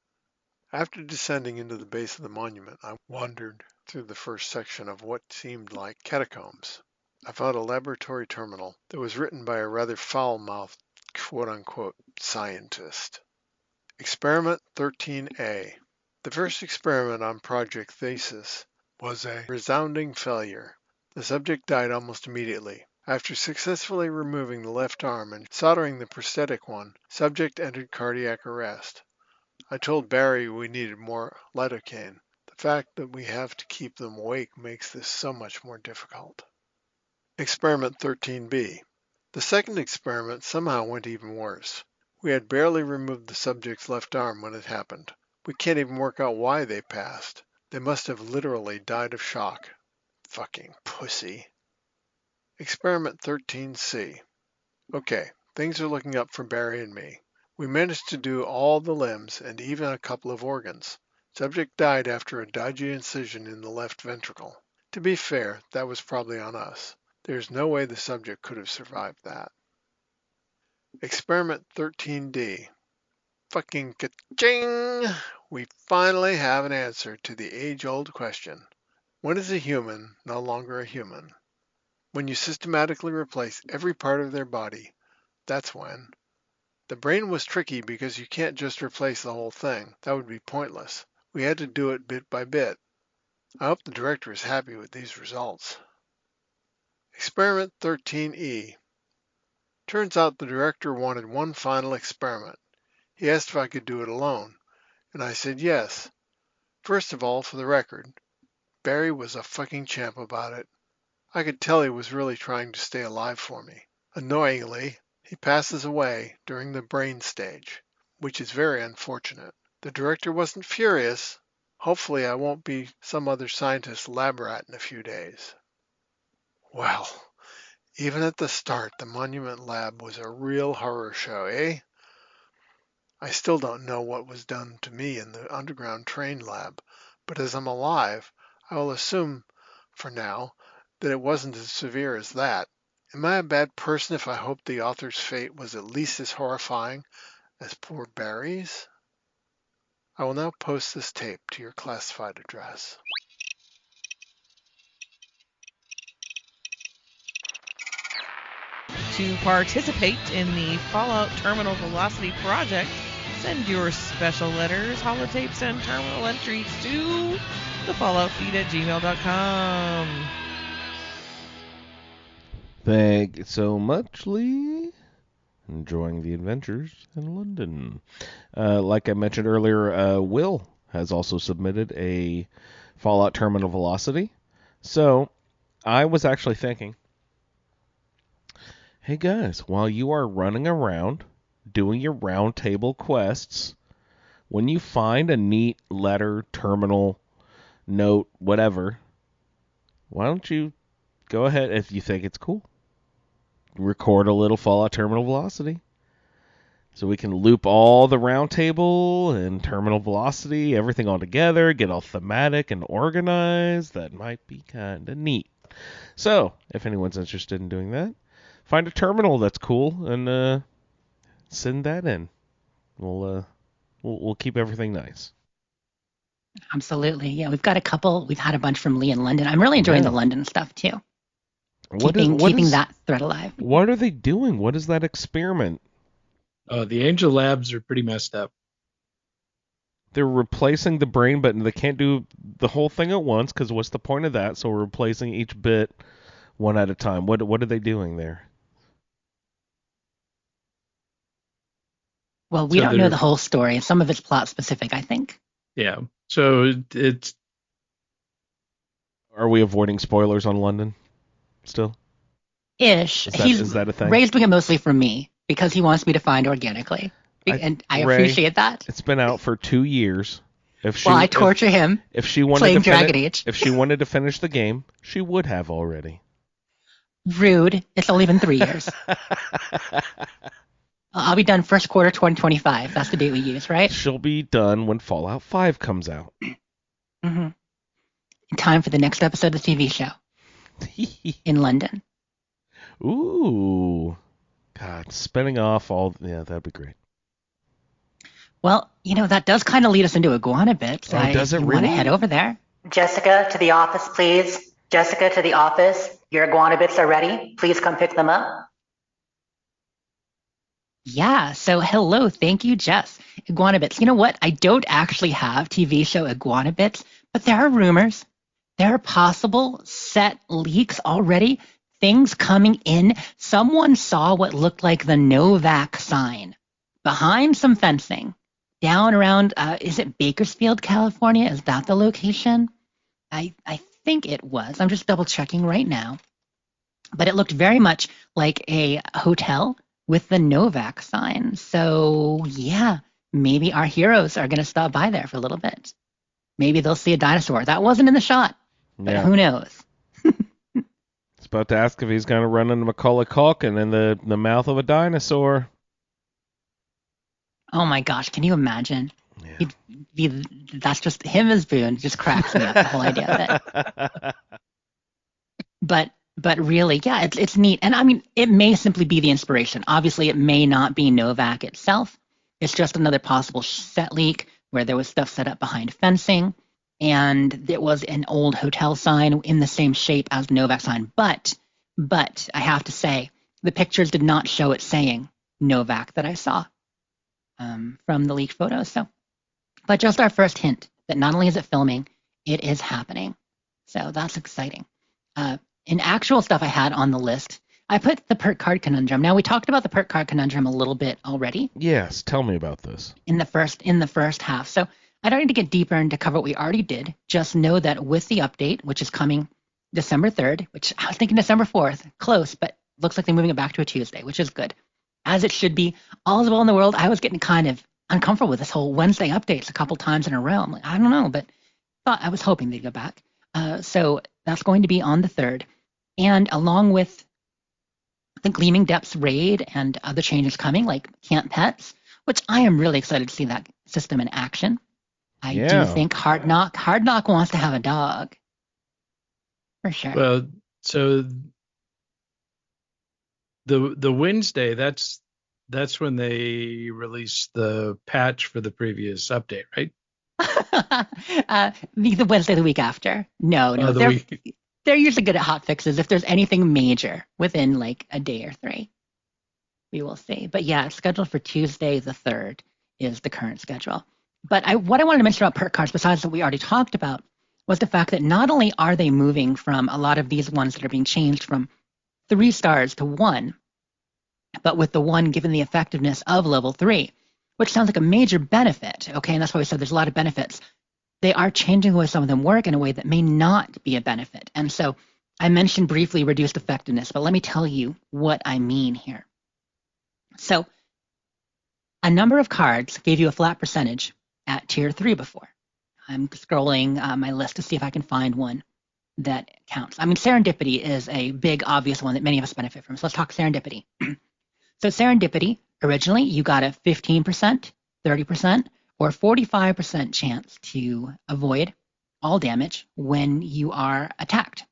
After descending into the base of the monument, I wandered through the first section of what seemed like catacombs. I found a laboratory terminal that was written by a rather foul-mouthed, quote-unquote, scientist. Experiment 13A. The first experiment on Project Thesis was a resounding failure. The subject died almost immediately. After successfully removing the left arm and soldering the prosthetic one, subject entered cardiac arrest. I told Barry we needed more lidocaine. The fact that we have to keep them awake makes this so much more difficult. Experiment 13B. The second experiment somehow went even worse. We had barely removed the subject's left arm when it happened. We can't even work out why they passed. They must have literally died of shock. Fucking pussy. Experiment 13C. Okay, things are looking up for Barry and me. We managed to do all the limbs and even a couple of organs. Subject died after a dodgy incision in the left ventricle. To be fair, that was probably on us. There's no way the subject could have survived that. Experiment 13D. Fucking ka-ching! We finally have an answer to the age-old question. When is a human no longer a human? When you systematically replace every part of their body, that's when. The brain was tricky because you can't just replace the whole thing. That would be pointless. We had to do it bit by bit. I hope the director is happy with these results. Experiment 13E. Turns out the director wanted one final experiment. He asked if I could do it alone, and I said yes. First of all, for the record, Barry was a fucking champ about it. I could tell he was really trying to stay alive for me. Annoyingly, he passes away during the brain stage, which is very unfortunate. The director wasn't furious. Hopefully I won't be some other scientist's lab rat in a few days. Well, even at the start, the Monument Lab was a real horror show, eh? I still don't know what was done to me in the underground train lab, but as I'm alive, I will assume, for now, that it wasn't as severe as that. Am I a bad person if I hope the author's fate was at least as horrifying as poor Barry's? I will now post this tape to your classified address. To participate in the Fallout Terminal Velocity project, send your special letters, holotapes, and terminal entries to thefalloutfeed@gmail.com. Thank you so much, Lee. Enjoying the adventures in London. Like I mentioned earlier, Will has also submitted a Fallout Terminal Velocity. So I was actually thinking, hey guys, while you are running around doing your roundtable quests, when you find a neat letter, terminal, note, whatever, why don't you go ahead, if you think it's cool, record a little Fallout Terminal Velocity. So we can loop all the roundtable and terminal velocity, everything all together, get all thematic and organized. That might be kind of neat. So, if anyone's interested in doing that, find a terminal that's cool and send that in. We'll keep everything nice. Absolutely. Yeah, we've got a couple. We've had a bunch from Lee in London. I'm really enjoying the London stuff too. Keeping that thread alive. What are they doing? What is that experiment? Oh, the Angel Labs are pretty messed up. They're replacing the brain, but they can't do the whole thing at once, because what's the point of that? So we're replacing each bit one at a time. What are they doing there? Well, we don't know the whole story. Some of it's plot specific, I think. Yeah. So it's... Are we avoiding spoilers on London still? Ish. Is that a thing? Ray's doing it mostly for me, because he wants me to find organically. And I appreciate that. It's been out for 2 years. I torture him if she wanted playing to Dragon Age. If she wanted to finish the game, she would have already. Rude. It's only been 3 years. I'll be done first quarter 2025. That's the date we use, right? She'll be done when Fallout 5 comes out. Mm-hmm. In time for the next episode of the TV show. In London. Ooh. God, spinning off all... Yeah, that'd be great. Well, that does kind of lead us into Iguana Bits. Does it really? Want to head over there? Jessica, to the office, please. Jessica, to the office. Your Iguana Bits are ready. Please come pick them up. Yeah, so hello. Thank you, Jess. Iguana Bits. You know what? I don't actually have TV show Iguana Bits, but there are rumors. There are possible set leaks already. Things coming in. Someone saw what looked like the Novak sign behind some fencing. Down around, is it Bakersfield, California? Is that the location? I think it was. I'm just double checking right now. But it looked very much like a hotel with the Novak sign. So, yeah, maybe our heroes are going to stop by there for a little bit. Maybe they'll see a dinosaur. That wasn't in the shot, but who knows? It's about to ask if he's going to run into Macaulay Culkin in the mouth of a dinosaur. Oh my gosh, can you imagine? Yeah. That's just him as Boone. Just cracks me up, the whole idea of it. But But really, yeah, it's neat. And I mean, it may simply be the inspiration. Obviously, it may not be Novak itself. It's just another possible set leak where there was stuff set up behind fencing, and there was an old hotel sign in the same shape as the Novak sign. But I have to say, the pictures did not show it saying Novak that I saw from the leaked photos. So, but just our first hint that not only is it filming, it is happening. So that's exciting. In actual stuff I had on the list, I put the perk card conundrum. Now we talked about the perk card conundrum a little bit already Yes, tell me about this. in the first half. So I don't need to get deeper into cover what we already did. Just know that with the update, which is coming December 3rd, which I was thinking December 4th, close, but looks like they're moving it back to a Tuesday, which is good. As it should be. All is well in the world. I was getting kind of uncomfortable with this whole Wednesday updates a couple times in a row. I'm like, I don't know, but I was hoping they'd go back. So that's going to be on the 3rd. And along with the Gleaming Depths raid and other changes coming, like Camp Pets, which I am really excited to see that system in action. I do think Hard Knock wants to have a dog. For sure. Well, so the Wednesday, that's when they release the patch for the previous update, right? The Wednesday the week after. No, they're usually good at hot fixes. If there's anything major within like a day or 3, we will see. But yeah, it's scheduled for Tuesday the 3rd is the current schedule. But what I wanted to mention about perk cards, besides what we already talked about, was the fact that not only are they moving from a lot of these ones that are being changed from 3 stars to 1, but with the 1 given the effectiveness of level 3, which sounds like a major benefit, okay? And that's why we said there's a lot of benefits. They are changing the way some of them work in a way that may not be a benefit. And so I mentioned briefly reduced effectiveness, but let me tell you what I mean here. So a number of cards gave you a flat percentage at tier 3 before. I'm scrolling my list to see if I can find one that counts. I mean, serendipity is a big, obvious one that many of us benefit from. So let's talk serendipity. So serendipity, originally you got a 15%, 30%, or 45% chance to avoid all damage when you are attacked.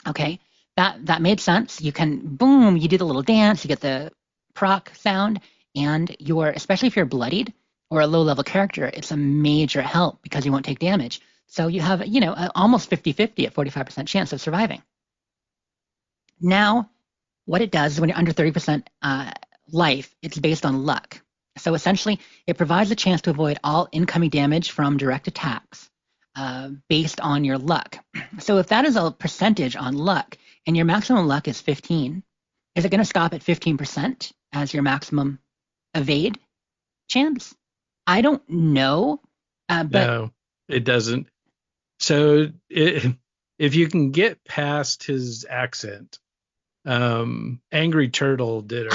Okay, that made sense. You can, boom, you do the little dance, you get the proc sound, and especially if you're bloodied or a low-level character, it's a major help because you won't take damage. So you have, almost 50-50 at 45% chance of surviving. Now, what it does is when you're under 30% life, it's based on luck. So essentially, it provides a chance to avoid all incoming damage from direct attacks based on your luck. So if that is a percentage on luck, and your maximum luck is 15, is it going to stop at 15% as your maximum evade chance? I don't know. But no, it doesn't. So if you can get past his accent, Angry Turtle did a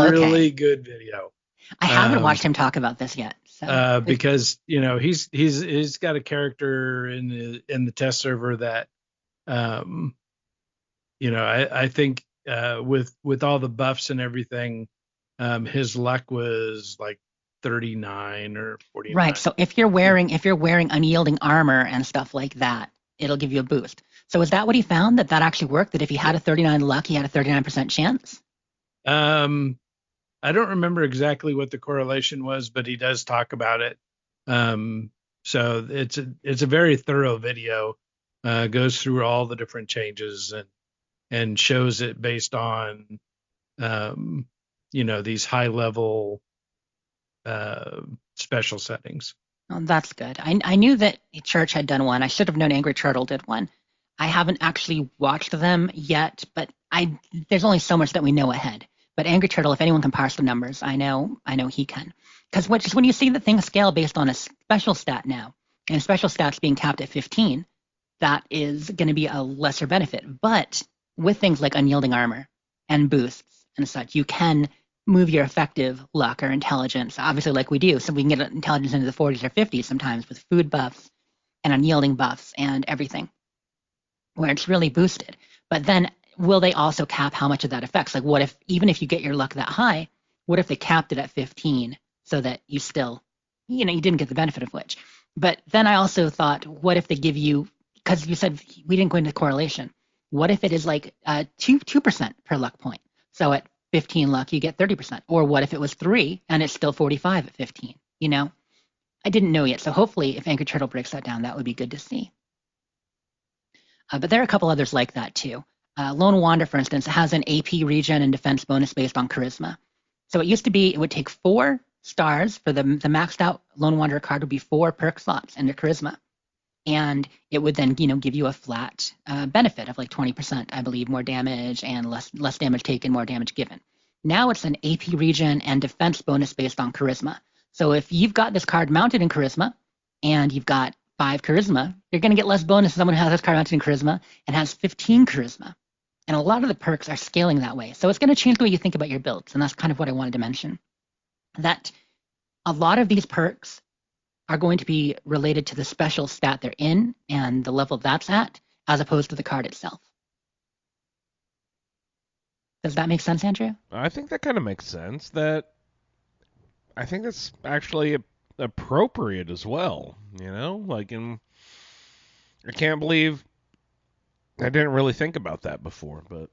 really good video. I haven't watched him talk about this yet. So. Because he's got a character in the test server that I think with all the buffs and everything, his luck was like 39 or 49. Right. So if you're wearing unyielding armor and stuff like that, it'll give you a boost. So is that what he found, that actually worked, that if he had a 39 luck, he had a 39% chance? I don't remember exactly what the correlation was, but he does talk about it. So it's a very thorough video, goes through all the different changes and shows it based on, these high level special settings. Oh, that's good. I knew that Church had done one. I should have known Angry Turtle did one. I haven't actually watched them yet, but there's only so much that we know ahead. But Angry Turtle, if anyone can parse the numbers, I know he can. Because when you see the thing scale based on a special stat now, and special stats being capped at 15, that is going to be a lesser benefit. But with things like unyielding armor and boosts and such, you can move your effective luck or intelligence, obviously like we do. So we can get intelligence into the 40s or 50s sometimes with food buffs and unyielding buffs and everything, where it's really boosted. But then will they also cap how much of that affects? Like what if, even if you get your luck that high, what if they capped it at 15 so that you still, you didn't get the benefit of which? But then I also thought, what if they give you, because you said we didn't go into correlation, What if it is like 2% per luck point? So at 15 luck, you get 30%. Or what if it was 3 and it's still 45 at 15? You know, I didn't know yet. So hopefully, if Angry Turtle breaks that down, that would be good to see. But there are a couple others like that too. Lone Wander, for instance, has an AP regen and defense bonus based on charisma. So it used to be it would take 4 stars for the maxed out Lone Wanderer card would be 4 perk slots under charisma. And it would then, give you a flat benefit of like 20%, I believe, more damage and less damage taken, more damage given. Now it's an AP regen and defense bonus based on charisma. So if you've got this card mounted in charisma and you've got 5 charisma, you're going to get less bonus than someone who has this card mounted in charisma and has 15 charisma. And a lot of the perks are scaling that way. So it's going to change the way you think about your builds. And that's kind of what I wanted to mention. That a lot of these perks are going to be related to the special stat they're in and the level that's at, as opposed to the card itself. Does that make sense, Andrew? I think that kind of makes sense. I think that's actually appropriate as well. I can't believe I didn't really think about that before, but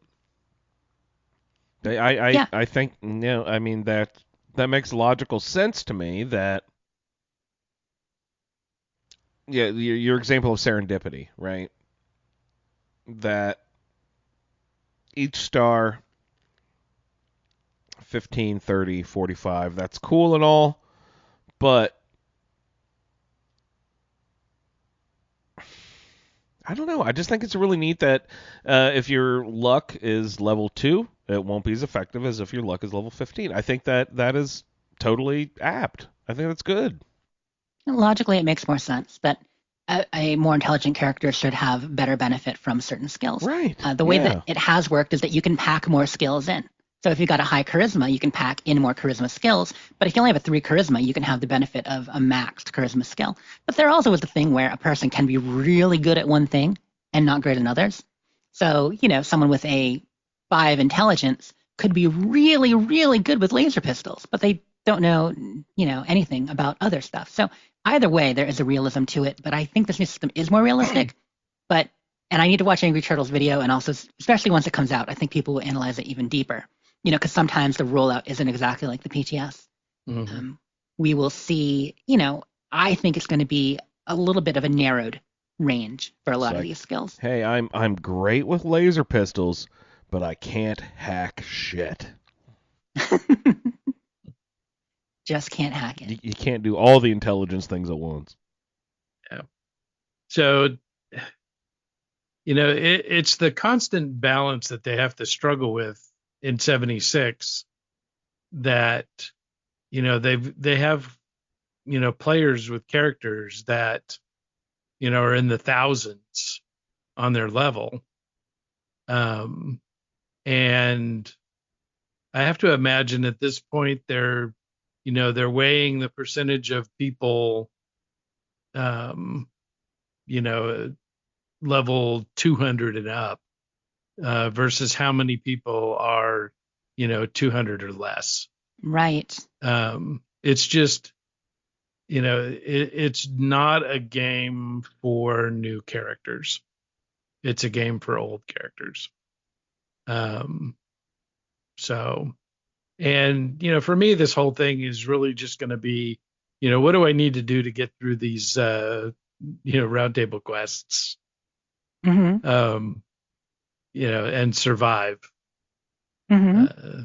I think that makes logical sense to me. That your example of serendipity, right? That each star 15, 30, 45, that's cool and all, but I don't know. I just think it's really neat that if your luck is level 2, it won't be as effective as if your luck is level 15. I think that is totally apt. I think that's good. Logically, it makes more sense that a more intelligent character should have better benefit from certain skills. Right. The way that it has worked is that you can pack more skills in. So if you've got a high charisma, you can pack in more charisma skills. But if you only have a 3 charisma, you can have the benefit of a maxed charisma skill. But there also is the thing where a person can be really good at one thing and not great in others. So, someone with a 5 intelligence could be really, really good with laser pistols, but they don't know, anything about other stuff. So either way, there is a realism to it. But I think this new system is more realistic. And I need to watch Angry Turtle's video, and also, especially once it comes out, I think people will analyze it even deeper. Because sometimes the rollout isn't exactly like the PTS. Mm-hmm. We will see, I think it's going to be a little bit of a narrowed range for a lot of these skills. Hey, I'm great with laser pistols, but I can't hack shit. Just can't hack it. You can't do all the intelligence things at once. Yeah. So, it's the constant balance that they have to struggle with in 76 that, they have, players with characters that, are in the thousands on their level. And I have to imagine at this point they're weighing the percentage of people, level 200 and up, versus how many people are, 200 or less. Right. It's just, it's not a game for new characters. It's a game for old characters. So, and, for me, this whole thing is really just going to be, what do I need to do to get through these, roundtable quests? Mm-hmm. And survive. Mm-hmm.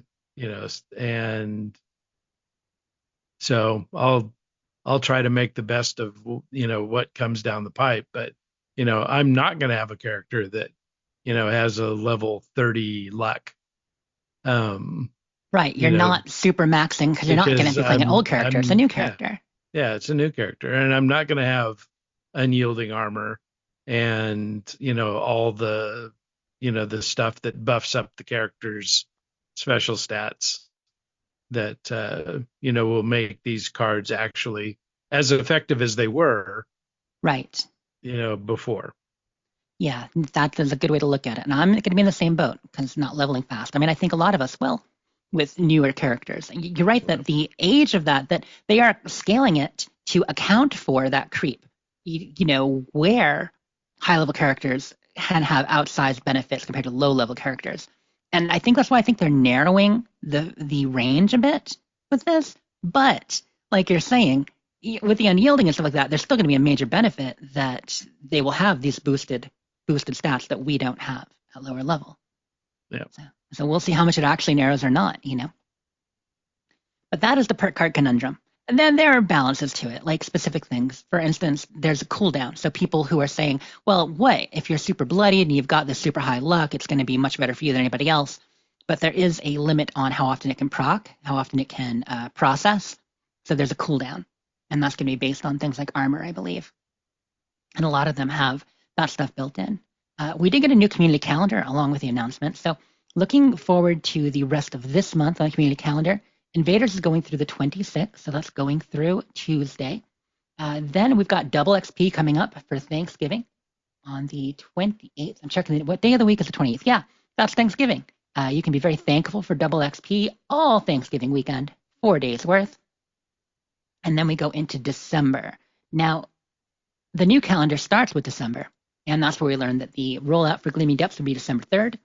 And so I'll try to make the best of, what comes down the pipe. But, I'm not going to have a character that, has a level 30 luck. Right. You're not super maxing because you're not going to be playing an old character. It's a new character. Yeah, it's a new character. And I'm not going to have unyielding armor and, all the, the stuff that buffs up the character's special stats that, will make these cards actually as effective as they were. Right. Before. Yeah, that is a good way to look at it. And I'm going to be in the same boat because not leveling fast. I mean, I think a lot of us will with newer characters. You're right that the age of that they are scaling it to account for that creep. Where high-level characters can have outsized benefits compared to low-level characters. And I think that's why I think they're narrowing the range a bit with this. But like you're saying, with the unyielding and stuff like that, there's still going to be a major benefit that they will have these boosted stats that we don't have at lower level. Yeah. So we'll see how much it actually narrows or not, But that is the perk card conundrum. And then there are balances to it, like specific things. For instance, there's a cooldown. So people who are saying, well, what? If you're super bloodied and you've got this super high luck, it's going to be much better for you than anybody else. But there is a limit on how often it can proc, how often it can process. So there's a cooldown. And that's going to be based on things like armor, I believe. And a lot of them have that stuff built in. We did get a new community calendar along with the announcement. So looking forward to the rest of this month on the community calendar. Invaders is going through the 26th, so that's going through Tuesday. Then we've got double XP coming up for Thanksgiving on the 28th. I'm checking what day of the week is the 28th. Yeah, that's Thanksgiving. You can be very thankful for double XP all Thanksgiving weekend, 4 days worth. And then we go into December. Now, the new calendar starts with December, and that's where we learned that the rollout for Gleaming Depths will be December 3rd.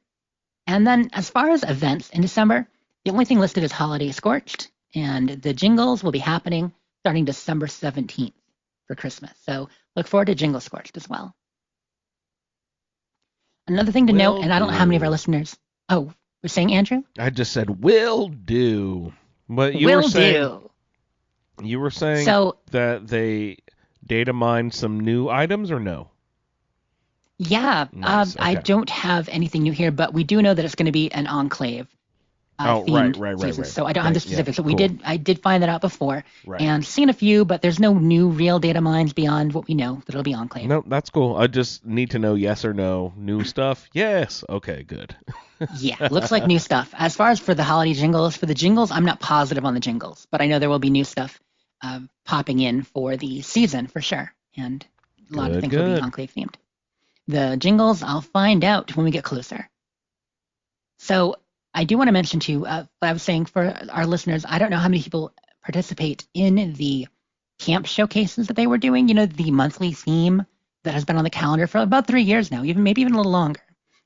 And then as far as events in December, the only thing listed is Holiday Scorched, and the jingles will be happening starting December 17th for Christmas. So look forward to Jingle Scorched as well. Another thing to note, and I don't know how many of our listeners... Oh, we're saying, Andrew? I just said, will do. But you were saying so, that they data mined some new items, or no? Yeah, Nice, okay. I don't have anything new here, but we do know that it's going to be an Enclave. Themed season. So I don't have the specifics. So I did find that out before and seen a few, but there's no new real data mines beyond what we know that it'll be Enclave. No, that's cool. I just need to know yes or no. New stuff? Yes. Okay, good. Yeah, looks like new stuff. As far as for the holiday jingles, I'm not positive on the jingles, but I know there will be new stuff popping in for the season for sure. And a lot of things will be Enclave themed. The jingles, I'll find out when we get closer. So I do want to mention too, what I was saying for our listeners, I don't know how many people participate in the camp showcases that they were doing, the monthly theme that has been on the calendar for about 3 years now, maybe even a little longer,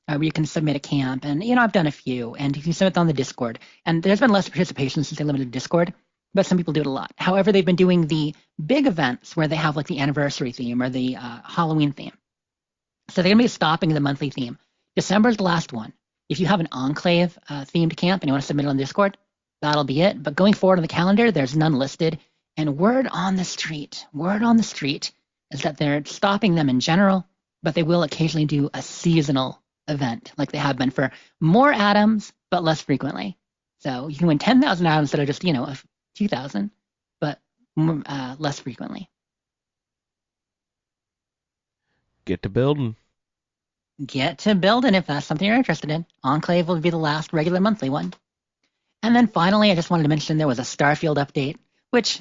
where you can submit a camp. And, I've done a few, and you can submit on the Discord. And there's been less participation since they limited Discord, but some people do it a lot. However, they've been doing the big events where they have like the anniversary theme or the Halloween theme. So they're going to be stopping the monthly theme. December is the last one. If you have an Enclave themed camp and you want to submit it on Discord, that'll be it. But going forward on the calendar, there's none listed. And word on the street is that they're stopping them in general, but they will occasionally do a seasonal event like they have been for more atoms, but less frequently. So you can win 10,000 atoms instead of just, a few thousand, but less frequently. Get to building. Get to building if that's something you're interested in. Enclave will be the last regular monthly one. And then finally, I just wanted to mention there was a Starfield update, which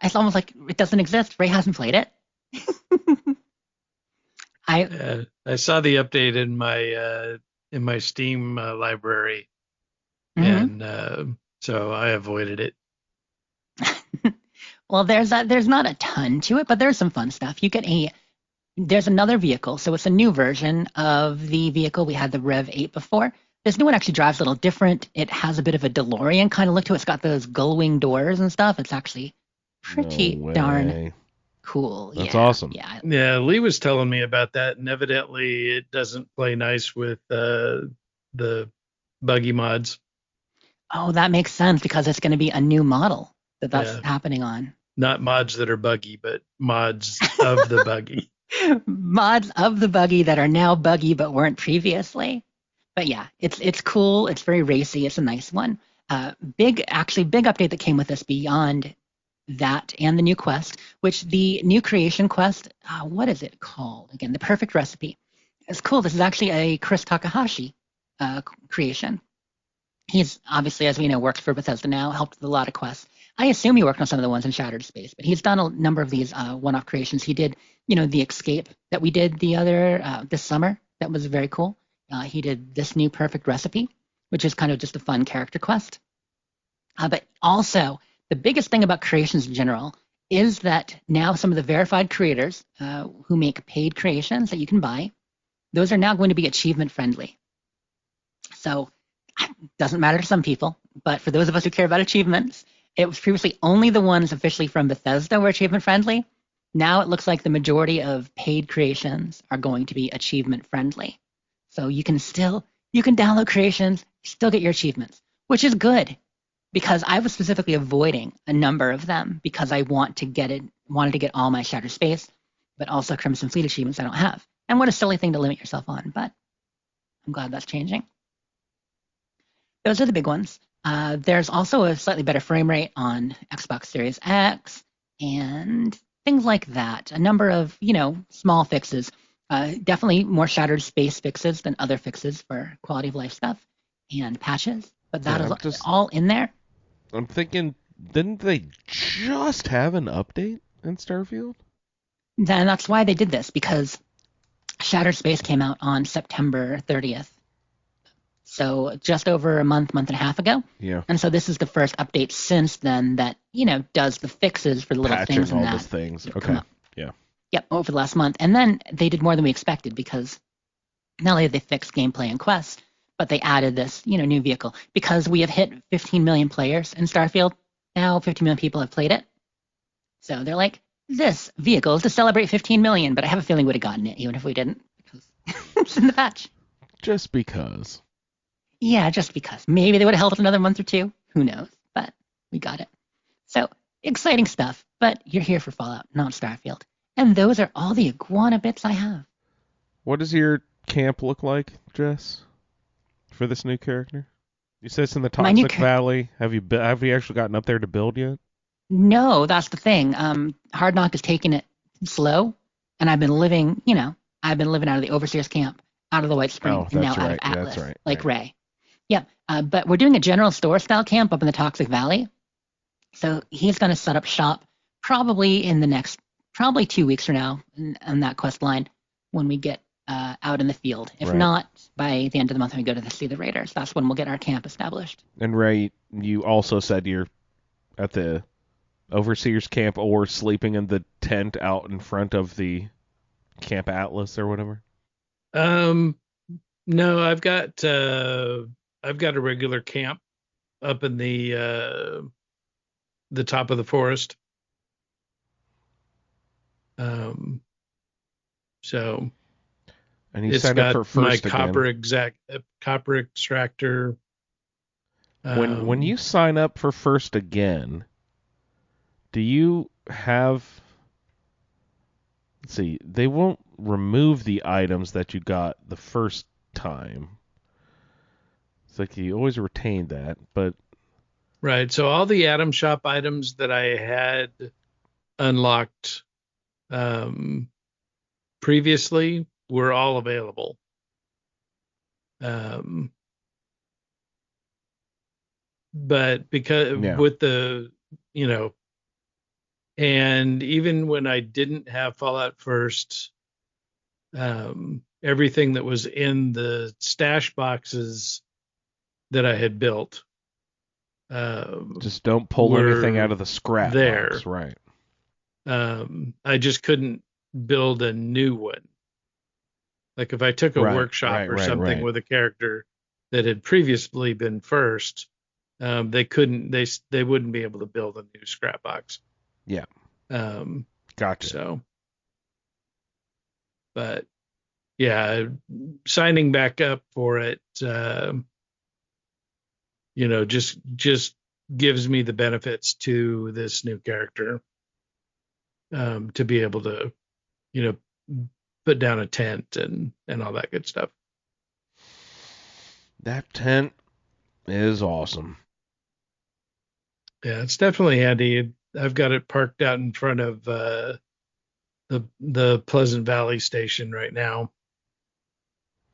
it's almost like it doesn't exist. Ray hasn't played it. I saw the update in my Steam library, and so I avoided it. Well, there's not a ton to it, but there's some fun stuff. There's another vehicle, so it's a new version of the vehicle. We had the Rev 8 before. This new one actually drives a little different. It has a bit of a DeLorean kind of look to it. It's got those gull-wing doors and stuff. It's actually pretty darn cool. That's awesome. Yeah, Lee was telling me about that, and evidently it doesn't play nice with the buggy mods. Oh, that makes sense because it's going to be a new model that's happening on. Not mods that are buggy, but mods of the buggy. Mods of the buggy that are now buggy but weren't previously. But yeah, it's cool. It's very racy. It's a nice one. Big update that came with this beyond that and the new quest, which the new creation quest, what is it called? Again, the perfect recipe. It's cool. This is actually a Chris Takahashi creation. He's obviously, as we know, works for Bethesda now, helped with a lot of quests. I assume he worked on some of the ones in Shattered Space, but he's done a number of these one-off creations. He did, the Escape that we did this summer. That was very cool. He did this new Perfect Recipe, which is kind of just a fun character quest. But also, the biggest thing about creations in general is that now some of the verified creators who make paid creations that you can buy those are now going to be achievement friendly. So it doesn't matter to some people, but for those of us who care about achievements, it was previously only the ones officially from Bethesda were achievement friendly. Now it looks like the majority of paid creations are going to be achievement friendly. So you can download creations, still get your achievements, which is good because I was specifically avoiding a number of them because I wanted to get all my Shattered Space, but also Crimson Fleet achievements I don't have. And what a silly thing to limit yourself on, but I'm glad that's changing. Those are the big ones. There's also a slightly better frame rate on Xbox Series X and things like that. A number of, small fixes. Definitely more Shattered Space fixes than other fixes for quality of life stuff and patches. But that is all in there. I'm thinking, didn't they just have an update in Starfield? Then that's why they did this, because Shattered Space came out on September 30th. So just over a month and a half ago. Yeah. And so this is the first update since then that, does the fixes for the little Patching things and all that. those things. Okay. Yeah. Yep, over the last month. And then they did more than we expected because not only did they fix gameplay and quests, but they added this, new vehicle. Because we have hit 15 million players in Starfield. Now 15 million people have played it. So they're like, this vehicle is to celebrate 15 million, but I have a feeling we would have gotten it even if we didn't. Because it's in the patch. Just because. Yeah, just because. Maybe they would have held it another month or two. Who knows? But we got it. So, exciting stuff. But you're here for Fallout, not Starfield. And those are all the iguana bits I have. What does your camp look like, Jess, for this new character? You said it's in the Toxic Valley. Have you actually gotten up there to build yet? No, that's the thing. Hard Knock is taking it slow, and I've been living out of the Overseer's camp, out of the White Spring, and now out of Atlas, Ray. Yep, but we're doing a general store-style camp up in the Toxic Valley. So he's going to set up shop probably in the next, 2 weeks from now on that quest line when we get out in the field. If not, by the end of the month when we go to see the Raiders, that's when we'll get our camp established. And Ray, you also said you're at the Overseer's camp or sleeping in the tent out in front of the Camp Atlas or whatever? No, I've got a regular camp up in the top of the forest. So and you signed up for first my copper extractor. When you sign up for first again, do you have? Let's see. They won't remove the items that you got the first time. It's like you always retain that, but right. So all the Atom Shop items that I had unlocked previously were all available. But because with the, and even when I didn't have Fallout First, everything that was in the stash boxes that I had built. Just don't pull anything out of the scrap box, right? I just couldn't build a new one. Like if I took a workshop or something with a character that had previously been first, they wouldn't be able to build a new scrap box. Yeah. Gotcha. So, but yeah, signing back up for it, just gives me the benefits to this new character, to be able to, put down a tent and all that good stuff. That tent is awesome. Yeah, it's definitely handy. I've got it parked out in front of the Pleasant Valley station right now.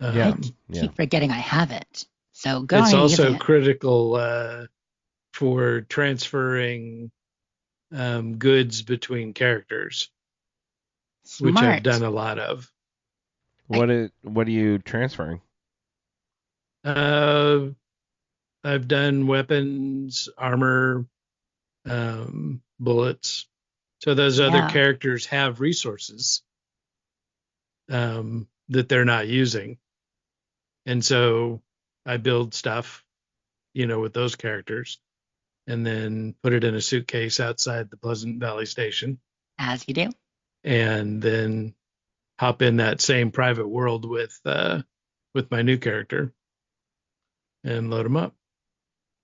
I keep forgetting I have it. So go it's ahead and also use it. critical for transferring goods between characters, Smart. which I've done a lot of. What are you transferring? I've done weapons, armor, bullets. So those other characters have resources. that they're not using. And so I build stuff, with those characters, and then put it in a suitcase outside the Pleasant Valley station, As you do. and then hop in that same private world with my new character and load them up.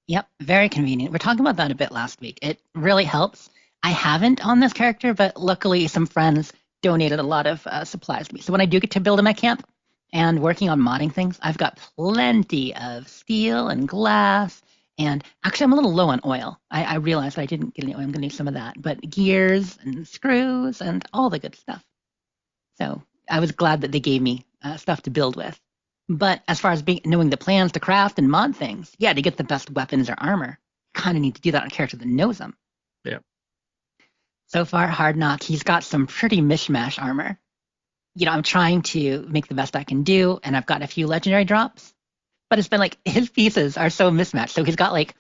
Yep, very convenient. We're talking about that a bit last week. It really helps. I haven't on this character, but luckily some friends donated a lot of supplies to me. So when I do get to build in my camp and working on modding things, I've got plenty of steel and glass. And actually, I'm a little low on oil. I realized I didn't get any oil. I'm going to need some of that. But gears and screws and all the good stuff. So I was glad that they gave me stuff to build with. But as far as knowing the plans to craft and mod things, to get the best weapons or armor, you kind of need to do that on a character that knows them. Yeah. So far, Hard Knock, he's got some pretty mishmash armor. I'm trying to make the best I can do, and I've got a few legendary drops. But it's been like his pieces are so mismatched. So he's got like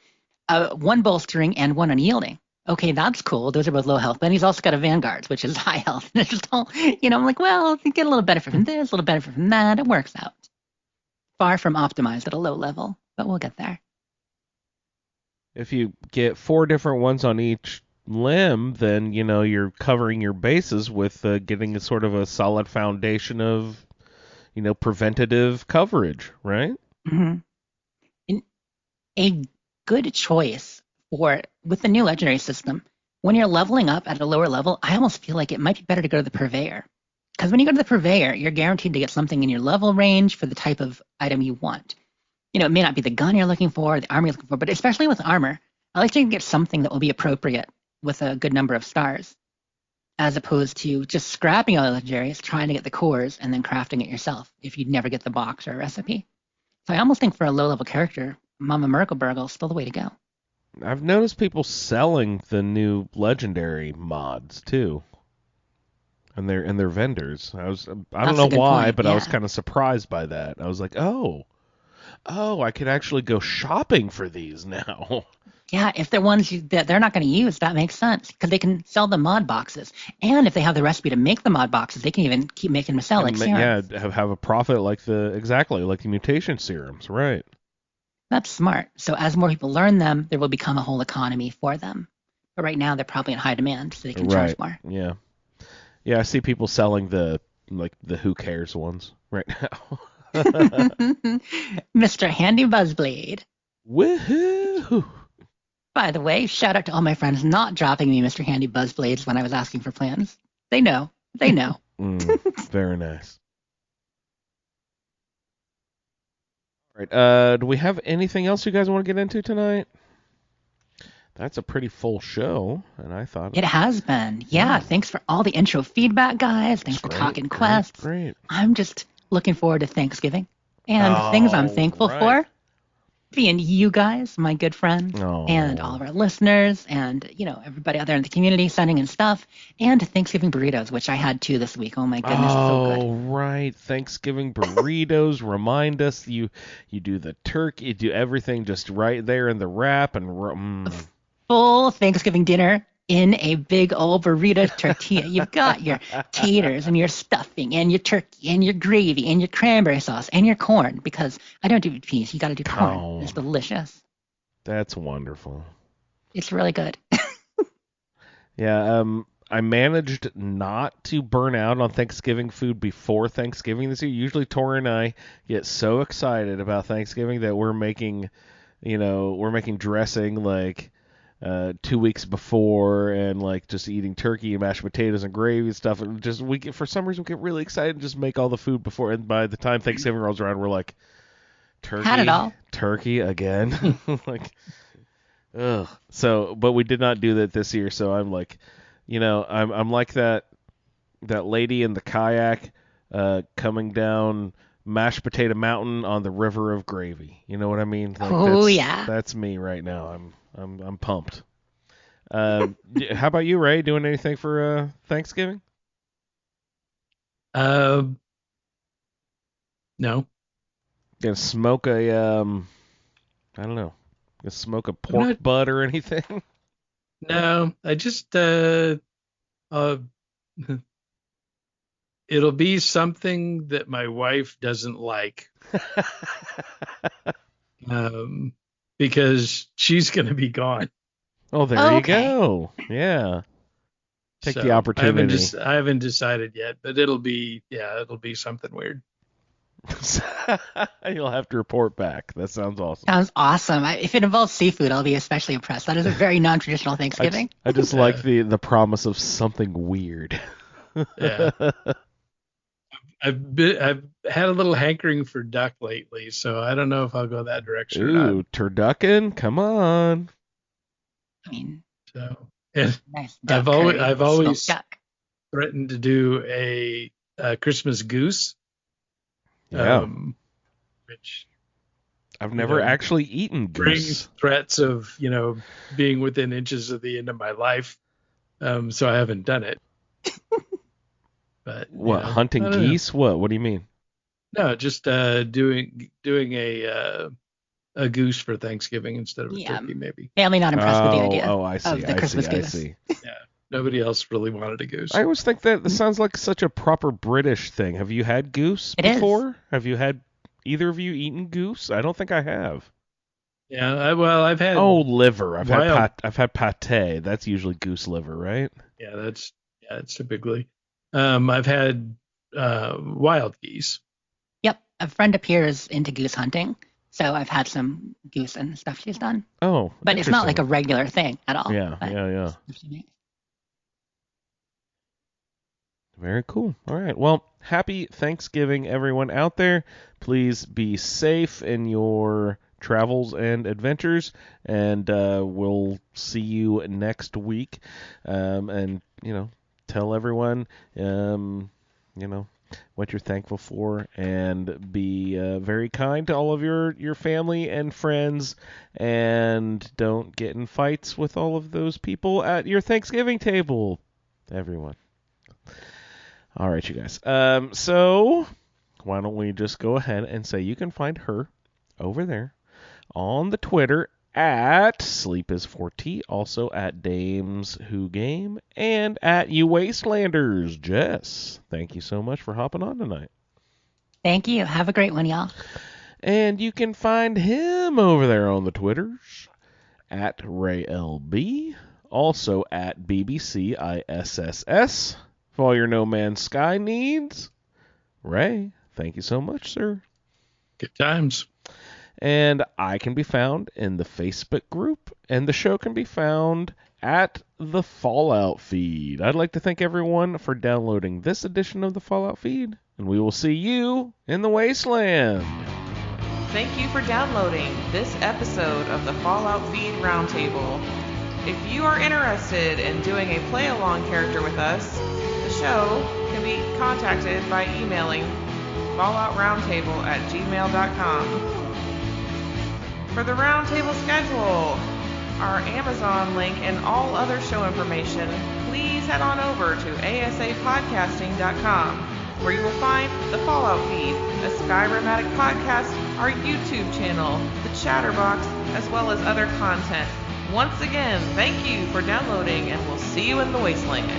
one bolstering and one unyielding. Okay, that's cool. Those are both low health. But he's also got a Vanguards, which is high health. And it's just all, I'm like, well, you get a little benefit from this, a little benefit from that. It works out. Far from optimized at a low level, but we'll get there. If you get 4 different ones on each limb, then, you're covering your bases with getting a sort of a solid foundation of, preventative coverage, right? Mm-hmm. A good choice with the new legendary system, when you're leveling up at a lower level, I almost feel like it might be better to go to the purveyor. Because when you go to the purveyor, you're guaranteed to get something in your level range for the type of item you want. It may not be the gun you're looking for, the armor you're looking for, but especially with armor, I like to get something that will be appropriate with a good number of stars, as opposed to just scrapping all the legendaries, trying to get the cores, and then crafting it yourself if you never get the box or recipe. So I almost think for a low-level character, Mama Merkelbergel is still the way to go. I've noticed people selling the new legendary mods too. And they're vendors. I don't know why, but I was kind of surprised by that. I was like, oh, I could actually go shopping for these now. Yeah, if they're ones that they're not going to use, that makes sense because they can sell the mod boxes, and if they have the recipe to make the mod boxes, they can even keep making them sell like serums. Yeah, have a profit like the mutation serums, right? That's smart. So as more people learn them, there will become a whole economy for them. But right now, they're probably in high demand, so they can charge more. Yeah. Yeah, I see people selling the who cares ones right now. Mr. Handy Buzzblade. Woohoo! By the way, shout out to all my friends not dropping me Mr. Handy Buzzblades when I was asking for plans. They know. Very nice. All right. Do we have anything else you guys want to get into tonight? That's a pretty full show, and I thought it has been. Yeah, thanks for all the intro feedback, guys. Thanks for talking quests. Great. I'm just looking forward to Thanksgiving and things I'm thankful for. Being you guys, my good friends, and all of our listeners, and everybody out there in the community sending in stuff, and Thanksgiving burritos, which I had too this week. Oh my goodness, so good. Oh right, Thanksgiving burritos. Remind us you do the turkey, you do everything just right there in the wrap and. Full Thanksgiving dinner in a big old burrito tortilla. You've got your taters and your stuffing and your turkey and your gravy and your cranberry sauce and your corn, because I don't do peas. You got to do corn. It's delicious. That's wonderful. It's really good. Yeah, I managed not to burn out on Thanksgiving food before Thanksgiving this year. Usually Tori and I get so excited about Thanksgiving that we're making dressing like 2 weeks before, and like just eating turkey and mashed potatoes and gravy and stuff, and just for some reason we get really excited and just make all the food before, and by the time Thanksgiving rolls around we're like, turkey again. Like, ugh. So, but we did not do that this year, so I'm like, I'm like that lady in the kayak coming down mashed potato mountain on the river of gravy. You know what I mean? Like, that's me right now. I'm pumped. How about you, Ray? Doing anything for Thanksgiving? No. Gonna smoke a I don't know. Gonna smoke a pork butt or anything? No, I just it'll be something that my wife doesn't like, because she's going to be gone. Oh, there you go. Yeah. Take the opportunity. I haven't decided yet, but it'll be something weird. You'll have to report back. That sounds awesome. Sounds awesome. If it involves seafood, I'll be especially impressed. That is a very non-traditional Thanksgiving. I just like the promise of something weird. Yeah. I've had a little hankering for duck lately, so I don't know if I'll go that direction or not. Ooh, turducken? Come on. I mean, so and nice I've duck always duck. threatened to do a Christmas goose. Yeah. Which I've never actually eaten goose. Brings threats of, being within inches of the end of my life. So I haven't done it. But what, hunting geese? What do you mean? No, just doing a goose for Thanksgiving instead of a turkey, maybe. Family not impressed with the idea. Oh, I see. Of the Christmas goose. I see. Yeah. Nobody else really wanted a goose. I always think that this sounds like such a proper British thing. Have you had goose before? Have you had either of you eaten goose? I don't think I have. Yeah, I've had. Oh, liver. I've had pate. That's usually goose liver, right? Yeah, it's typically. I've had wild geese. Yep, a friend up here is into goose hunting, so I've had some goose and stuff she's done. Oh, but it's not like a regular thing at all. Yeah. Very cool. All right. Well, happy Thanksgiving, everyone out there. Please be safe in your travels and adventures, and we'll see you next week. And tell everyone, what you're thankful for, and be very kind to all of your family and friends, and don't get in fights with all of those people at your Thanksgiving table, everyone. All right, you guys. So why don't we just go ahead and say you can find her over there on the Twitter at SleepIs4T, also at Dames Who Game, and at You Wastelanders. Jess, thank you so much for hopping on tonight. Thank you. Have a great one, y'all. And you can find him over there on the Twitters at RayLB, also at BBCISSS. For all your No Man's Sky needs, Ray, thank you so much, sir. Good times. And I can be found in the Facebook group, and the show can be found at the Fallout Feed. I'd like to thank everyone for downloading this edition of the Fallout Feed, and we will see you in the Wasteland. Thank you for downloading this episode of the Fallout Feed Roundtable. If you are interested in doing a play-along character with us, the show can be contacted by emailing falloutroundtable@gmail.com. For the Roundtable schedule, our Amazon link, and all other show information, please head on over to asapodcasting.com, where you will find the Fallout Feed, a Skyrim-matic podcast, our YouTube channel, the Chatterbox, as well as other content. Once again, thank you for downloading, and we'll see you in the Wasteland.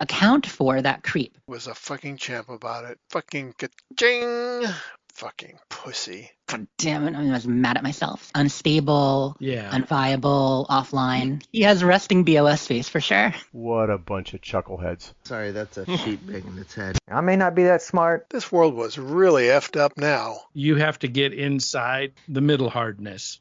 Account for that creep. Was a fucking champ about it. Fucking ka-ching! Fucking pussy. God damn it, I was mad at myself. Unstable, unviable, offline. He has resting BOS face for sure. What a bunch of chuckleheads. Sorry, that's a sheep banging its head. I may not be that smart. This world was really effed up now. You have to get inside the middle hardness.